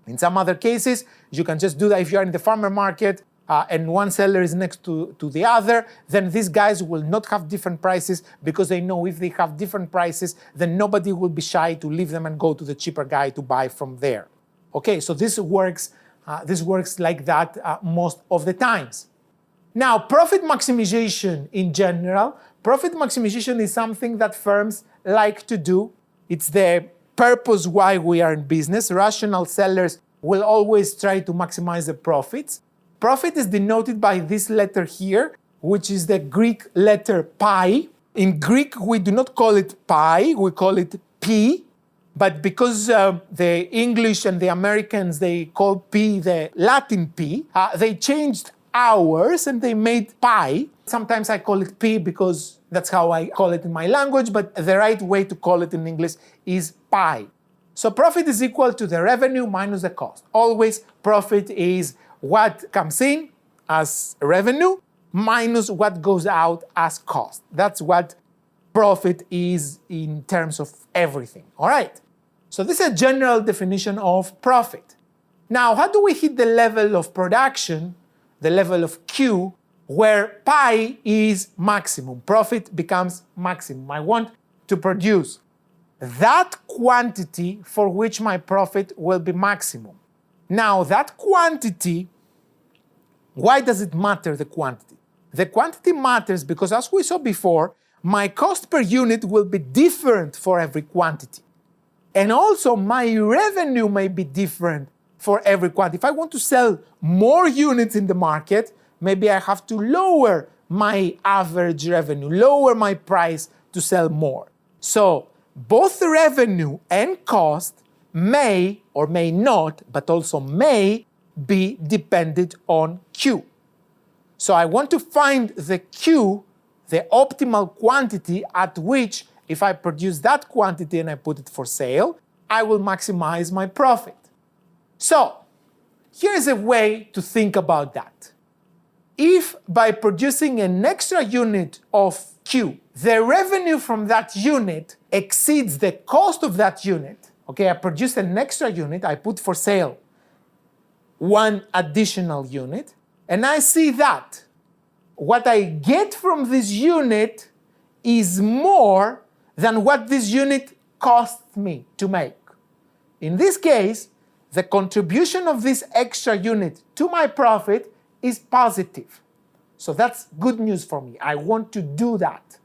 In some other cases, you can just do that if you're in the farmer market and one seller is next to the other, then these guys will not have different prices because they know if they have different prices, then nobody will be shy to leave them and go to the cheaper guy to buy from there. Okay, so this works like that most of the times. Now, profit maximization in general, profit maximization is something that firms like to do. It's the purpose why we are in business. Rational sellers will always try to maximize the profits. Profit is denoted by this letter here, which is the Greek letter pi. In Greek, we do not call it pi, we call it P. But because the English and the Americans, they call P the Latin P, they changed hours and they made pi. Sometimes I call it P because that's how I call it in my language, but the right way to call it in English is pi. So profit is equal to the revenue minus the cost. Always profit is what comes in as revenue minus what goes out as cost. That's what profit is in terms of everything, all right? So this is a general definition of profit. Now, how do we hit the level of production, the level of Q, where pi is maximum? Profit becomes maximum. I want to produce that quantity for which my profit will be maximum. Now, that quantity, why does it matter, the quantity? The quantity matters because, as we saw before, my cost per unit will be different for every quantity. And also, my revenue may be different for every quantity. If I want to sell more units in the market, maybe I have to lower my average revenue, lower my price to sell more. So, both the revenue and cost may or may not, but also may be dependent on Q. So I want to find the Q, the optimal quantity at which, if I produce that quantity and I put it for sale, I will maximize my profit. So here's a way to think about that. If by producing an extra unit of Q, the revenue from that unit exceeds the cost of that unit, okay, I produced an extra unit, I put for sale one additional unit, and I see that what I get from this unit is more than what this unit costs me to make. In this case, the contribution of this extra unit to my profit is positive. So that's good news for me. I want to do that.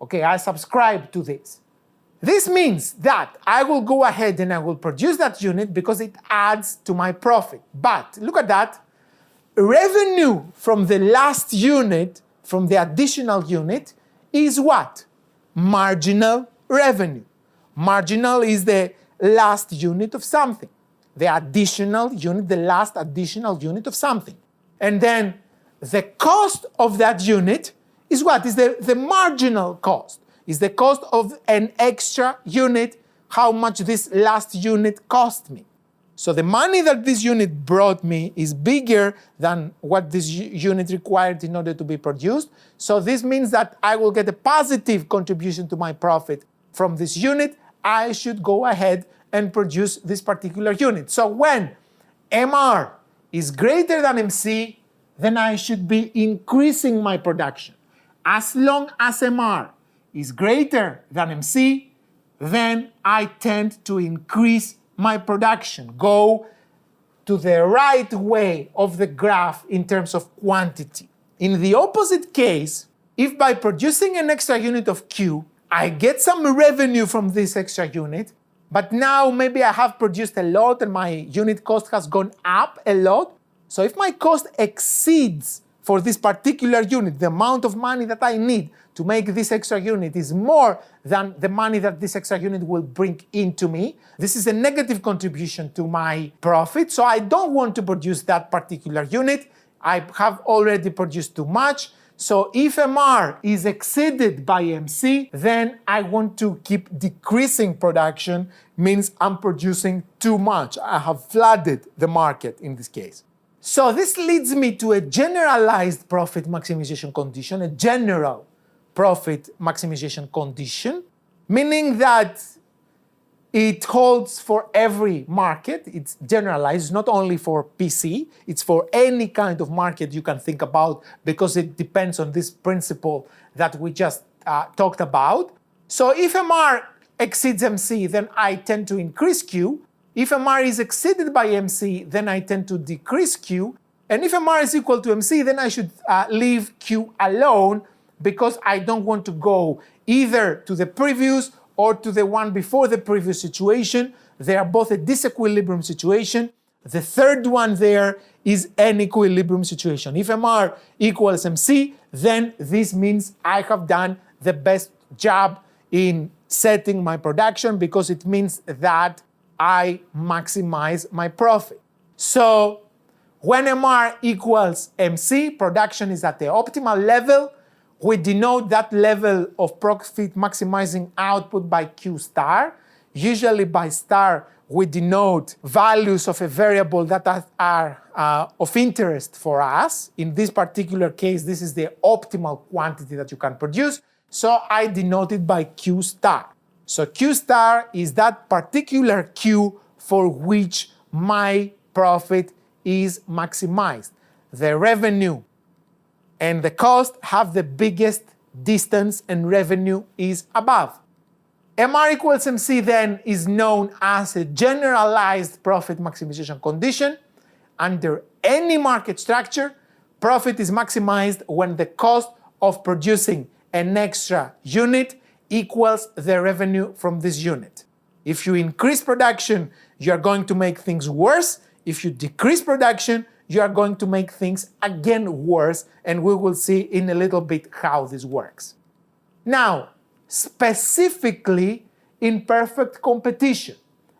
Okay, I subscribe to this. This means that I will go ahead and I will produce that unit because it adds to my profit. But look at that. Revenue from the last unit, from the additional unit, is what? Marginal revenue. Marginal is the last unit of something. The additional unit, the last additional unit of something. And then the cost of that unit is what? Is the marginal cost. Is the cost of an extra unit, how much this last unit cost me. So the money that this unit brought me is bigger than what this unit required in order to be produced. So this means that I will get a positive contribution to my profit from this unit. I should go ahead and produce this particular unit. So when MR is greater than MC, then I should be increasing my production. As long as MR is greater than MC, then I tend to increase my production, go to the right way of the graph in terms of quantity. In the opposite case, if by producing an extra unit of Q, I get some revenue from this extra unit, but now maybe I have produced a lot and my unit cost has gone up a lot. So if my cost exceeds for this particular unit, the amount of money that I need to make this extra unit is more than the money that this extra unit will bring into me. This is a negative contribution to my profit, so I don't want to produce that particular unit. I have already produced too much. So if MR is exceeded by MC, then I want to keep decreasing production, means I'm producing too much. I have flooded the market in this case. So this leads me to a generalized profit maximization condition, a general profit maximization condition, meaning that it holds for every market. It's generalized, not only for PC, it's for any kind of market you can think about because it depends on this principle that we just talked about. So if MR exceeds MC, then I tend to increase Q. If MR is exceeded by MC, then I tend to decrease Q. And if MR is equal to MC, then I should leave Q alone because I don't want to go either to the previous or to the one before the previous situation. They are both a disequilibrium situation. The third one there is an equilibrium situation. If MR equals MC, then this means I have done the best job in setting my production because it means that I maximize my profit. So when MR equals MC, production is at the optimal level. We denote that level of profit maximizing output by Q star. Usually by star, we denote values of a variable that are of interest for us. In this particular case, this is the optimal quantity that you can produce. So I denote it by Q star. So Q star is that particular Q for which my profit is maximized. The revenue and the cost have the biggest distance and revenue is above. MR equals MC then is known as a generalized profit maximization condition. Under any market structure, profit is maximized when the cost of producing an extra unit equals the revenue from this unit. If you increase production, you are going to make things worse. If you decrease production, you are going to make things again worse, and we will see in a little bit how this works. Now, specifically in perfect competition,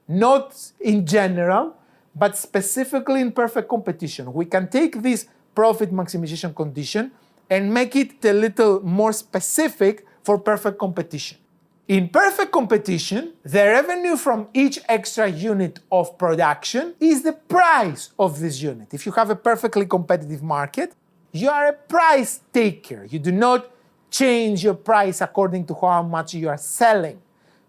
not in general, but specifically in perfect competition, we can take this profit maximization condition and make it a little more specific for perfect competition. In perfect competition, the revenue from each extra unit of production is the price of this unit. If you have a perfectly competitive market, you are a price taker. You do not change your price according to how much you are selling.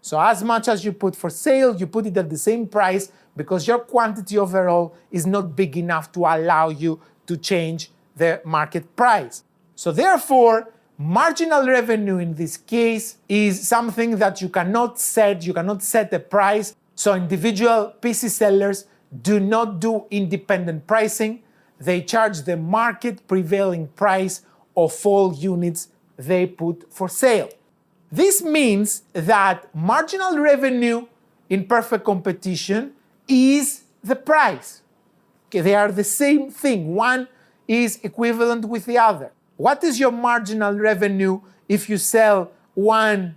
So as much as you put for sale, you put it at the same price because your quantity overall is not big enough to allow you to change the market price. So therefore, marginal revenue in this case is something that you cannot set a price. So individual PC sellers do not do independent pricing. They charge the market prevailing price of all units they put for sale. This means that marginal revenue in perfect competition is the price. Okay, they are the same thing. One is equivalent with the other. What is your marginal revenue if you sell one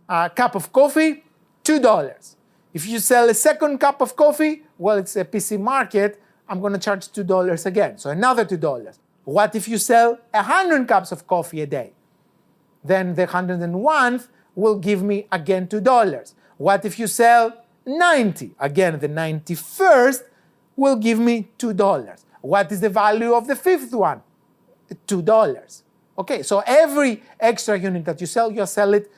cup of coffee? $2. If you sell a second cup of coffee, well, it's a PC market, I'm going to charge $2 again, so another $2. What if you sell 100 cups of coffee a day? Then the 101th will give me again $2. What if you sell 90? Again, the 91st will give me $2. What is the value of the fifth one? $2. Okay, so every extra unit that you sell it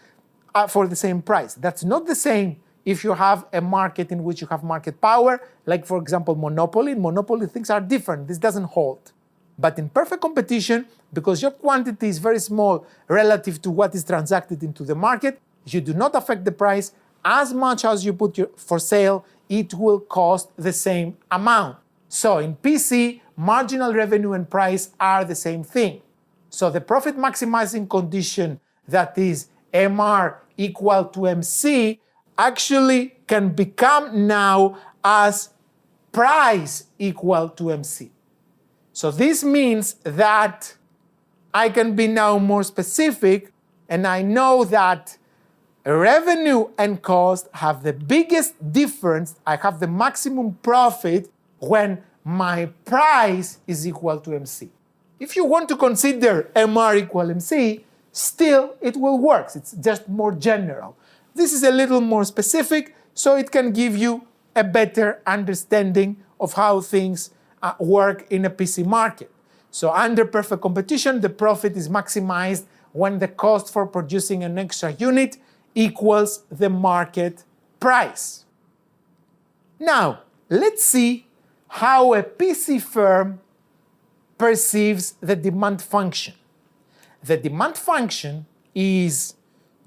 for the same price. That's not the same if you have a market in which you have market power, like for example monopoly. In monopoly, things are different. This doesn't hold. But in perfect competition, because your quantity is very small relative to what is transacted into the market, you do not affect the price. As much as you put for sale, it will cost the same amount. So in PC, marginal revenue and price are the same thing. So the profit maximizing condition, that is MR equal to MC, actually can become now as price equal to MC. So this means that I can be now more specific, and I know that revenue and cost have the biggest difference. I have the maximum profit when my price is equal to MC. If you want to consider MR equal MC, still it will work. It's just more general. This is a little more specific, so it can give you a better understanding of how things work in a PC market. So under perfect competition, the profit is maximized when the cost for producing an extra unit equals the market price. Now, let's see how a PC firm perceives the demand function. The demand function is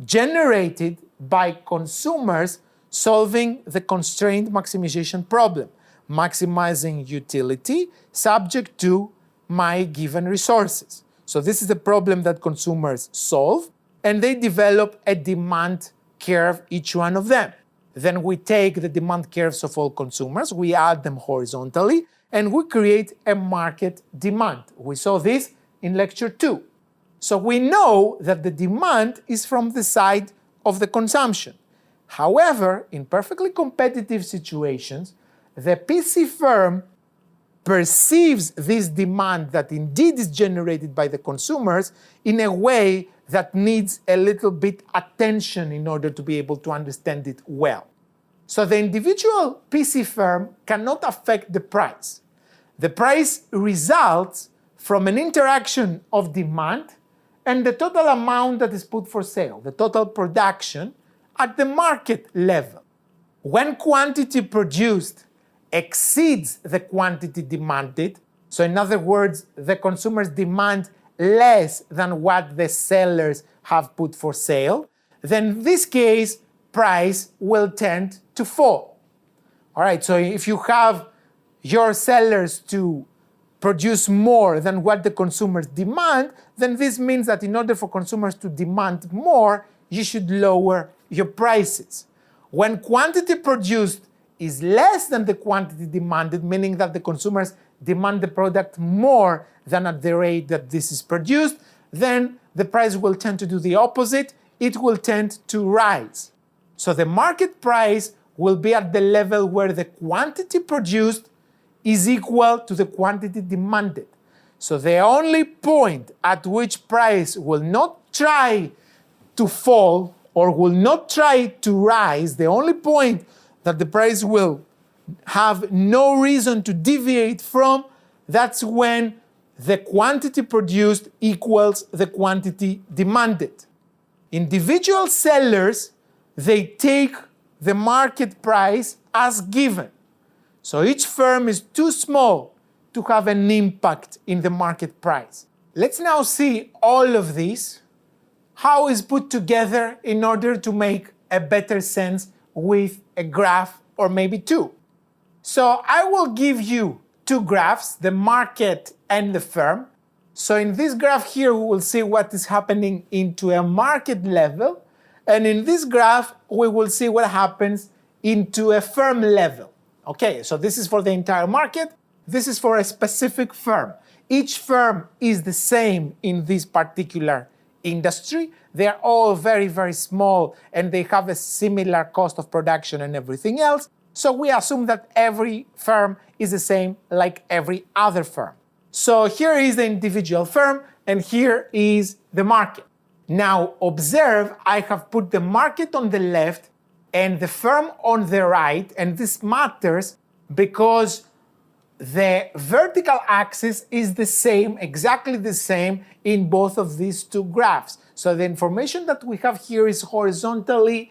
generated by consumers solving the constraint maximization problem, maximizing utility subject to my given resources. So this is the problem that consumers solve, and they develop a demand curve, each one of them. Then we take the demand curves of all consumers, we add them horizontally, and we create a market demand. We saw this in lecture 2. So we know that the demand is from the side of the consumption. However, in perfectly competitive situations, the PC firm perceives this demand that indeed is generated by the consumers in a way that needs a little bit attention in order to be able to understand it well. So the individual PC firm cannot affect the price. The price results from an interaction of demand and the total amount that is put for sale, the total production at the market level. When quantity produced exceeds the quantity demanded, so in other words, the consumers demand less than what the sellers have put for sale, then in this case, price will tend to fall. All right, so if you have your sellers to produce more than what the consumers demand, then this means that in order for consumers to demand more, you should lower your prices. When quantity produced is less than the quantity demanded, meaning that the consumers demand the product more than at the rate that this is produced, then the price will tend to do the opposite. It will tend to rise. So the market price will be at the level where the quantity produced is equal to the quantity demanded. So the only point at which price will not try to fall or will not try to rise, the only point that the price will have no reason to deviate from, that's when the quantity produced equals the quantity demanded. Individual sellers they take the market price as given. So each firm is too small to have an impact in the market price. Let's now see all of this, how it's put together in order to make a better sense with a graph or maybe two. So I will give you two graphs, the market and the firm. So in this graph here, we will see what is happening into a market level. And in this graph, we will see what happens into a firm level. Okay, so this is for the entire market. This is for a specific firm. Each firm is the same in this particular industry. They are all very, very small and they have a similar cost of production and everything else. So we assume that every firm is the same like every other firm. So here is the individual firm and here is the market. Now observe, I have put the market on the left and the firm on the right, and this matters because the vertical axis is the same, exactly the same in both of these two graphs. So the information that we have here is horizontally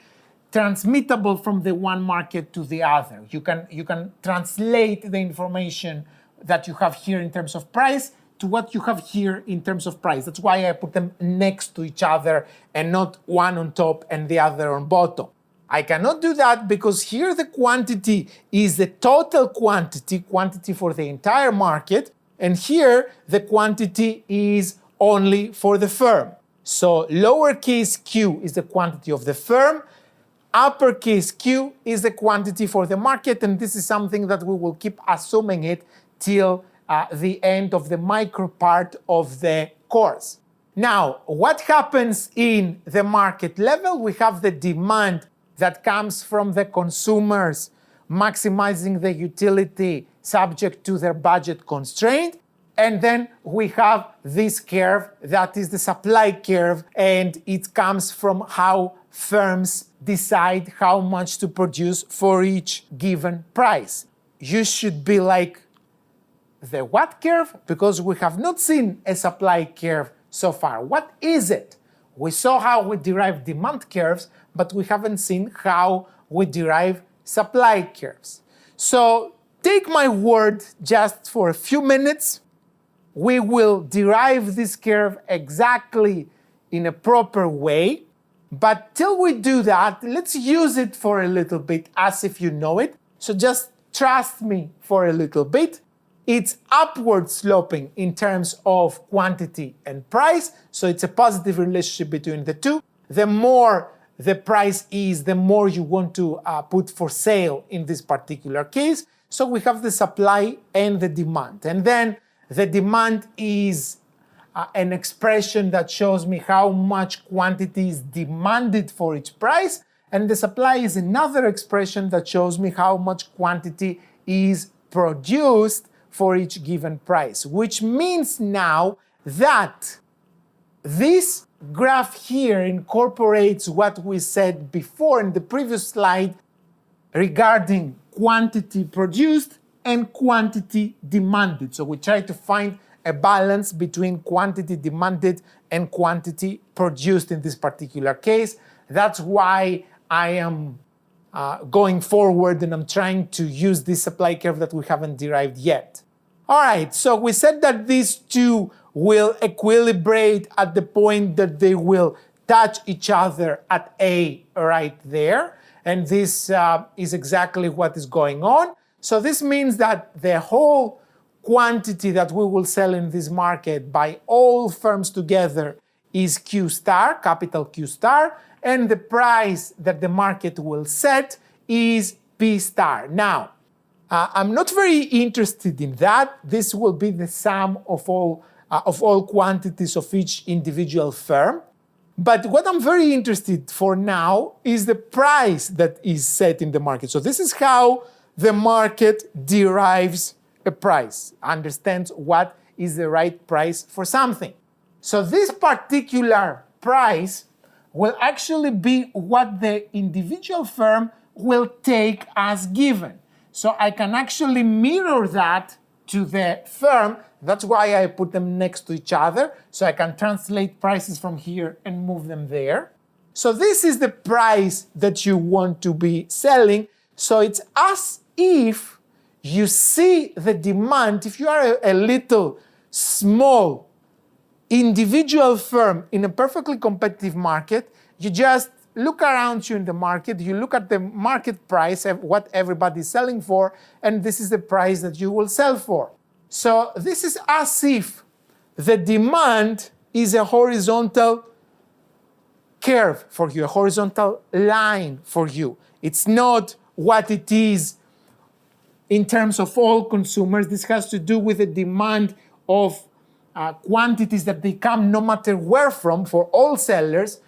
transmittable from the one market to the other. You can translate the information that you have here in terms of price to what you have here in terms of price. That's why I put them next to each other and not one on top and the other on bottom. I cannot do that because here the quantity is the total quantity for the entire market, and here the quantity is only for the firm. So lowercase q is the quantity of the firm, uppercase q is the quantity for the market, and this is something that we will keep assuming it till the end of the micro part of the course. Now, what happens in the market level? We have the demand that comes from the consumers maximizing the utility subject to their budget constraint. And then we have this curve that is the supply curve, and it comes from how firms decide how much to produce for each given price. You should be like the what curve? Because we have not seen a supply curve so far. What is it? We saw how we derive demand curves, but we haven't seen how we derive supply curves. So take my word just for a few minutes. We will derive this curve exactly in a proper way. But till we do that, let's use it for a little bit as if you know it. So just trust me for a little bit. It's upward sloping in terms of quantity and price. So it's a positive relationship between the two. The more the price is, the more you want to put for sale in this particular case. So we have the supply and the demand. And then the demand is an expression that shows me how much quantity is demanded for each price. And the supply is another expression that shows me how much quantity is produced for each given price, which means now that this graph here incorporates what we said before in the previous slide regarding quantity produced and quantity demanded. So we try to find a balance between quantity demanded and quantity produced in this particular case. That's why I am going forward and I'm trying to use this supply curve that we haven't derived yet. All right, so we said that these two will equilibrate at the point that they will touch each other at A right there. And this is exactly what is going on. So this means that the whole quantity that we will sell in this market by all firms together is Q star, capital Q star, and the price that the market will set is P star. Now, I'm not very interested in that. This will be the sum of all quantities of each individual firm. But what I'm very interested for now is the price that is set in the market. So this is how the market derives a price, understands what is the right price for something. So this particular price will actually be what the individual firm will take as given. So I can actually mirror that to the firm. That's why I put them next to each other. So I can translate prices from here and move them there. So this is the price that you want to be selling. So it's as if you see the demand. If you are a little small individual firm in a perfectly competitive market, you just look around you in the market, you look at the market price, what everybody is selling for, and this is the price that you will sell for. So this is as if the demand is a horizontal curve for you, a horizontal line for you. It's not what it is in terms of all consumers. This has to do with the demand of quantities that they come no matter where from for all sellers.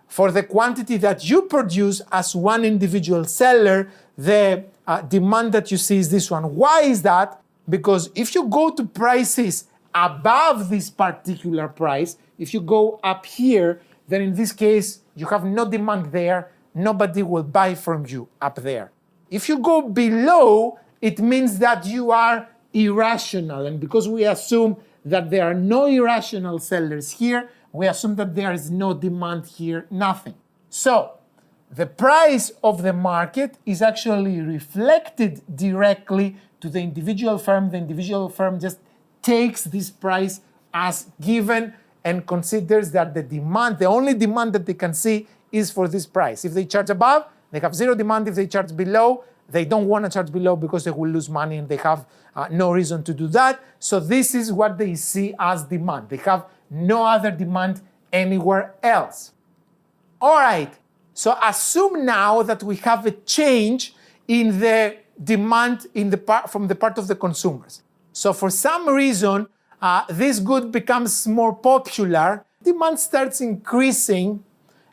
For the quantity that you produce as one individual seller, the demand that you see is this one. Why is that? Because if you go to prices above this particular price, if you go up here, then in this case, you have no demand there. Nobody will buy from you up there. If you go below, it means that you are irrational. And because we assume that there are no irrational sellers here, we assume that there is no demand here, nothing. So the price of the market is actually reflected directly to the individual firm. The individual firm just takes this price as given and considers that the demand, the only demand that they can see is for this price. If they charge above, they have zero demand. If they charge below, they don't want to charge below because they will lose money and they have no reason to do that. So this is what they see as demand. They have no other demand anywhere else. All right, so assume now that we have a change in the demand from the part of the consumers. So for some reason, this good becomes more popular, demand starts increasing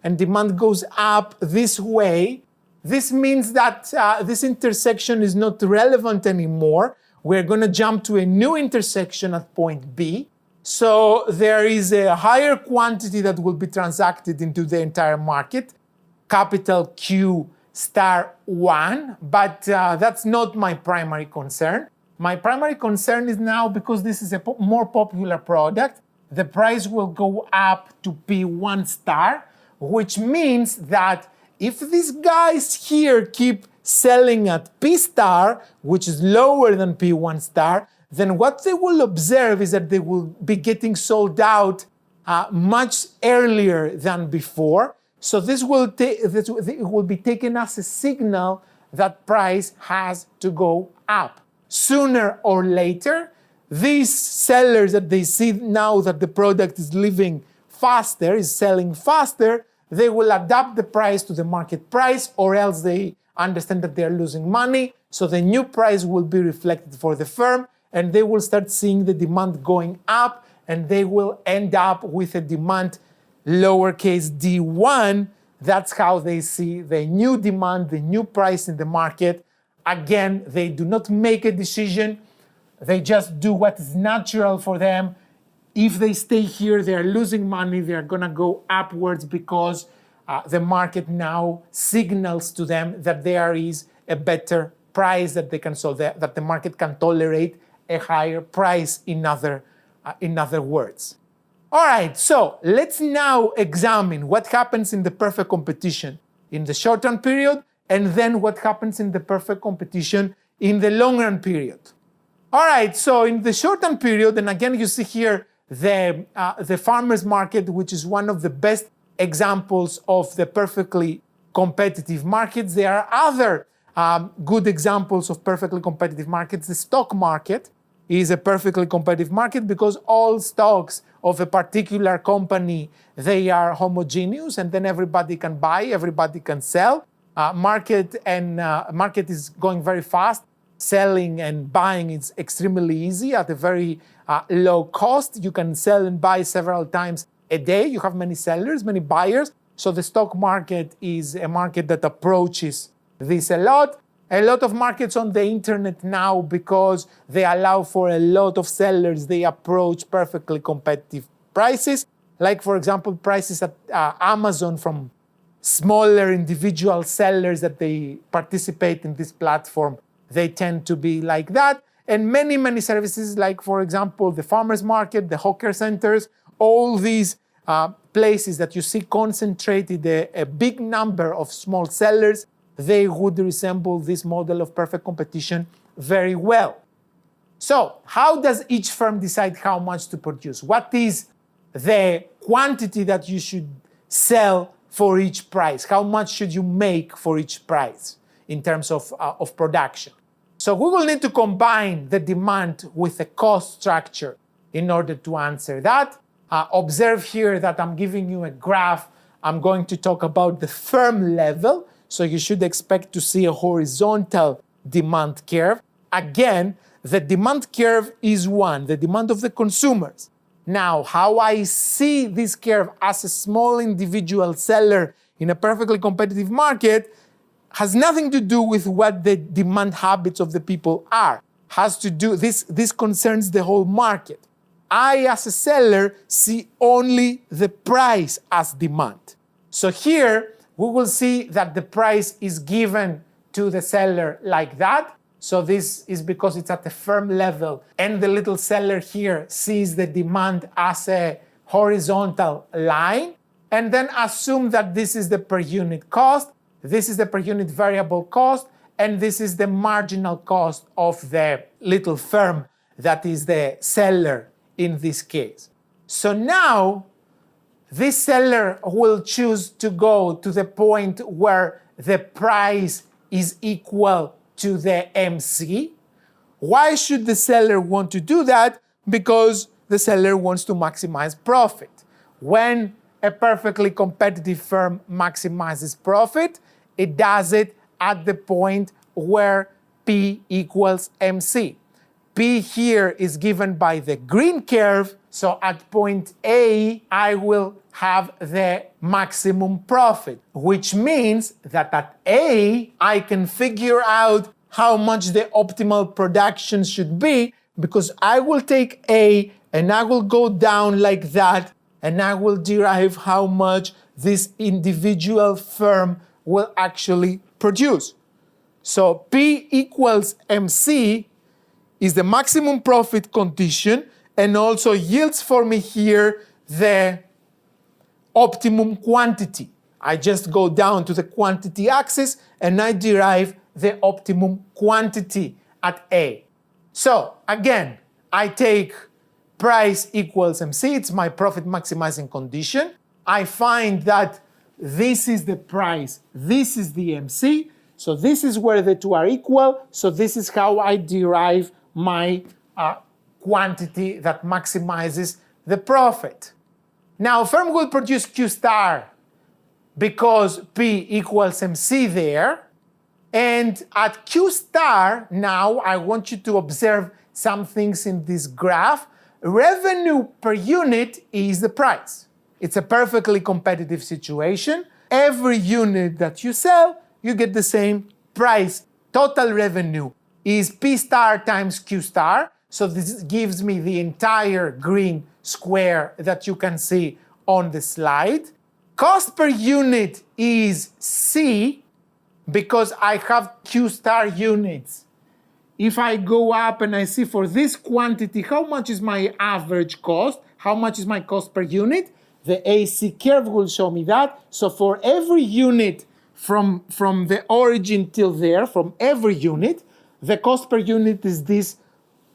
and demand goes up this way. This means that this intersection is not relevant anymore. We're going to jump to a new intersection at point B. So there is a higher quantity that will be transacted into the entire market, capital Q star 1, but that's not my primary concern. My primary concern is now, because this is a more popular product, the price will go up to P1 star, which means that if these guys here keep selling at P star, which is lower than P1 star, then what they will observe is that they will be getting sold out much earlier than before. So this will be taken as a signal that price has to go up. Sooner or later, these sellers that they see now that the product is living faster, is selling faster, they will adapt the price to the market price, or else they understand that they are losing money. So the new price will be reflected for the firm, and they will start seeing the demand going up, and they will end up with a demand lowercase d1. That's how they see the new demand, the new price in the market. Again, they do not make a decision. They just do what is natural for them. If they stay here, they are losing money. They are going to go upwards because the market now signals to them that there is a better price that they can sell, that the market can tolerate a higher price, in other words. All right, so let's now examine what happens in the perfect competition in the short-run period, and then what happens in the perfect competition in the long-run period. All right, so in the short-run period, and again you see here the farmers market, which is one of the best examples of the perfectly competitive markets. There are other good examples of perfectly competitive markets. The stock market is a perfectly competitive market because all stocks of a particular company, they are homogeneous, and then everybody can buy, everybody can sell. Market is going very fast. Selling and buying is extremely easy at a very low cost. You can sell and buy several times a day. You have many sellers, many buyers. So the stock market is a market that approaches this a lot. A lot of markets on the internet now, because they allow for a lot of sellers, they approach perfectly competitive prices. Like, for example, prices at Amazon from smaller individual sellers that they participate in this platform, they tend to be like that. And many, many services, like, for example, the farmers market, the hawker centers, all these places that you see concentrated a big number of small sellers, they would resemble this model of perfect competition very well. So, how does each firm decide how much to produce? What is the quantity that you should sell for each price? How much should you make for each price in terms of production? So we will need to combine the demand with the cost structure in order to answer that. Observe here that I'm giving you a graph. I'm going to talk about the firm level. So you should expect to see a horizontal demand curve. Again, the demand curve is one, the demand of the consumers. Now, how I see this curve as a small individual seller in a perfectly competitive market has nothing to do with what the demand habits of the people are. This concerns the whole market. I, as a seller, see only the price as demand. So here, we will see that the price is given to the seller like that. So this is because it's at the firm level, and the little seller here sees the demand as a horizontal line, and then assume that this is the per unit cost, this is the per unit variable cost, and this is the marginal cost of the little firm that is the seller in this case. So now, this seller will choose to go to the point where the price is equal to the MC. Why should the seller want to do that? Because the seller wants to maximize profit. When a perfectly competitive firm maximizes profit, it does it at the point where P equals MC. P here is given by the green curve, so at point A, I will have the maximum profit, which means that at A, I can figure out how much the optimal production should be, because I will take A and I will go down like that, and I will derive how much this individual firm will actually produce. So P equals MC is the maximum profit condition, and also yields for me here the optimum quantity. I just go down to the quantity axis and I derive the optimum quantity at A. So again, I take price equals MC, it's my profit maximizing condition. I find that this is the price, this is the MC, so this is where the two are equal, so this is how I derive my quantity that maximizes the profit. Now, firm will produce Q star because P equals MC there. And at Q star, now I want you to observe some things in this graph. Revenue per unit is the price. It's a perfectly competitive situation. Every unit that you sell, you get the same price. Total revenue is P star times Q star. So this gives me the entire green square that you can see on the slide. Cost per unit is C because I have Q star units. If I go up and I see for this quantity, how much is my average cost? How much is my cost per unit? The AC curve will show me that. So for every unit from the origin till there, from every unit, the cost per unit is this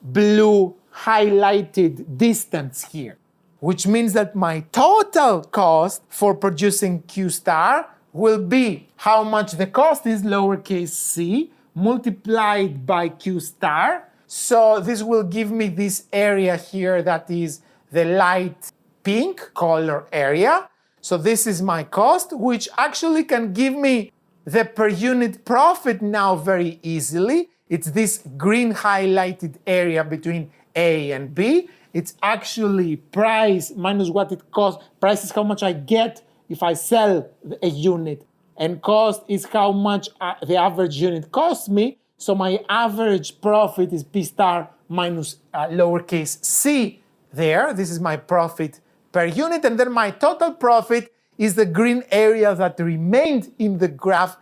blue highlighted distance here, which means that my total cost for producing Q star will be how much the cost is, lowercase c, multiplied by Q star. So this will give me this area here that is the light pink color area. So this is my cost, which actually can give me the per unit profit now very easily. It's this green highlighted area between A and B. It's actually price minus what it costs. Price is how much I get if I sell a unit, and cost is how much the average unit costs me. So my average profit is P star minus lowercase c there. This is my profit per unit, and then my total profit is the green area that remained in the graph.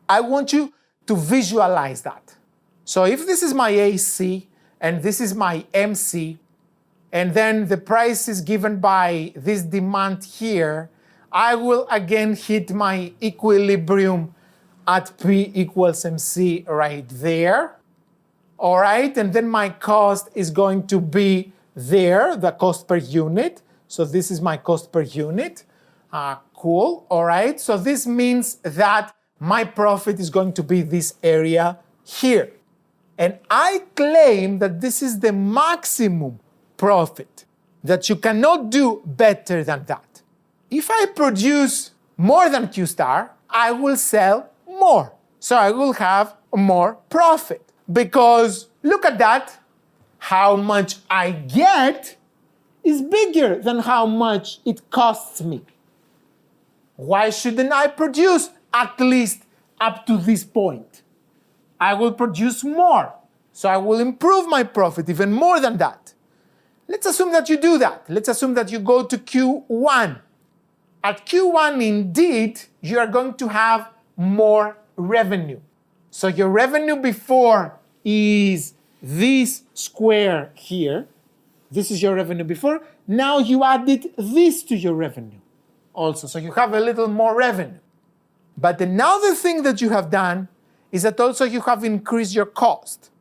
I want you to visualize that. So if this is my AC and this is my MC, and then the price is given by this demand here, I will again hit my equilibrium at P equals MC right there. All right, and then my cost is going to be there, the cost per unit. So this is my cost per unit. Cool, all right. So this means that my profit is going to be this area here. And I claim that this is the maximum profit, that you cannot do better than that. If I produce more than Q star, I will sell more. So I will have more profit. Because look at that, how much I get is bigger than how much it costs me. Why shouldn't I produce at least up to this point? I will produce more, so I will improve my profit even more than that. Let's assume that you do that. Let's assume that you go to Q1. At Q1, indeed, you are going to have more revenue. So your revenue before is this square here. This is your revenue before. Now you added this to your revenue also. So you have a little more revenue. But another thing that you have done is that also you have increased your cost.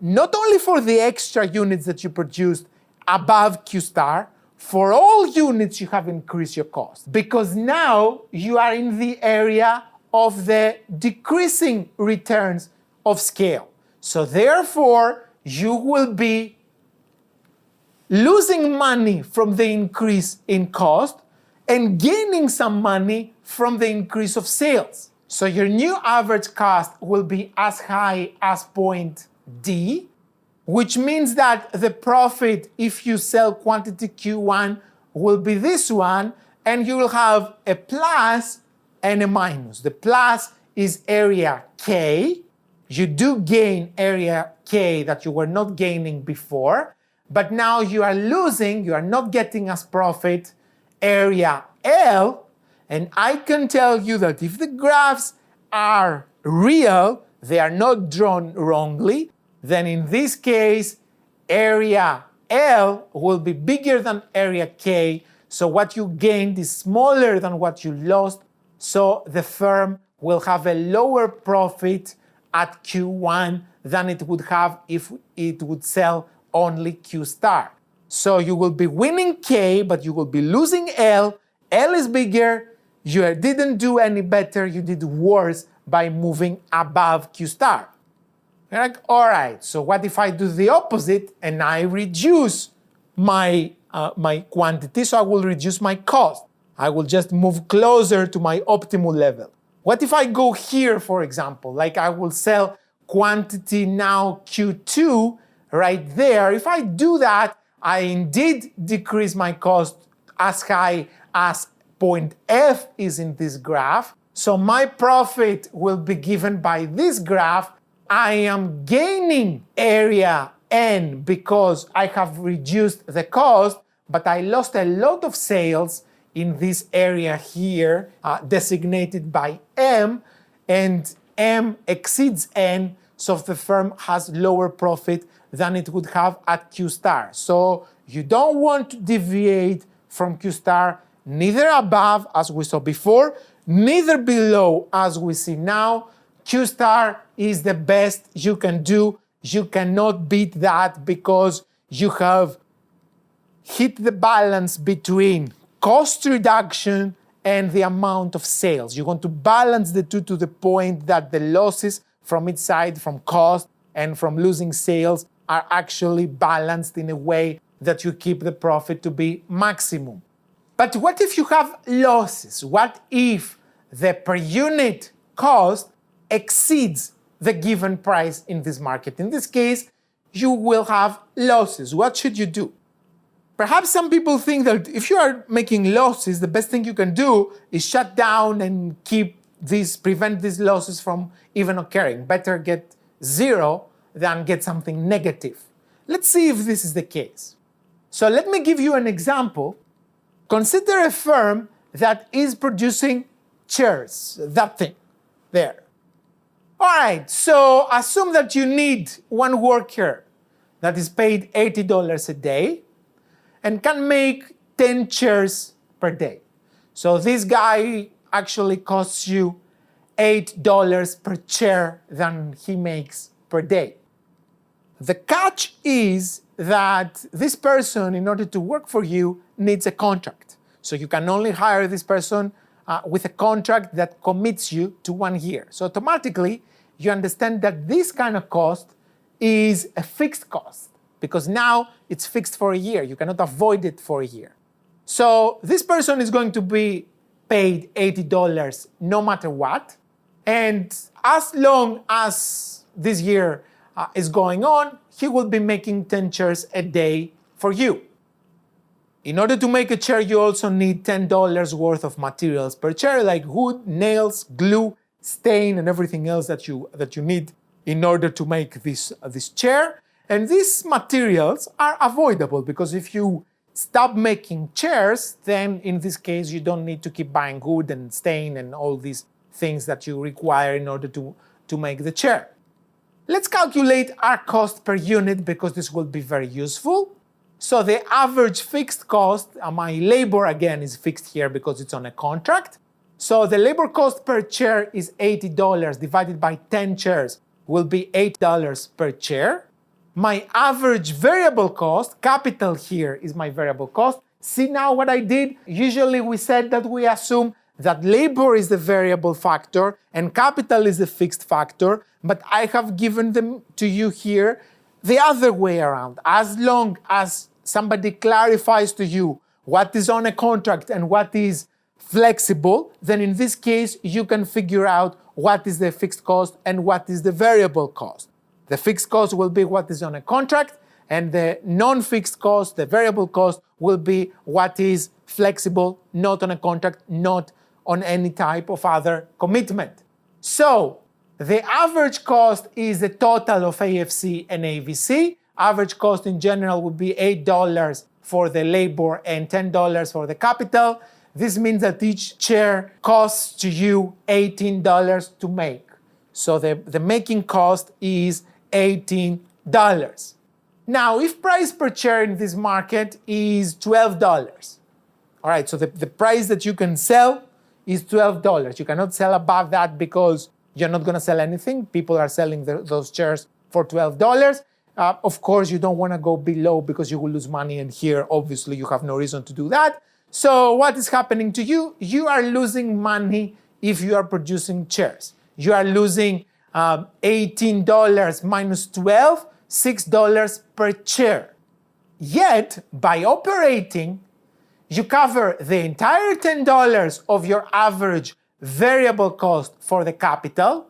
Not only for the extra units that you produced above Q star, for all units you have increased your cost. Because now you are in the area of the decreasing returns of scale. So therefore, you will be losing money from the increase in cost and gaining some money from the increase of sales. So your new average cost will be as high as point D, which means that the profit, if you sell quantity Q1, will be this one, and you will have a plus and a minus. The plus is area K. You do gain area K that you were not gaining before, but now you are losing, you are not getting as profit, area L, and I can tell you that if the graphs are real, they are not drawn wrongly, then in this case, area L will be bigger than area K, so what you gained is smaller than what you lost, so the firm will have a lower profit at Q1 than it would have if it would sell only Q star. So you will be winning K, but you will be losing L. L is bigger, you didn't do any better, you did worse by moving above Q star. You're like, all right, so what if I do the opposite and I reduce my quantity, so I will reduce my cost. I will just move closer to my optimal level. What if I go here, for example, like I will sell quantity now Q2 right there. If I do that, I indeed decrease my cost as high as point F is in this graph. So my profit will be given by this graph. I am gaining area N because I have reduced the cost, but I lost a lot of sales in this area here, designated by M, and M exceeds N, so the firm has lower profit than it would have at Q star. So you don't want to deviate from Q star, neither above, as we saw before, neither below, as we see now. Q star is the best you can do. You cannot beat that because you have hit the balance between cost reduction and the amount of sales. You want to balance the two to the point that the losses from each side, from cost and from losing sales, are actually balanced in a way that you keep the profit to be maximum. But what if you have losses? What if the per unit cost exceeds the given price in this market? In this case, you will have losses. What should you do? Perhaps some people think that if you are making losses, the best thing you can do is shut down and prevent these losses from even occurring. Better get zero than get something negative. Let's see if this is the case. So let me give you an example. Consider a firm that is producing chairs, that thing there. All right, so assume that you need one worker that is paid $80 a day, and can make 10 chairs per day. So this guy actually costs you $8 per chair than he makes per day. The catch is that this person, in order to work for you, needs a contract. So you can only hire this person with a contract that commits you to 1 year. So automatically, you understand that this kind of cost is a fixed cost, because now it's fixed for a year. You cannot avoid it for a year. So this person is going to be paid $80 no matter what. And as long as this year is going on, he will be making 10 chairs a day for you. In order to make a chair, you also need $10 worth of materials per chair, like wood, nails, glue, stain, and everything else that you need in order to make this chair. And these materials are avoidable, because if you stop making chairs, then in this case you don't need to keep buying wood and stain and all these things that you require in order to make the chair. Let's calculate our cost per unit, because this will be very useful. So the average fixed cost, my labor again is fixed here because it's on a contract. So the labor cost per chair is $80 divided by 10 chairs will be $8 per chair. My average variable cost, capital here is my variable cost. See now what I did? Usually we said that we assume that labor is the variable factor and capital is the fixed factor, but I have given them to you here the other way around. As long as somebody clarifies to you what is on a contract and what is flexible, then in this case you can figure out what is the fixed cost and what is the variable cost. The fixed cost will be what is on a contract, and the non-fixed cost, the variable cost, will be what is flexible, not on a contract, not on any type of other commitment. So the average cost is the total of AFC and AVC. Average cost in general would be $8 for the labor and $10 for the capital. This means that each chair costs to you $18 to make. So the making cost is $18. Now, if price per chair in this market is $12, all right, so the price that you can sell is $12. You cannot sell above that because you're not going to sell anything. People are selling those chairs for $12. Of course, you don't want to go below because you will lose money, and here, obviously, you have no reason to do that. So what is happening to you? You are losing money if you are producing chairs. You are losing $18 minus 12, $6 per chair. Yet, by operating, you cover the entire $10 of your average variable cost for the capital,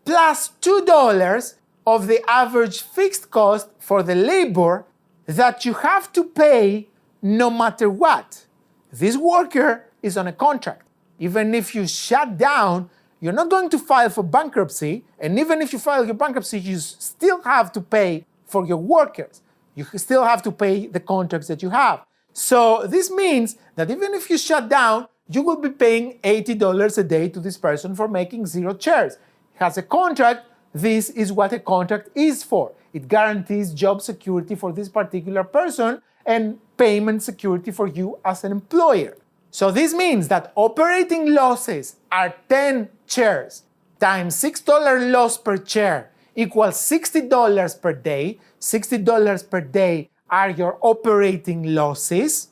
plus $2 of the average fixed cost for the labor that you have to pay no matter what. This worker is on a contract. Even if you shut down, you're not going to file for bankruptcy, and even if you file your bankruptcy, you still have to pay for your workers. You still have to pay the contracts that you have. So this means that even if you shut down, you will be paying $80 a day to this person for making 0 chairs. He has a contract. This is what a contract is for. It guarantees job security for this particular person and payment security for you as an employer. So this means that operating losses are 10 chairs times $6 loss per chair equals $60 per day. $60 per day are your operating losses,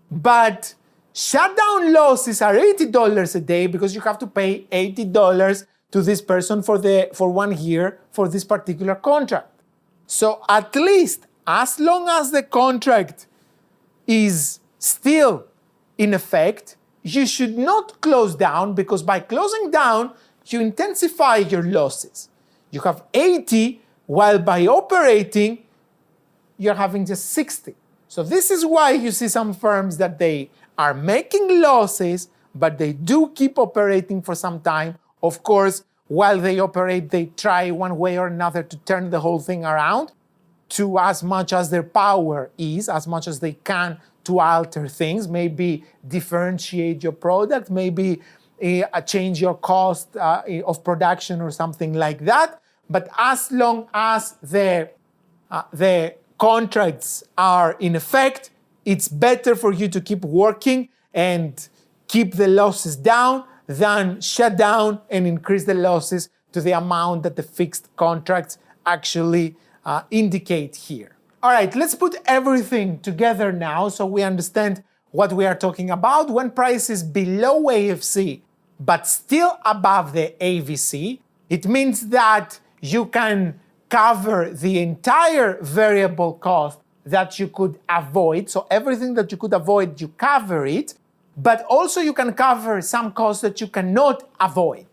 but shutdown losses are $80 a day because you have to pay $80 to this person for 1 year for this particular contract. So at least as long as the contract is still in effect, you should not close down, because by closing down, you intensify your losses. You have 80, while by operating, you're having just 60. So this is why you see some firms that they are making losses, but they do keep operating for some time. Of course, while they operate, they try one way or another to turn the whole thing around to as much as their power is, as much as they can, to alter things, maybe differentiate your product, maybe change your cost of production or something like that. But as long as the contracts are in effect, it's better for you to keep working and keep the losses down than shut down and increase the losses to the amount that the fixed contracts actually indicate here. All right, let's put everything together now so we understand what we are talking about. When price is below AFC but still above the AVC, it means that you can cover the entire variable cost that you could avoid. So everything that you could avoid, you cover it, but also you can cover some costs that you cannot avoid.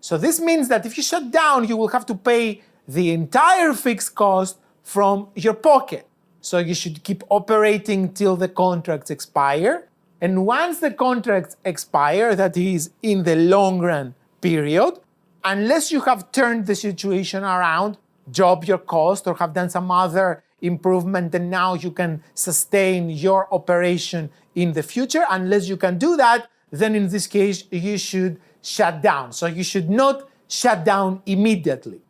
So this means that if you shut down, you will have to pay the entire fixed cost from your pocket. So you should keep operating till the contracts expire. And once the contracts expire, that is in the long run period, unless you have turned the situation around, drop your cost or have done some other improvement and now you can sustain your operation in the future. Unless you can do that, then in this case, you should shut down. So you should not shut down immediately.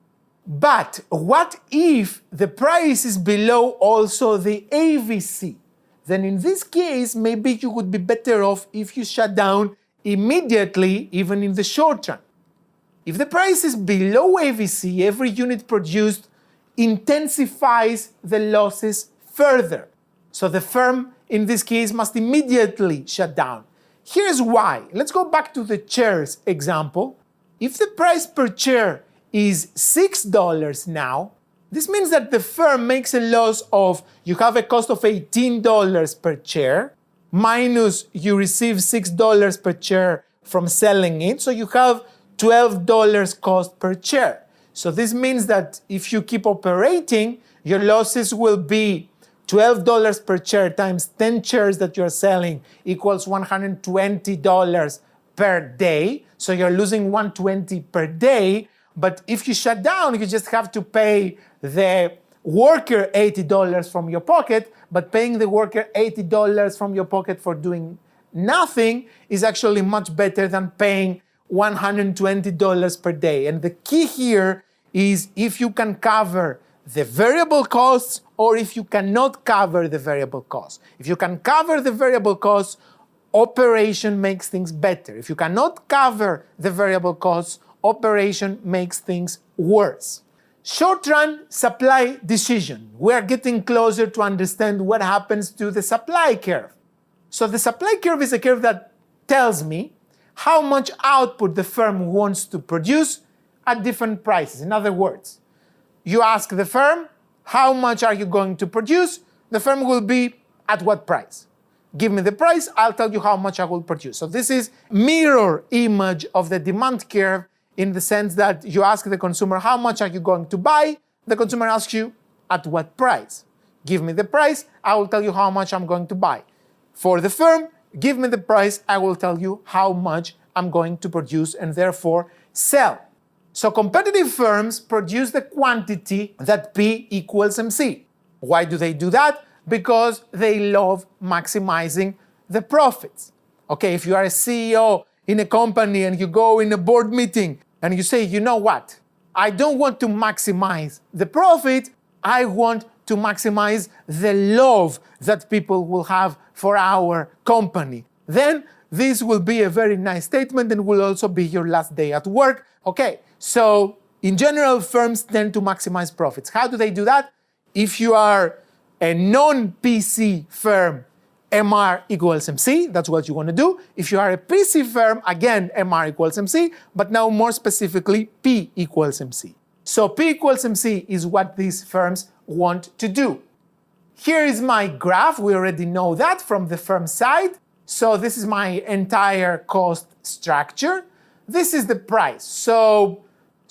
But what if the price is below also the AVC? Then in this case, maybe you would be better off if you shut down immediately, even in the short run. If the price is below AVC, every unit produced intensifies the losses further. So the firm, in this case, must immediately shut down. Here's why. Let's go back to the chairs example. If the price per chair is $6 now, this means that the firm makes a loss of, you have a cost of $18 per chair, minus you receive $6 per chair from selling it, so you have $12 cost per chair. So this means that if you keep operating, your losses will be $12 per chair times 10 chairs that you're selling equals $120 per day. So you're losing $120 per day. But if you shut down, you just have to pay the worker $80 from your pocket, but paying the worker $80 from your pocket for doing nothing is actually much better than paying $120 per day. And the key here is if you can cover the variable costs or if you cannot cover the variable costs. If you can cover the variable costs, operation makes things better. If you cannot cover the variable costs, operation makes things worse. Short-run supply decision. We're getting closer to understand what happens to the supply curve. So the supply curve is a curve that tells me how much output the firm wants to produce at different prices. In other words, you ask the firm, how much are you going to produce? The firm will be at what price? Give me the price, I'll tell you how much I will produce. So this is mirror image of the demand curve in the sense that you ask the consumer, how much are you going to buy? The consumer asks you, at what price? Give me the price, I will tell you how much I'm going to buy. For the firm, give me the price, I will tell you how much I'm going to produce and therefore sell. So competitive firms produce the quantity that P equals MC. Why do they do that? Because they love maximizing the profits. Okay, if you are a CEO in a company and you go in a board meeting and you say, you know what? I don't want to maximize the profit, I want to maximize the love that people will have for our company. Then this will be a very nice statement and will also be your last day at work. Okay, so in general, firms tend to maximize profits. How do they do that? If you are a non-PC firm, MR equals MC, that's what you want to do. If you are a PC firm, again, MR equals MC, but now more specifically, P equals MC. So P equals MC is what these firms want to do. Here is my graph. We already know that from the firm side. So this is my entire cost structure. This is the price. So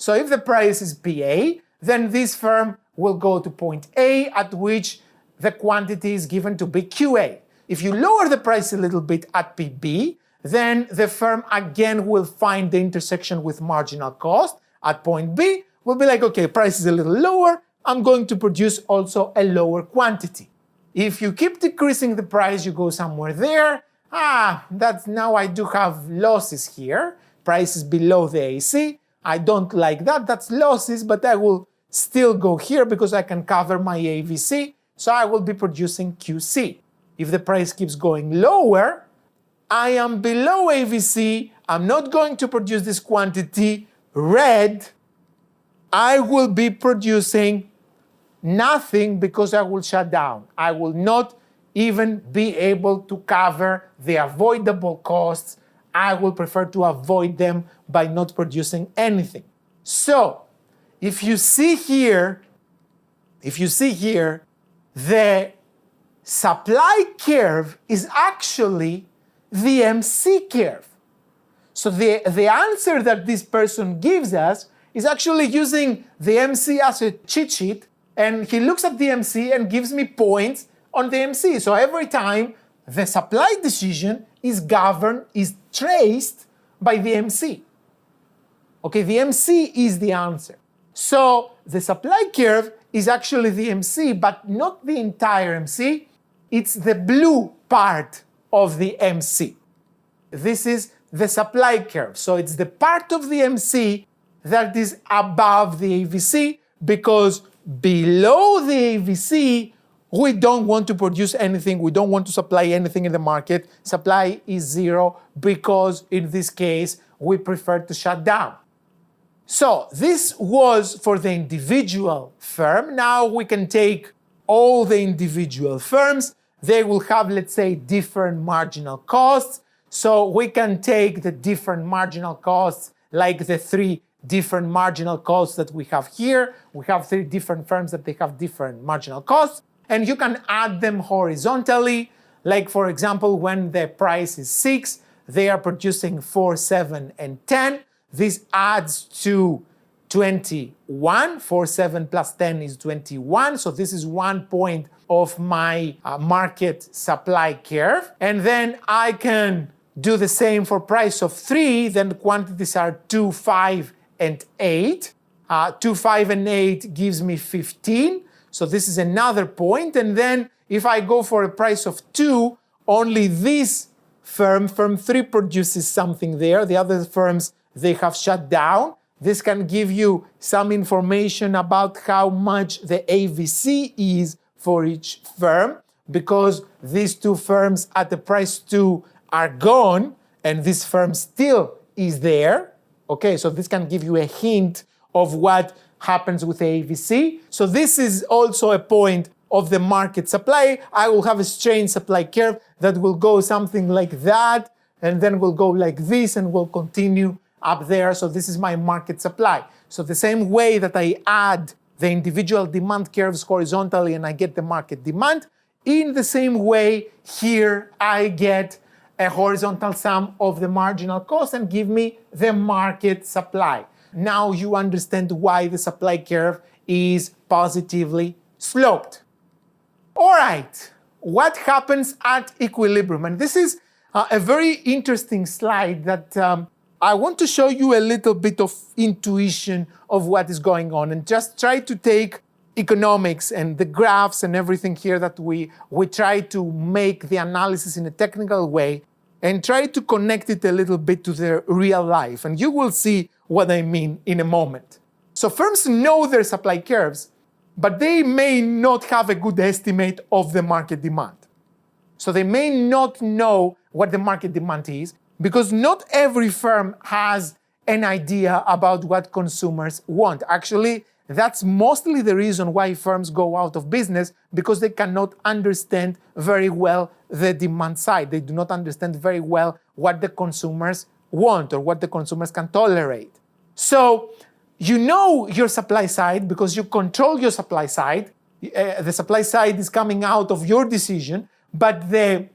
if the price is PA, then this firm will go to point A at which the quantity is given to be QA. If you lower the price a little bit at PB, then the firm again will find the intersection with marginal cost at point B. Will be like, okay, price is a little lower, I'm going to produce also a lower quantity. If you keep decreasing the price, you go somewhere there. That's now I do have losses here. Price is below the AC. I don't like that, that's losses, but I will still go here because I can cover my AVC. So I will be producing QC. If the price keeps going lower, I am below AVC, I'm not going to produce this quantity. Red, I will be producing nothing because I will shut down. I will not even be able to cover the avoidable costs. I will prefer to avoid them by not producing anything. So, if you see here, the supply curve is actually the MC curve. So the answer that this person gives us is actually using the MC as a cheat sheet, and he looks at the MC and gives me points on the MC. So every time the supply decision is governed, is traced by the MC. Okay, the MC is the answer. So the supply curve is actually the MC, but not the entire MC. It's the blue part of the MC. This is the supply curve. So it's the part of the MC that is above the AVC, because below the AVC, we don't want to produce anything. We don't want to supply anything in the market. Supply is zero because in this case, we prefer to shut down. So this was for the individual firm. Now we can take all the individual firms. They will have, let's say, different marginal costs. So we can take the different marginal costs, like the 3 different marginal costs that we have here. We have 3 different firms that they have different marginal costs, and you can add them horizontally. Like, for example, when the price is 6, they are producing 4, 7, and 10. This adds to 21. 4, 7 plus 10 is 21. So this is 1 point of my market supply curve. And then I can do the same for price of 3. Then the quantities are 2, 5, and 8. 2, 5, and 8 gives me 15. So this is another point. And then if I go for a price of 2, only this firm 3 produces something there. The other firms, they have shut down. This can give you some information about how much the AVC is for each firm, because these 2 firms at the price 2 are gone, and this firm still is there. Okay, so this can give you a hint of what happens with the AVC. So this is also a point of the market supply. I will have a strange supply curve that will go something like that, and then will go like this, and will continue up there. So this is my market supply. So the same way that I add the individual demand curves horizontally and I get the market demand, in the same way here I get a horizontal sum of the marginal cost and give me the market supply. Now you understand why the supply curve is positively sloped. All right, what happens at equilibrium? And this is a very interesting slide that I want to show you a little bit of intuition of what is going on, and just try to take economics and the graphs and everything here that we try to make the analysis in a technical way and try to connect it a little bit to their real life. And you will see what I mean in a moment. So firms know their supply curves, but they may not have a good estimate of the market demand. So they may not know what the market demand is, because not every firm has an idea about what consumers want. Actually, that's mostly the reason why firms go out of business, because they cannot understand very well the demand side. They do not understand very well what the consumers want or what the consumers can tolerate. So you know your supply side because you control your supply side. The supply side is coming out of your decision, but the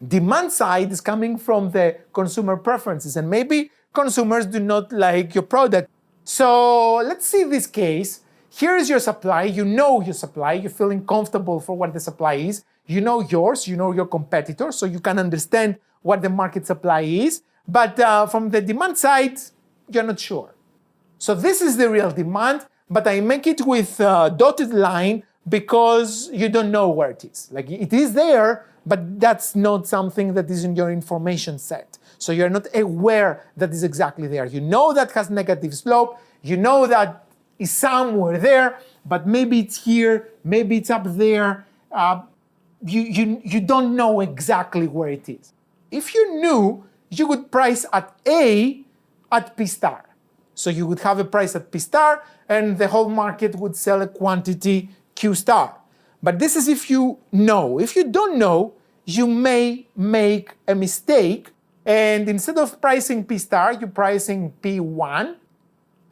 demand side is coming from the consumer preferences, and maybe consumers do not like your product. So let's see this case. Here is your supply. You know your supply. You're feeling comfortable for what the supply is. You know yours. You know your competitors, so you can understand what the market supply is. But from the demand side, you're not sure. So this is the real demand, but I make it with a dotted line because you don't know where it is. Like, it is there, but that's not something that is in your information set. So you're not aware that is exactly there. You know that has negative slope. You know that is somewhere there, but maybe it's here, maybe it's up there. you don't know exactly where it is. If you knew, you would price at A at P star. So you would have a price at P star and the whole market would sell a quantity Q star. But this is if you know. If you don't know, you may make a mistake, and instead of pricing P star, you're pricing P1.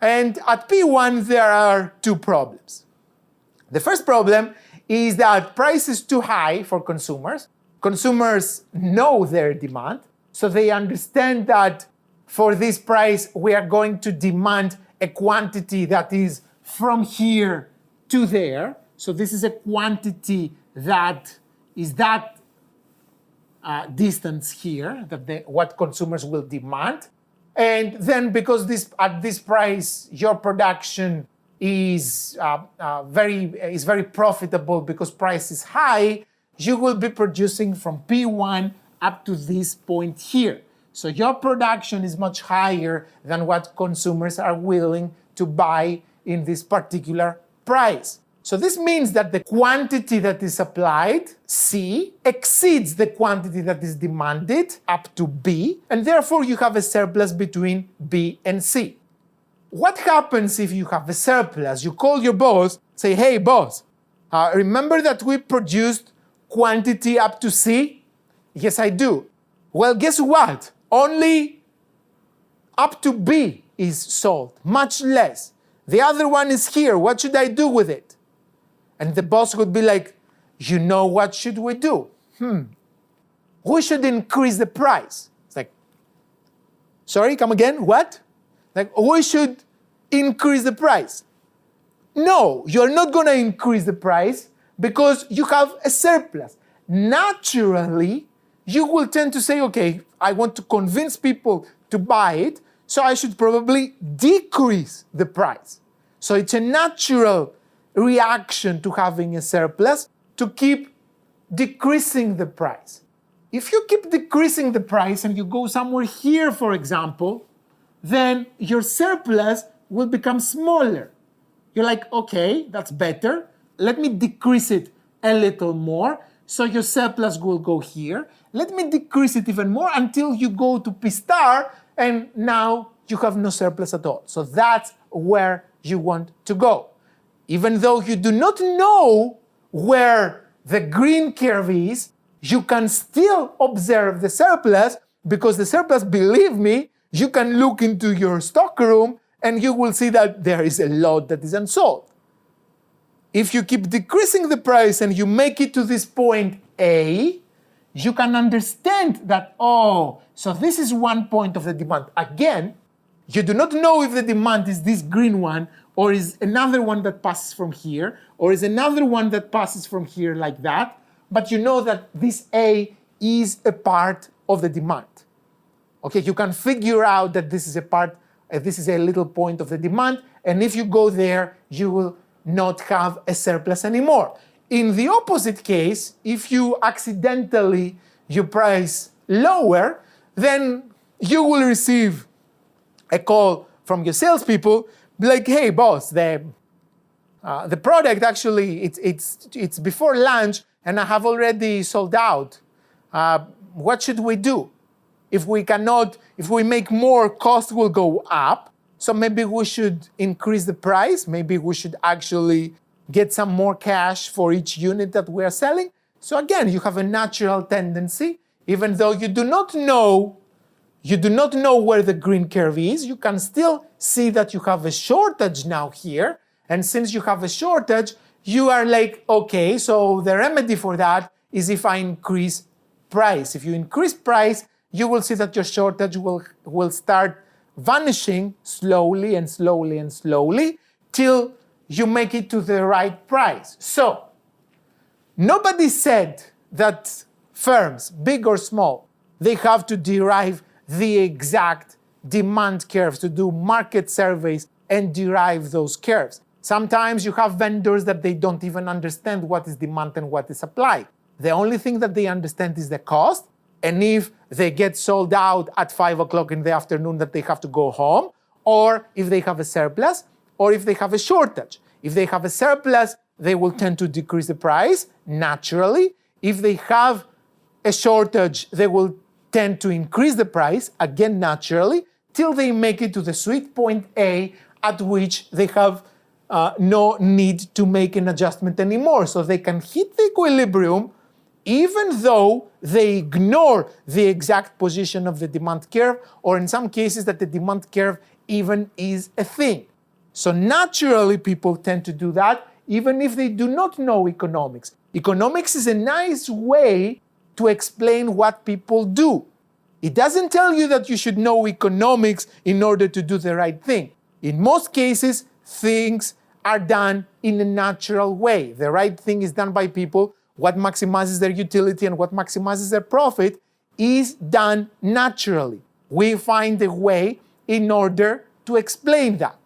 And at P1, there are two problems. The first problem is that price is too high for consumers. Consumers know their demand, so they understand that for this price, we are going to demand a quantity that is from here to there. So this is a quantity that is that distance here, what consumers will demand. And then because at this price, your production is very profitable because price is high, you will be producing from P1 up to this point here. So your production is much higher than what consumers are willing to buy in this particular price. So this means that the quantity that is supplied, C, exceeds the quantity that is demanded up to B, and therefore you have a surplus between B and C. What happens if you have a surplus? You call your boss, say, hey boss, remember that we produced quantity up to C? Yes, I do. Well, guess what? Only up to B is sold, much less. The other one is here. What should I do with it? And the boss would be like, you know, what should we do? We should increase the price. It's like, sorry, come again, what? Like, we should increase the price. No, you're not going to increase the price because you have a surplus. Naturally, you will tend to say, okay, I want to convince people to buy it, so I should probably decrease the price. So it's a natural reaction to having a surplus to keep decreasing the price. If you keep decreasing the price and you go somewhere here, for example, then your surplus will become smaller. You're like, okay, that's better. Let me decrease it a little more. So your surplus will go here. Let me decrease it even more until you go to P star and now you have no surplus at all. So that's where you want to go. Even though you do not know where the green curve is, you can still observe the surplus because the surplus, believe me, you can look into your stockroom and you will see that there is a lot that is unsold. If you keep decreasing the price and you make it to this point A, you can understand that, oh, so this is one point of the demand. Again, you do not know if the demand is this green one or is another one that passes from here or is another one that passes from here like that, but you know that this A is a part of the demand. Okay, you can figure out that this is a little point of the demand, and if you go there, you will not have a surplus anymore. In the opposite case, if you accidentally you price lower, then you will receive a call from your salespeople, like, hey boss, the product actually it's before lunch and I have already sold out. What should we do? If we make more, cost will go up. So maybe we should increase the price. Maybe we should actually get some more cash for each unit that we are selling. So again, you have a natural tendency, even though you do not know where the green curve is, you can still see that you have a shortage now here. And since you have a shortage, you are like, okay, so the remedy for that is if I increase price. If you increase price, you will see that your shortage will start vanishing slowly and slowly and slowly till you make it to the right price. So, nobody said that firms, big or small, they have to derive the exact demand curves, to do market surveys and derive those curves. Sometimes you have vendors that they don't even understand what is demand and what is supply. The only thing that they understand is the cost, and if they get sold out at 5 o'clock in the afternoon that they have to go home, or if they have a surplus, or if they have a shortage. If they have a surplus, they will tend to decrease the price naturally. If they have a shortage, they will tend to increase the price, again naturally, till they make it to the sweet point A, at which they have no need to make an adjustment anymore. So they can hit the equilibrium even though they ignore the exact position of the demand curve, or in some cases that the demand curve even is a thing. So naturally people tend to do that even if they do not know economics. Economics is a nice way to explain what people do. It doesn't tell you that you should know economics in order to do the right thing. In most cases, things are done in a natural way. The right thing is done by people. What maximizes their utility and what maximizes their profit is done naturally. We find a way in order to explain that.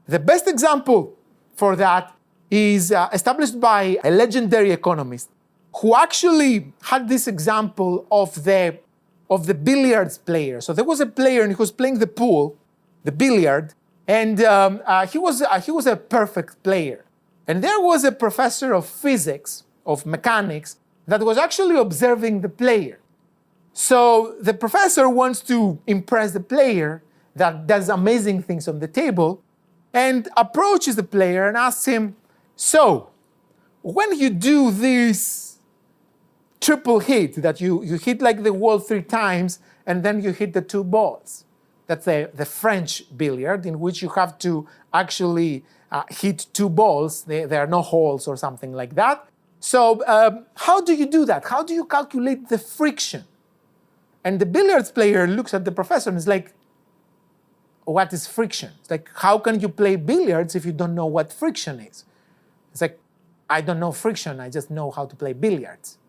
The best example for that is established by a legendary economist who actually had this example of the billiards player. So there was a player and he was playing the pool, the billiard, and he was a perfect player. And there was a professor of physics, of mechanics, that was actually observing the player. So the professor wants to impress the player that does amazing things on the table and approaches the player and asks him, so when you do this triple hit, that you hit like the wall 3 times and then you hit the 2 balls. That's the French billiard, in which you have to actually hit 2 balls. There are no holes or something like that. So how do you do that? How do you calculate the friction? And the billiards player looks at the professor and is like, what is friction? It's like, how can you play billiards if you don't know what friction is? It's like, I don't know friction, I just know how to play billiards.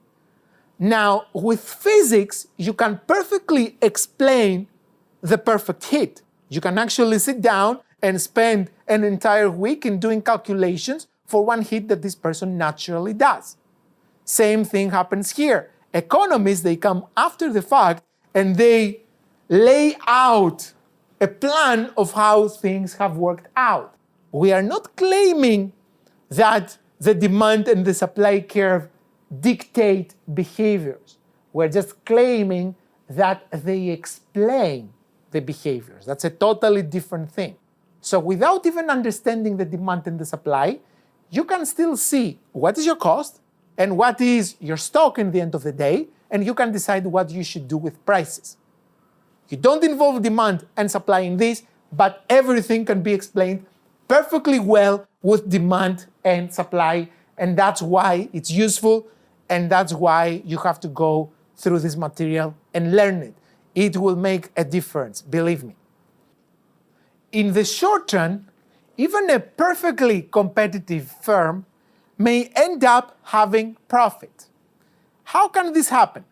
Now, with physics, you can perfectly explain the perfect hit. You can actually sit down and spend an entire week in doing calculations for one hit that this person naturally does. Same thing happens here. Economists, they come after the fact and they lay out a plan of how things have worked out. We are not claiming that the demand and the supply curve dictate behaviors. We're just claiming that they explain the behaviors. That's a totally different thing. So without even understanding the demand and the supply, you can still see what is your cost and what is your stock in the end of the day, and you can decide what you should do with prices. You don't involve demand and supply in this, but everything can be explained perfectly well with demand and supply, and that's why it's useful, and that's why you have to go through this material and learn it. It will make a difference, believe me. In the short run, even a perfectly competitive firm may end up having profit. How can this happen?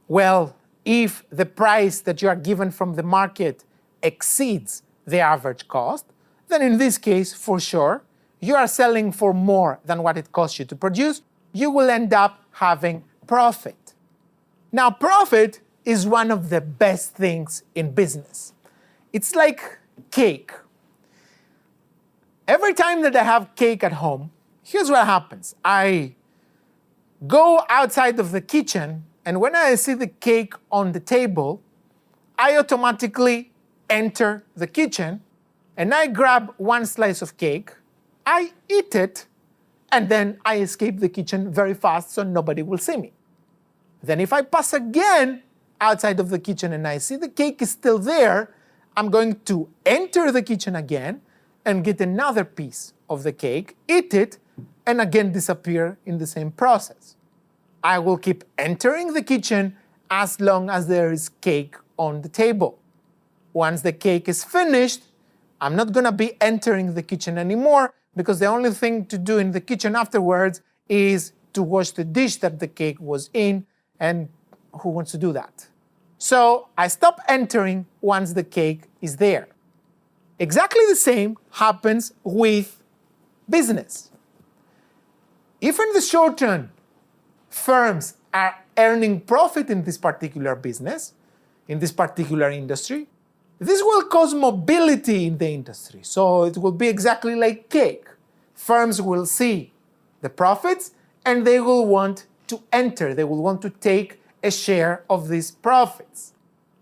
Well, if the price that you are given from the market exceeds the average cost, then in this case, for sure, you are selling for more than what it costs you to produce, you will end up having profit. Now, profit is one of the best things in business. It's like cake. Every time that I have cake at home, here's what happens. I go outside of the kitchen, and when I see the cake on the table, I automatically enter the kitchen, and I grab one slice of cake, I eat it, and then I escape the kitchen very fast so nobody will see me. Then if I pass again outside of the kitchen and I see the cake is still there, I'm going to enter the kitchen again and get another piece of the cake, eat it, and again disappear in the same process. I will keep entering the kitchen as long as there is cake on the table. Once the cake is finished, I'm not going to be entering the kitchen anymore, because the only thing to do in the kitchen afterwards is to wash the dish that the cake was in, and who wants to do that? So I stop entering once the cake is there. Exactly the same happens with business. If in the short term, firms are earning profit in this particular business, in this particular industry, this will cause mobility in the industry. So it will be exactly like cake. Firms will see the profits and they will want to enter. They will want to take a share of these profits.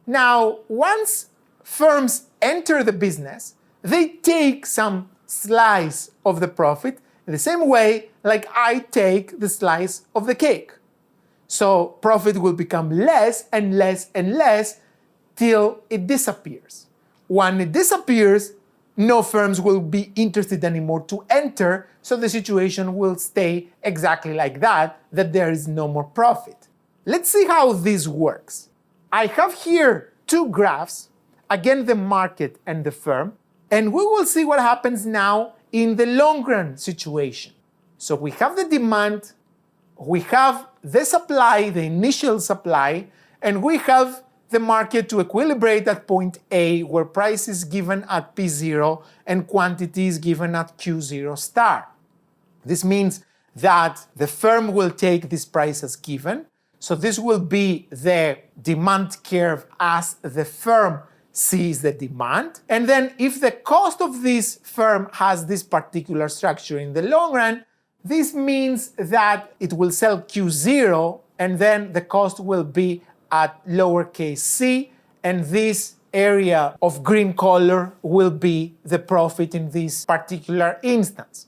Now, once firms enter the business, they take some slice of the profit in the same way like I take the slice of the cake. So profit will become less and less and less till it disappears. When it disappears, no firms will be interested anymore to enter, so the situation will stay exactly like that there is no more profit. Let's see how this works. I have here two graphs, again the market and the firm, and we will see what happens now in the long run situation. So we have the demand, we have the supply, the initial supply, and we have the market to equilibrate at point A, where price is given at P0 and quantity is given at Q0 star. This means that the firm will take this price as given. So this will be the demand curve as the firm sees the demand. And then if the cost of this firm has this particular structure in the long run, this means that it will sell Q0 and then the cost will be at lowercase c, and this area of green color will be the profit in this particular instance.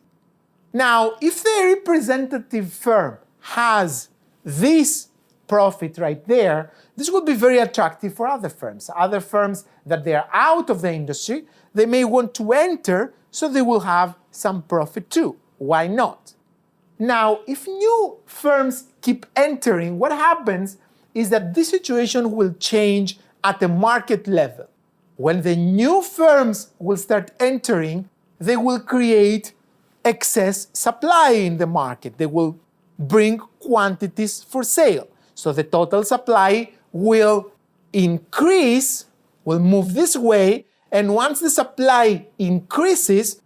Now, if the representative firm has this profit right there, this will be very attractive for other firms. Other firms that they are out of the industry, they may want to enter, so they will have some profit too. Why not? Now, if new firms keep entering, what happens is that this situation will change at the market level. When the new firms will start entering, they will create excess supply in the market. They will bring quantities for sale. So the total supply will increase, will move this way, and once the supply increases,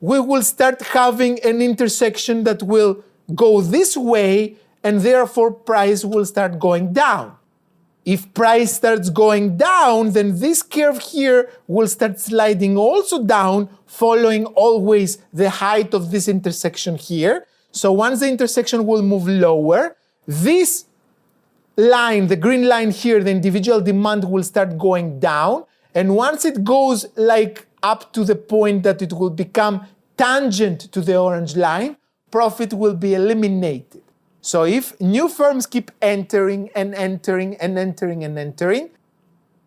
we will start having an intersection that will go this way, and therefore price will start going down. If price starts going down, then this curve here will start sliding also down, following always the height of this intersection here. So once the intersection will move lower, this line, the green line here, the individual demand will start going down. And once it goes like up to the point that it will become tangent to the orange line, profit will be eliminated. So if new firms keep entering and entering and entering and entering,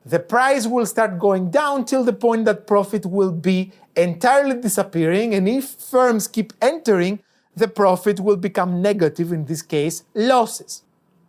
the price will start going down till the point that profit will be entirely disappearing. And if firms keep entering, the profit will become negative, in this case, losses.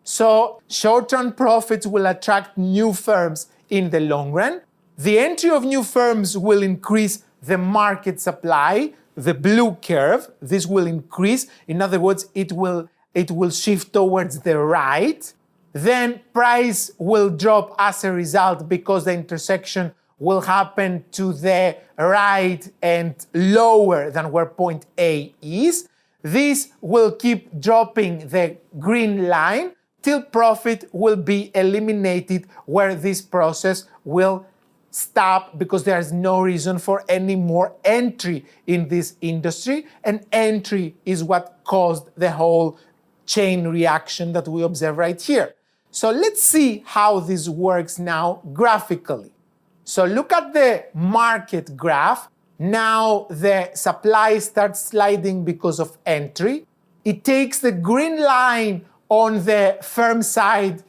So short-term profits will attract new firms in the long run. The entry of new firms will increase the market supply, the blue curve. This will increase. In other words, it will shift towards the right. Then price will drop as a result because the intersection will happen to the right and lower than where point A is. This will keep dropping the green line till profit will be eliminated, where this process will stop because there is no reason for any more entry in this industry, and entry is what caused the whole chain reaction that we observe right here. So let's see how this works now graphically. So look at the market graph. Now the supply starts sliding because of entry. It takes the green line on the firm side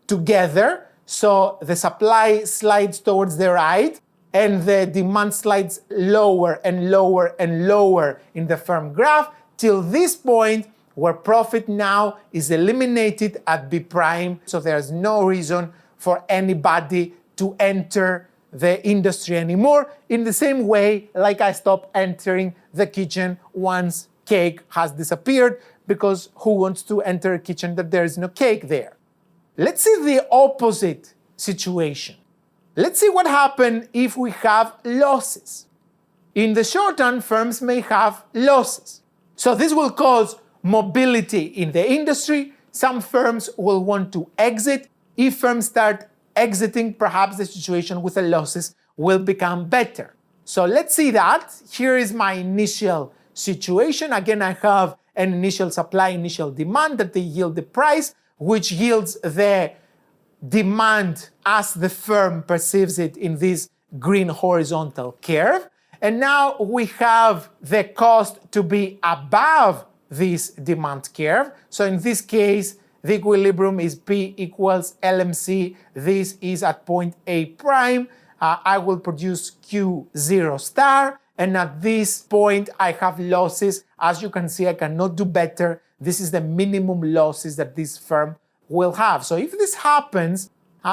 together. So the supply slides towards the right and the demand slides lower and lower and lower in the firm graph till this point where profit now is eliminated at B prime. So there's no reason for anybody to enter the industry anymore. In the same way, like I stopped entering the kitchen once cake has disappeared, because who wants to enter a kitchen that there is no cake there? Let's see the opposite situation. Let's see what happens if we have losses. In the short run, firms may have losses. So this will cause mobility in the industry. Some firms will want to exit. If firms start exiting, perhaps the situation with the losses will become better. So let's see that. Here is my initial situation. Again, I have and initial supply, initial demand, that they yield the price, which yields the demand as the firm perceives it in this green horizontal curve. And now we have the cost to be above this demand curve. So in this case, the equilibrium is P equals LMC. This is at point A prime. I will produce Q0 star. And at this point, I have losses. As you can see, I cannot do better. This is the minimum losses that this firm will have. So if this happens,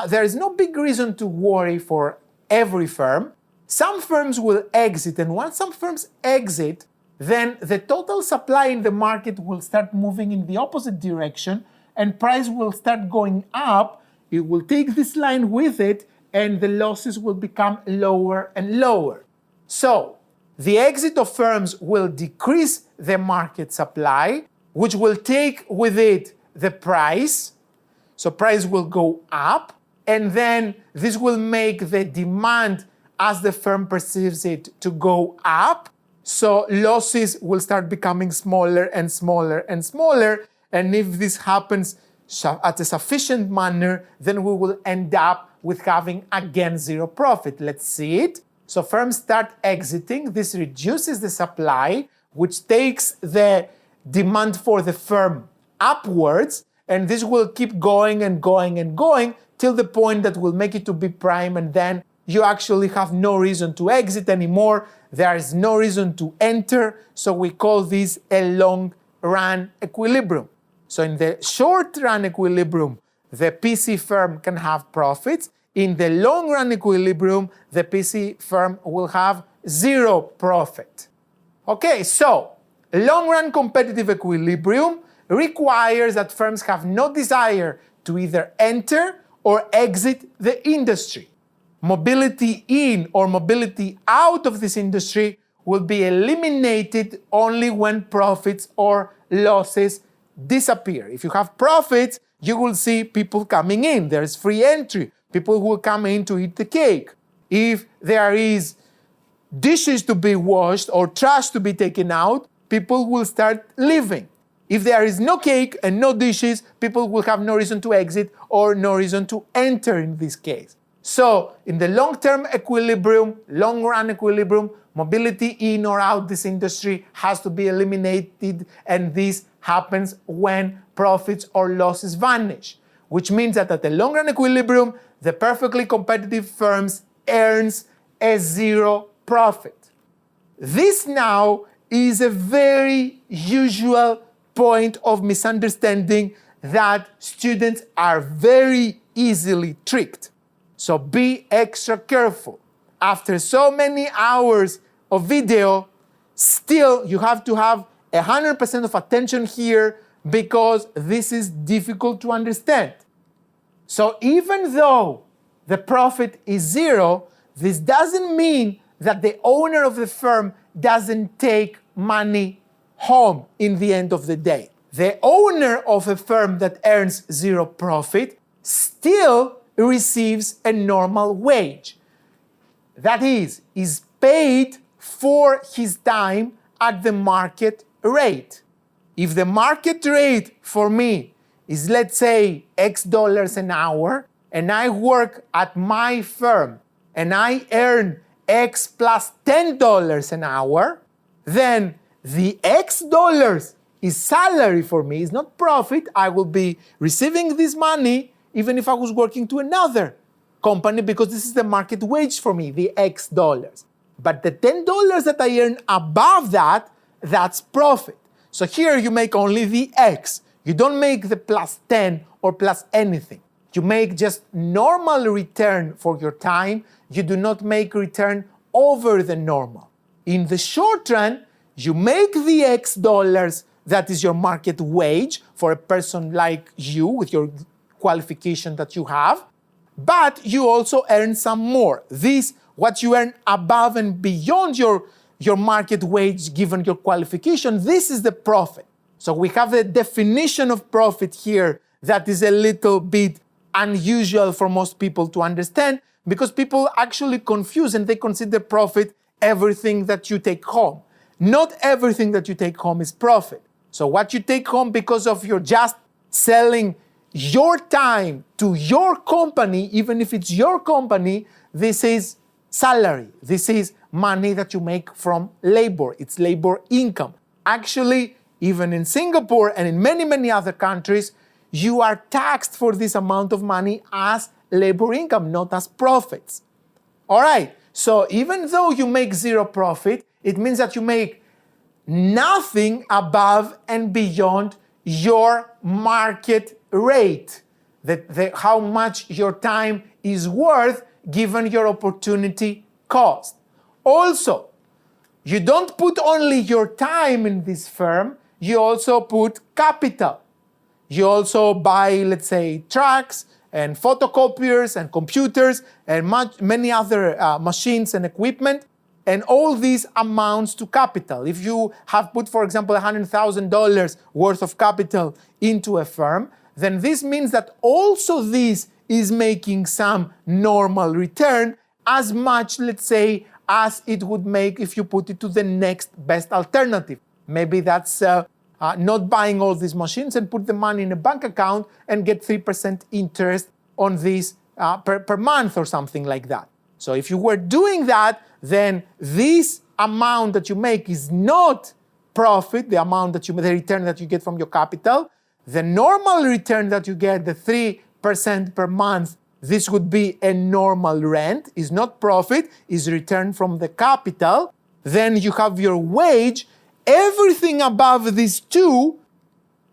there is no big reason to worry for every firm. Some firms will exit, and once some firms exit, then the total supply in the market will start moving in the opposite direction, and price will start going up. It will take this line with it, and the losses will become lower and lower. So the exit of firms will decrease the market supply, which will take with it the price. So price will go up, and then this will make the demand as the firm perceives it to go up. So losses will start becoming smaller and smaller and smaller. And if this happens at a sufficient manner, then we will end up with having again zero profit. Let's see it. So firms start exiting. This reduces the supply, which takes the demand for the firm upwards. And this will keep going and going and going till the point that will make it to be prime, and then you actually have no reason to exit anymore. There is no reason to enter. So we call this a long run equilibrium. So in the short run equilibrium, the PC firm can have profits. In the long run equilibrium, the PC firm will have zero profit. Okay, so long run competitive equilibrium requires that firms have no desire to either enter or exit the industry. Mobility in or mobility out of this industry will be eliminated only when profits or losses disappear. If you have profits, you will see people coming in. There's free entry. People who will come in to eat the cake. If there is dishes to be washed or trash to be taken out, people will start leaving. If there is no cake and no dishes, people will have no reason to exit or no reason to enter in this case. So in the long-term equilibrium, long-run equilibrium, mobility in or out this industry has to be eliminated, and this happens when profits or losses vanish, which means that at the long-run equilibrium, the perfectly competitive firms earns a zero profit. This now is a very usual point of misunderstanding that students are very easily tricked. So be extra careful. After so many hours of video, still you have to have 100% of attention here because this is difficult to understand. So even though the profit is zero, this doesn't mean that the owner of the firm doesn't take money home in the end of the day. The owner of a firm that earns zero profit still receives a normal wage. That is paid for his time at the market rate. If the market rate for me is, let's say, X dollars an hour, and I work at my firm and I earn X plus $10 an hour, then the X dollars is salary for me, is not profit. I will be receiving this money even if I was working to another company because this is the market wage for me, the X dollars. But the $10 that I earn above that, that's profit. So here you make only the X. You don't make the plus 10 or plus anything. You make just normal return for your time. You do not make return over the normal. In the short run, you make the X dollars, that is your market wage for a person like you with your qualification that you have, but you also earn some more. This, what you earn above and beyond your market wage given your qualification, this is the profit. So we have the definition of profit here that is a little bit unusual for most people to understand because people actually confuse and they consider profit everything that you take home. Not everything that you take home is profit. So what you take home because of your just selling your time to your company, even if it's your company, this is salary. This is money that you make from labor. It's labor income. Actually, even in Singapore and in many, many other countries, you are taxed for this amount of money as labor income, not as profits. All right, so even though you make zero profit, it means that you make nothing above and beyond your market rate, how much your time is worth given your opportunity cost. Also, you don't put only your time in this firm, you also put capital. You also buy, let's say, trucks and photocopiers and computers and many other machines and equipment, and all these amounts to capital. If you have put, for example, $100,000 worth of capital into a firm, then this means that also this is making some normal return, as much, let's say, as it would make if you put it to the next best alternative. Maybe that's not buying all these machines and put the money in a bank account and get 3% interest on this per month or something like that. So if you were doing that, then this amount that you make is not profit, the amount that the return that you get from your capital. The normal return that you get, the 3% per month, this would be a normal rent, is not profit, is return from the capital. Then you have your wage. Everything above these two,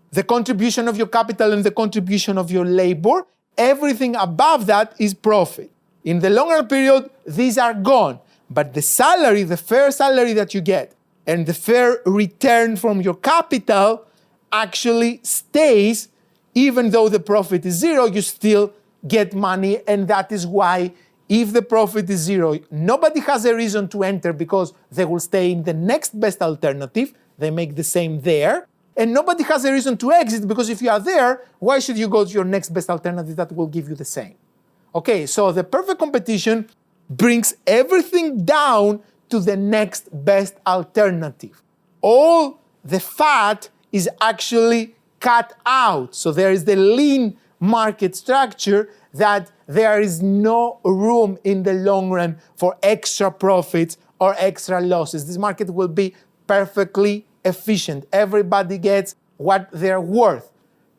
the contribution of your capital and the contribution of your labor, everything above that is profit. In the longer period, these are gone. But the salary, the fair salary that you get, and the fair return from your capital actually stays. Even though the profit is zero, you still get money, and that is why if the profit is zero, nobody has a reason to enter because they will stay in the next best alternative. They make the same there. And nobody has a reason to exit because if you are there, why should you go to your next best alternative that will give you the same? Okay, so the perfect competition brings everything down to the next best alternative. All the fat is actually cut out. So there is the lean market structure that there is no room in the long run for extra profits or extra losses. This market will be perfectly efficient. Everybody gets what they're worth.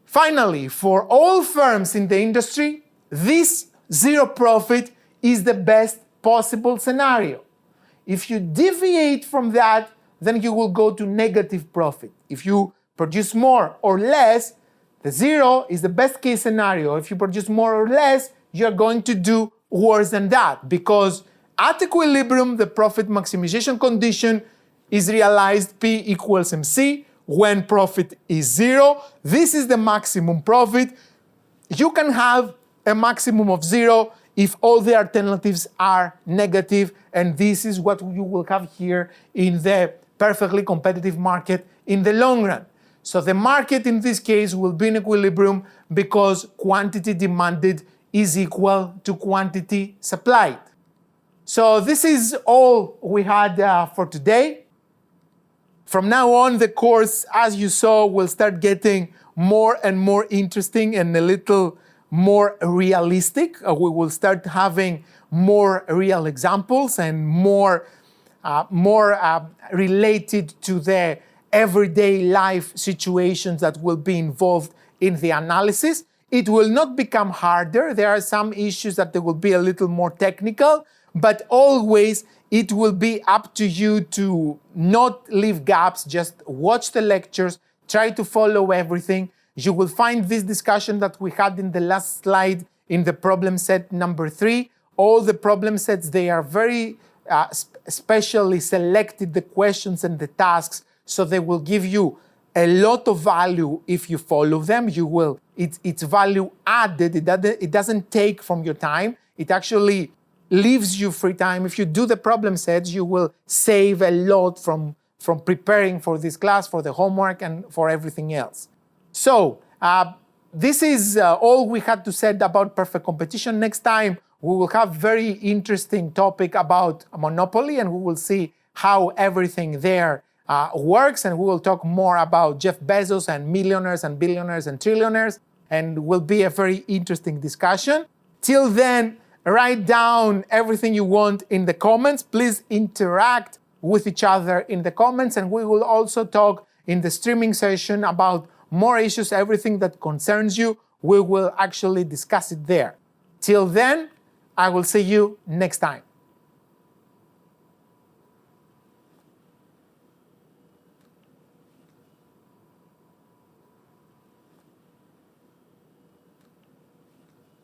Finally, for all firms in the industry, this zero profit is the best possible scenario. If you deviate from that, then you will go to negative profit. If you produce more or less, the zero is the best case scenario. If you produce more or less, you're going to do worse than that, because at equilibrium, the profit maximization condition is realized P equals MC. When profit is zero, this is the maximum profit. You can have a maximum of zero if all the alternatives are negative, and this is what you will have here in the perfectly competitive market in the long run. So the market in this case will be in equilibrium because quantity demanded is equal to quantity supplied. So this is all we had for today. From now on, the course, as you saw, will start getting more and more interesting and a little more realistic. We will start having more real examples and more related to the everyday life situations that will be involved in the analysis. It will not become harder. There are some issues that they will be a little more technical, but always it will be up to you to not leave gaps, just watch the lectures, try to follow everything. You will find this discussion that we had in the last slide in the problem set number 3. All the problem sets, they are very specially selected, the questions and the tasks, so they will give you a lot of value if you follow them. It's value added. It doesn't take from your time. It actually leaves you free time. If you do the problem sets, you will save a lot from preparing for this class, for the homework, and for everything else. So this is all we had to say about perfect competition. Next time, we will have very interesting topic about monopoly, and we will see how everything there works, and we will talk more about Jeff Bezos and millionaires and billionaires and trillionaires, and will be a very interesting discussion. Till then, write down everything you want in the comments. Please interact with each other in the comments, and we will also talk in the streaming session about more issues, everything that concerns you. We will actually discuss it there. Till then, I will see you next time.